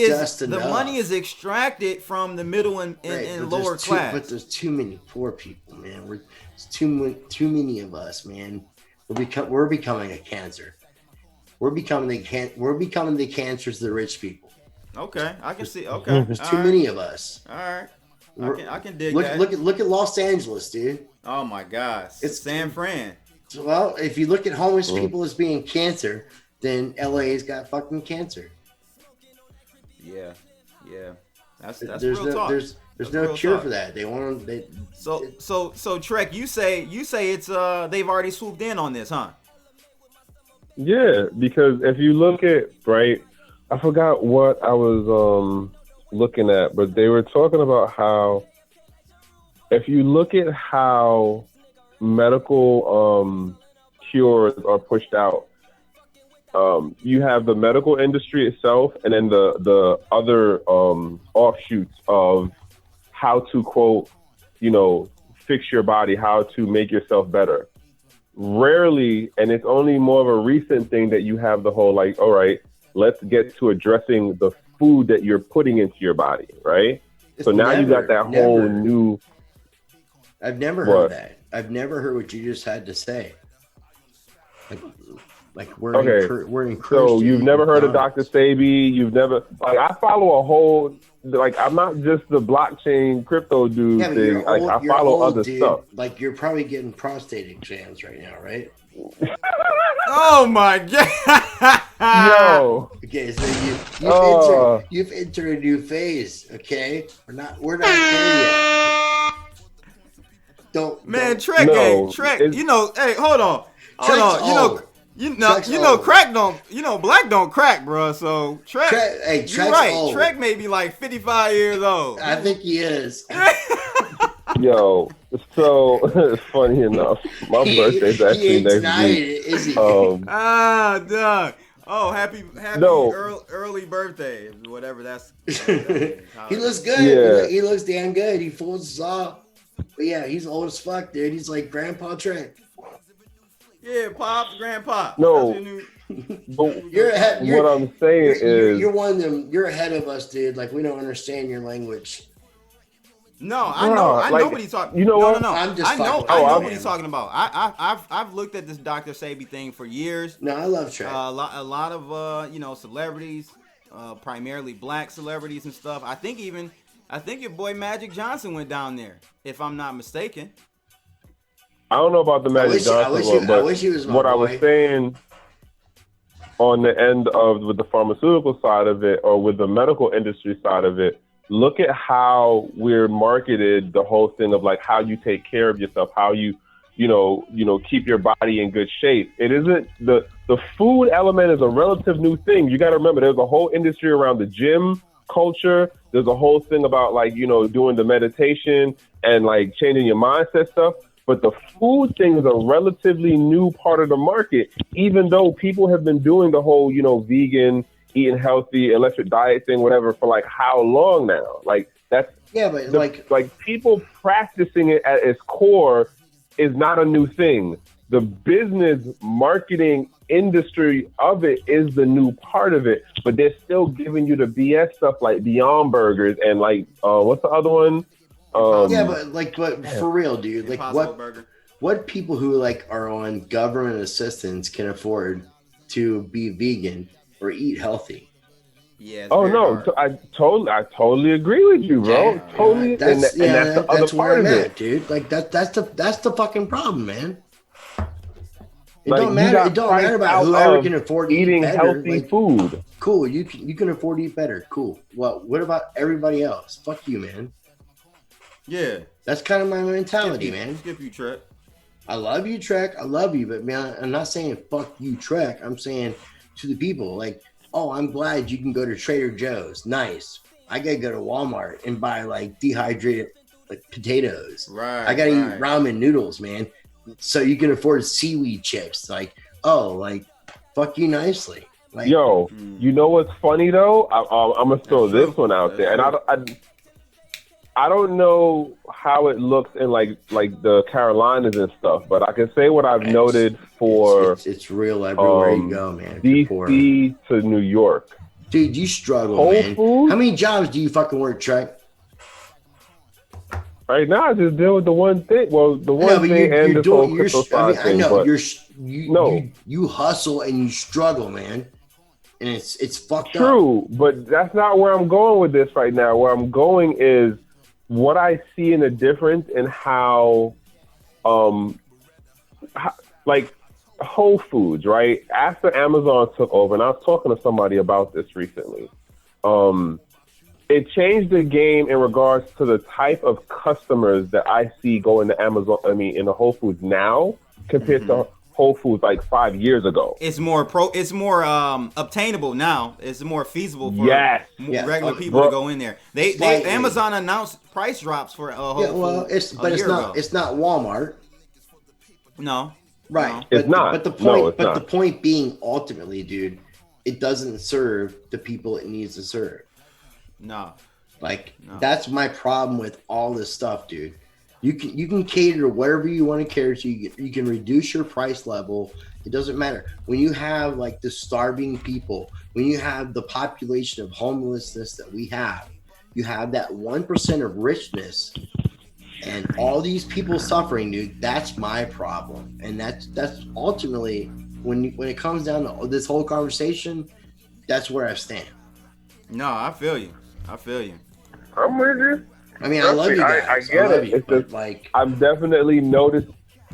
is extracted from the middle and lower class. But there's too many poor people, man. There's too many of us, man. We're becoming a cancer. We're becoming the cancers of the rich people. Okay, I can see. Okay, there's too many of us. All right, I can dig look, that. Look at Los Angeles, dude. Oh my gosh, it's San Fran. Well, if you look at homeless people as being cancer, then LA's got fucking cancer. Yeah. That's there's real talk. There's no cure for that. They want them. So Trek, you say it's they've already swooped in on this, huh? Yeah, because if you look at I forgot what I was looking at, but they were talking about how if you look at how medical cures are pushed out, you have the medical industry itself, and then the other offshoots of how to quote, fix your body, how to make yourself better. Rarely, and it's only more of a recent thing that you have the whole all right, let's get to addressing the food that you're putting into your body, right? So now you got that whole new. I've never heard that. I've never heard what you just had to say. We're encouraged. So you've never heard of Dr. Sebi? You've never I follow a whole I'm not just the blockchain crypto dude thing. I follow other stuff. You're probably getting prostate exams right now, right? Oh my god! Yo. Okay, so you've entered a new phase. Okay, we're not there yet. Trek. Hey, hold on. Crack don't, black don't crack, bro. So Trek, Trek's you're right. old. Trek may be 55 years old. I think he is. Yo, so funny enough, my birthday's actually next week. Is he? Dog. Oh, happy early birthday, whatever that's. He looks good. Yeah. He looks damn good. He fools us all. But yeah, he's old as fuck, dude. He's like Grandpa Trek. Yeah, Pop, Grandpa. No. What I'm saying is you're one of them. You're ahead of us, dude. We don't understand your language. No, I know what he's talking. You know what? No. I know what he's talking about. I've looked at this Dr. Sebi thing for years. No, I love Trek. A lot of celebrities, primarily black celebrities and stuff. I think your boy Magic Johnson went down there, if I'm not mistaken. I don't know about the Magic Johnson, but what I was saying on the end of with the pharmaceutical side of it, or with the medical industry side of it, look at how we're marketed the whole thing of how you take care of yourself, how you keep your body in good shape. It isn't the food element is a relative new thing. You got to remember, there's a whole industry around the gym culture. There's a whole thing about doing the meditation and changing your mindset stuff. But the food thing is a relatively new part of the market, even though people have been doing the whole, vegan, eating healthy, electric diet thing, whatever, for how long now? People practicing it at its core is not a new thing. The business marketing industry of it is the new part of it, but they're still giving you the BS stuff like Beyond Burgers and what's the other one? But for real, dude, what people who are on government assistance can afford to be vegan or eat healthy? Yeah. Oh no, I totally agree with you, bro. Yeah, totally. That's the other part of it, dude. That's the fucking problem, man. It don't matter. It don't matter about whoever can afford to eating eat better. healthy food. Cool, you can afford to eat better. Cool. Well, what about everybody else? Fuck you, man. Yeah. That's kind of my mentality, man. Skip you, Trek. I love you, Trek. I love you, but man, I'm not saying fuck you, Trek. I'm saying to the people, like, oh, I'm glad you can go to Trader Joe's. Nice. I gotta go to Walmart and buy like dehydrated like potatoes. Right. I gotta eat ramen noodles, man. So you can afford seaweed chips. Like, oh, like, fuck you nicely. Like, yo, you know what's funny though? I'm gonna throw this one out there, and I don't know how it looks in like the Carolinas and stuff, but I can say what I've noted for it's real everywhere you go, man. DC to New York. Dude, you struggle, Whole man. Foods? How many jobs do you fucking work, Trek? Right now, I just deal with the one thing. Well, the one thing and the whole crypto side thing. I know but you hustle and you struggle, man, and it's fucked up. True, but that's not where I'm going with this right now. Where I'm going is what I see in the difference in how like Whole Foods, right? After Amazon took over, and I was talking to somebody about this recently. It changed the game in regards to the type of customers that I see going to Amazon. I mean, in the Whole Foods now compared to Whole Foods like 5 years ago. It's more obtainable now. It's more feasible for regular people to go in there. They Amazon announced price drops for Whole Foods. Well, it's not Walmart. No. Right. No. It's not. But the point being, ultimately, dude, it doesn't serve the people it needs to serve. No. That's my problem with all this stuff, dude. You can cater to whatever you want to cater to. You can reduce your price level. It doesn't matter. When you have like the starving people, when you have the population of homelessness that we have, you have that 1% of richness and all these people suffering, dude. That's my problem. And that's ultimately when it comes down to this whole conversation, that's where I stand. No, I feel you. I'm with you. I mean, I love you guys. I get it. It's just, like, I'm definitely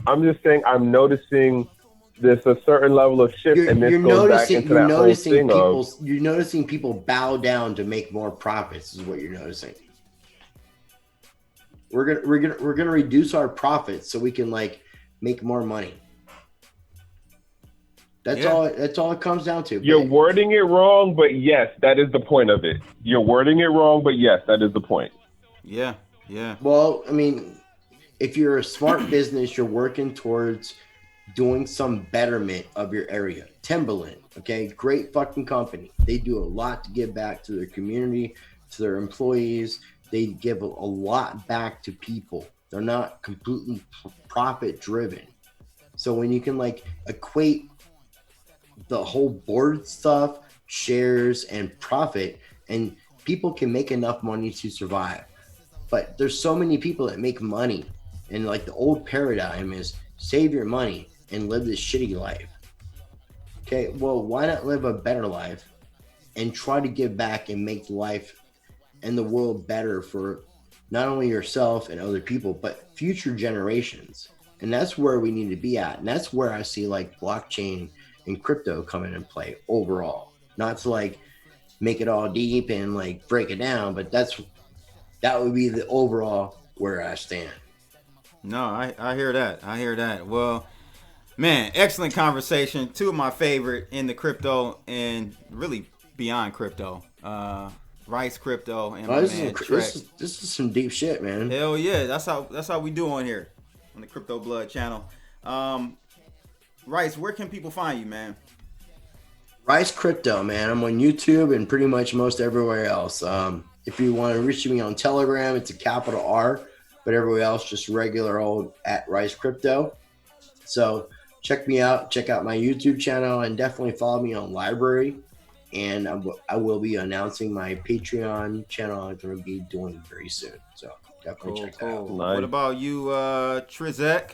I'm just saying I'm noticing there's a certain level of shift, and this goes back into that whole thing you're noticing people bow down to make more profits. Is what you're noticing. We're gonna reduce our profits so we can like make more money. That's all it comes down to. You're wording it wrong, but yes, that is the point of it. You're wording it wrong, but yes, that is the point. Yeah. Well, I mean, if you're a smart business, you're working towards doing some betterment of your area. Timberland, okay, great fucking company. They do a lot to give back to their community, to their employees. They give a lot back to people. They're not completely profit driven. So when you can like equate the whole board stuff, shares, and profit, and people can make enough money to survive. But there's so many people that make money, and like the old paradigm is save your money and live this shitty life. Okay, well, why not live a better life and try to give back and make life and the world better for not only yourself and other people, but future generations? And that's where we need to be at. And that's where I see like blockchain and crypto come in and play overall. Not to like make it all deep and like break it down, but that would be the overall where I stand. No, I hear that. Well, man, excellent conversation. Two of my favorite in the crypto and really beyond crypto. Rice Crypto and my man Trek. This is some deep shit, man. Hell yeah, that's how we do on here on the Crypto Blood channel. Rice, where can people find you, man? Rice Crypto, man. I'm on YouTube and pretty much most everywhere else. If you want to reach me on Telegram, it's a capital R, but everywhere else just regular old at Rice Crypto. So check me out, check out my YouTube channel, and definitely follow me on Library. And I will be announcing my Patreon channel I'm going to be doing very soon. So definitely check that out. Nice. What about you, Trizek?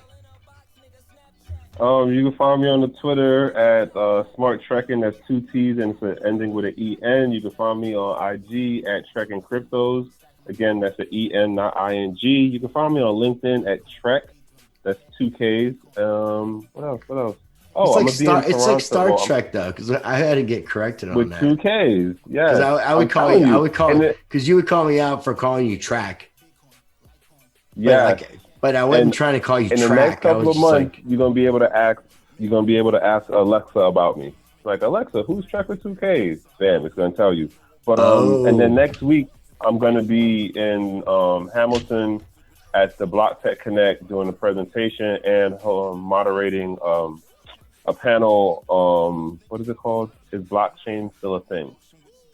You can find me on the Twitter at Smart Trekking. That's 2 T's and it's ending with an EN. You can find me on IG at Trekking Cryptos. Again, that's an EN, not ING. You can find me on LinkedIn at Trek. That's 2 Ks. What else? Oh, it's like Star Trek though, because I had to get corrected on with that. 2 Ks, yeah. Because I would call you, because you would call me out for calling you Track. Yeah. But I wasn't trying to call you in the track. next couple of months, like, you're gonna be able to ask. You're gonna be able to ask Alexa about me. Like, Alexa, who's Tracker 2K? Bam, it's gonna tell you. But and then next week I'm gonna be in Hamilton at the Block Tech Connect doing a presentation and moderating a panel. What is it called? Is blockchain still a thing?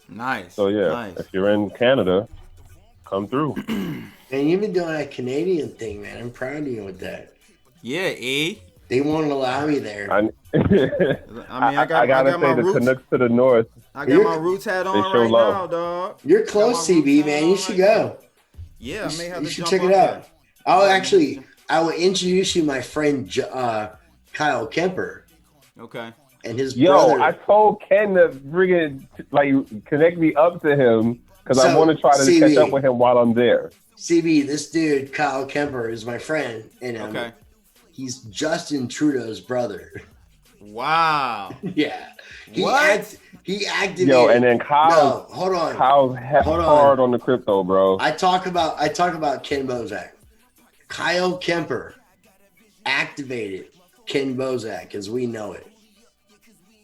Nice. So yeah, nice. If you're in Canada, come through. Man, you've been doing that Canadian thing, man. I'm proud of you with that. Yeah, E. They won't allow me there. I gotta say the Canucks to the north. I got my roots hat on right now, dog. You're close, CB, man. You should go. Yeah, I may have to you should jump check it up out. I will introduce you to my friend Kyle Kemper. Okay. And his brother. I told Ken to bring it, connect me up to him because I want to try to catch up with him while I'm there. CB, this dude Kyle Kemper is my friend, and he's Justin Trudeau's brother. Wow. Yeah. He activated. Yo, and then Kyle. No, hold on. Kyle's hard on the crypto, bro. I talk about Ken Bozak. Kyle Kemper activated Ken Bozak as we know it.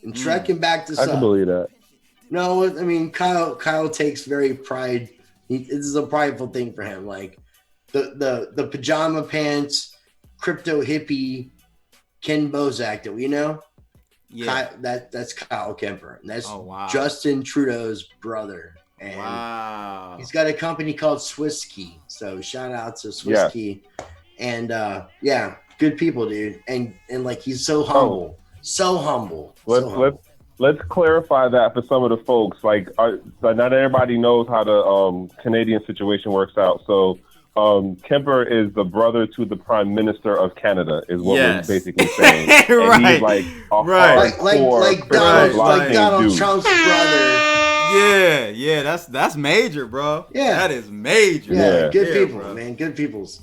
And trekking back to I can believe that. No, I mean Kyle takes very pride. This is a prideful thing for him. Like the pajama pants, crypto hippie, Ken Bozak that we know. Yeah, that's Kyle Kemper. And that's Justin Trudeau's brother. And he's got a company called Swiss Key. So shout out to Swiss Key. And good people, dude. And like he's so humble. So humble. Let's clarify that for some of the folks. Like, not everybody knows how the Canadian situation works out. So, Kemper is the brother to the Prime Minister of Canada, is what we're basically saying. And he's like a hardcore like Donald Trump's brother. Yeah, that's major, bro. Yeah, that is major. Yeah, good people, bro. Man, good peoples.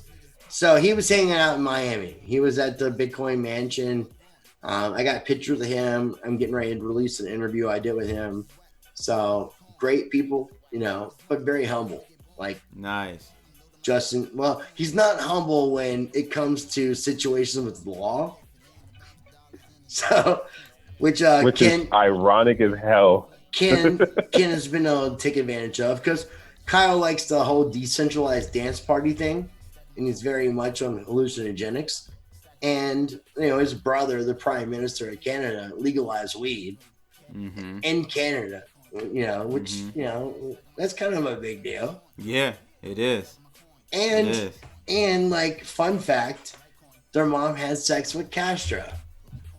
So he was hanging out in Miami. He was at the Bitcoin Mansion. I got pictures of him. I'm getting ready to release an interview I did with him. So great people, but very humble. Like nice. Justin, well, he's not humble when it comes to situations with the law. So, which Ken, is ironic as hell. Ken has been able to take advantage of because Kyle likes the whole decentralized dance party thing, and he's very much on hallucinogenics. And his brother, the Prime Minister of Canada, legalized weed in Canada. Which that's kind of a big deal. Yeah, it is. And like fun fact, their mom had sex with Castro,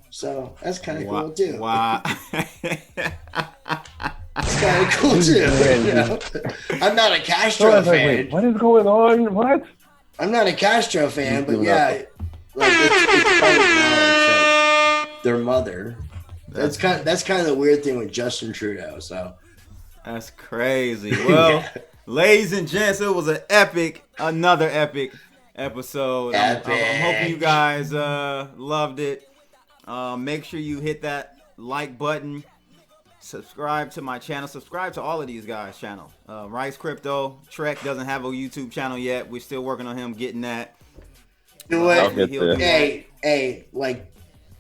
so that's kind of cool too. Wow, it's kind of cool too. I'm not a Castro fan. Wait, what is going on? What? I'm not a Castro fan, but yeah, like it's public knowledge that their mother. That's kind of the weird thing with Justin Trudeau. So that's crazy. Well. Ladies and gents, it was another epic episode. I'm hoping you guys loved it. Make sure you hit that like button. Subscribe to my channel. Subscribe to all of these guys' channels. Rice Crypto. Trek doesn't have a YouTube channel yet. We're still working on him getting that. Do it. Hey,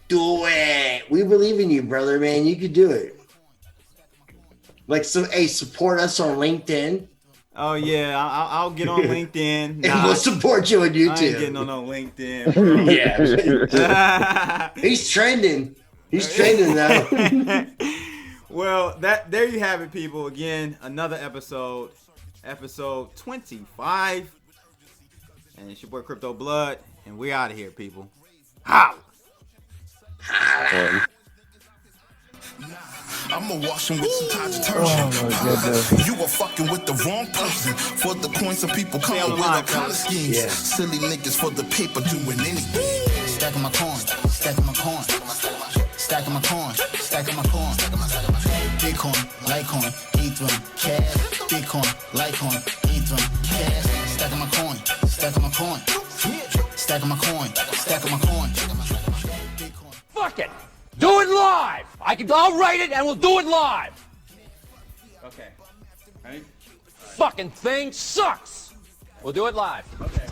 do it. We believe in you, brother, man. You could do it. Support us on LinkedIn. Oh yeah, I'll get on LinkedIn. And we'll support you on YouTube. I ain't getting on LinkedIn. Bro. Yeah, he's trending. He's trending now. Well, there you have it, people. Again, another episode 25, and it's your boy Crypto Blood, and we're out of here, people. Holla. I'ma wash him with some Tide detergent. You are fucking with the wrong person. For the coins, some people come up with all kind of schemes. Yeah. Silly niggas for the paper doing anything. Stacking my coin, stacking my coin, stacking my coin, stacking my coin. Bitcoin, Litecoin, Ethereum, cash. Bitcoin, Litecoin, Ethereum, cash. Stacking my coin, stacking my coin, stacking my coin, stacking my coin. Fuck it. Do it live! I'll write it and we'll do it live! Okay. Ready? Fucking thing sucks! We'll do it live. Okay.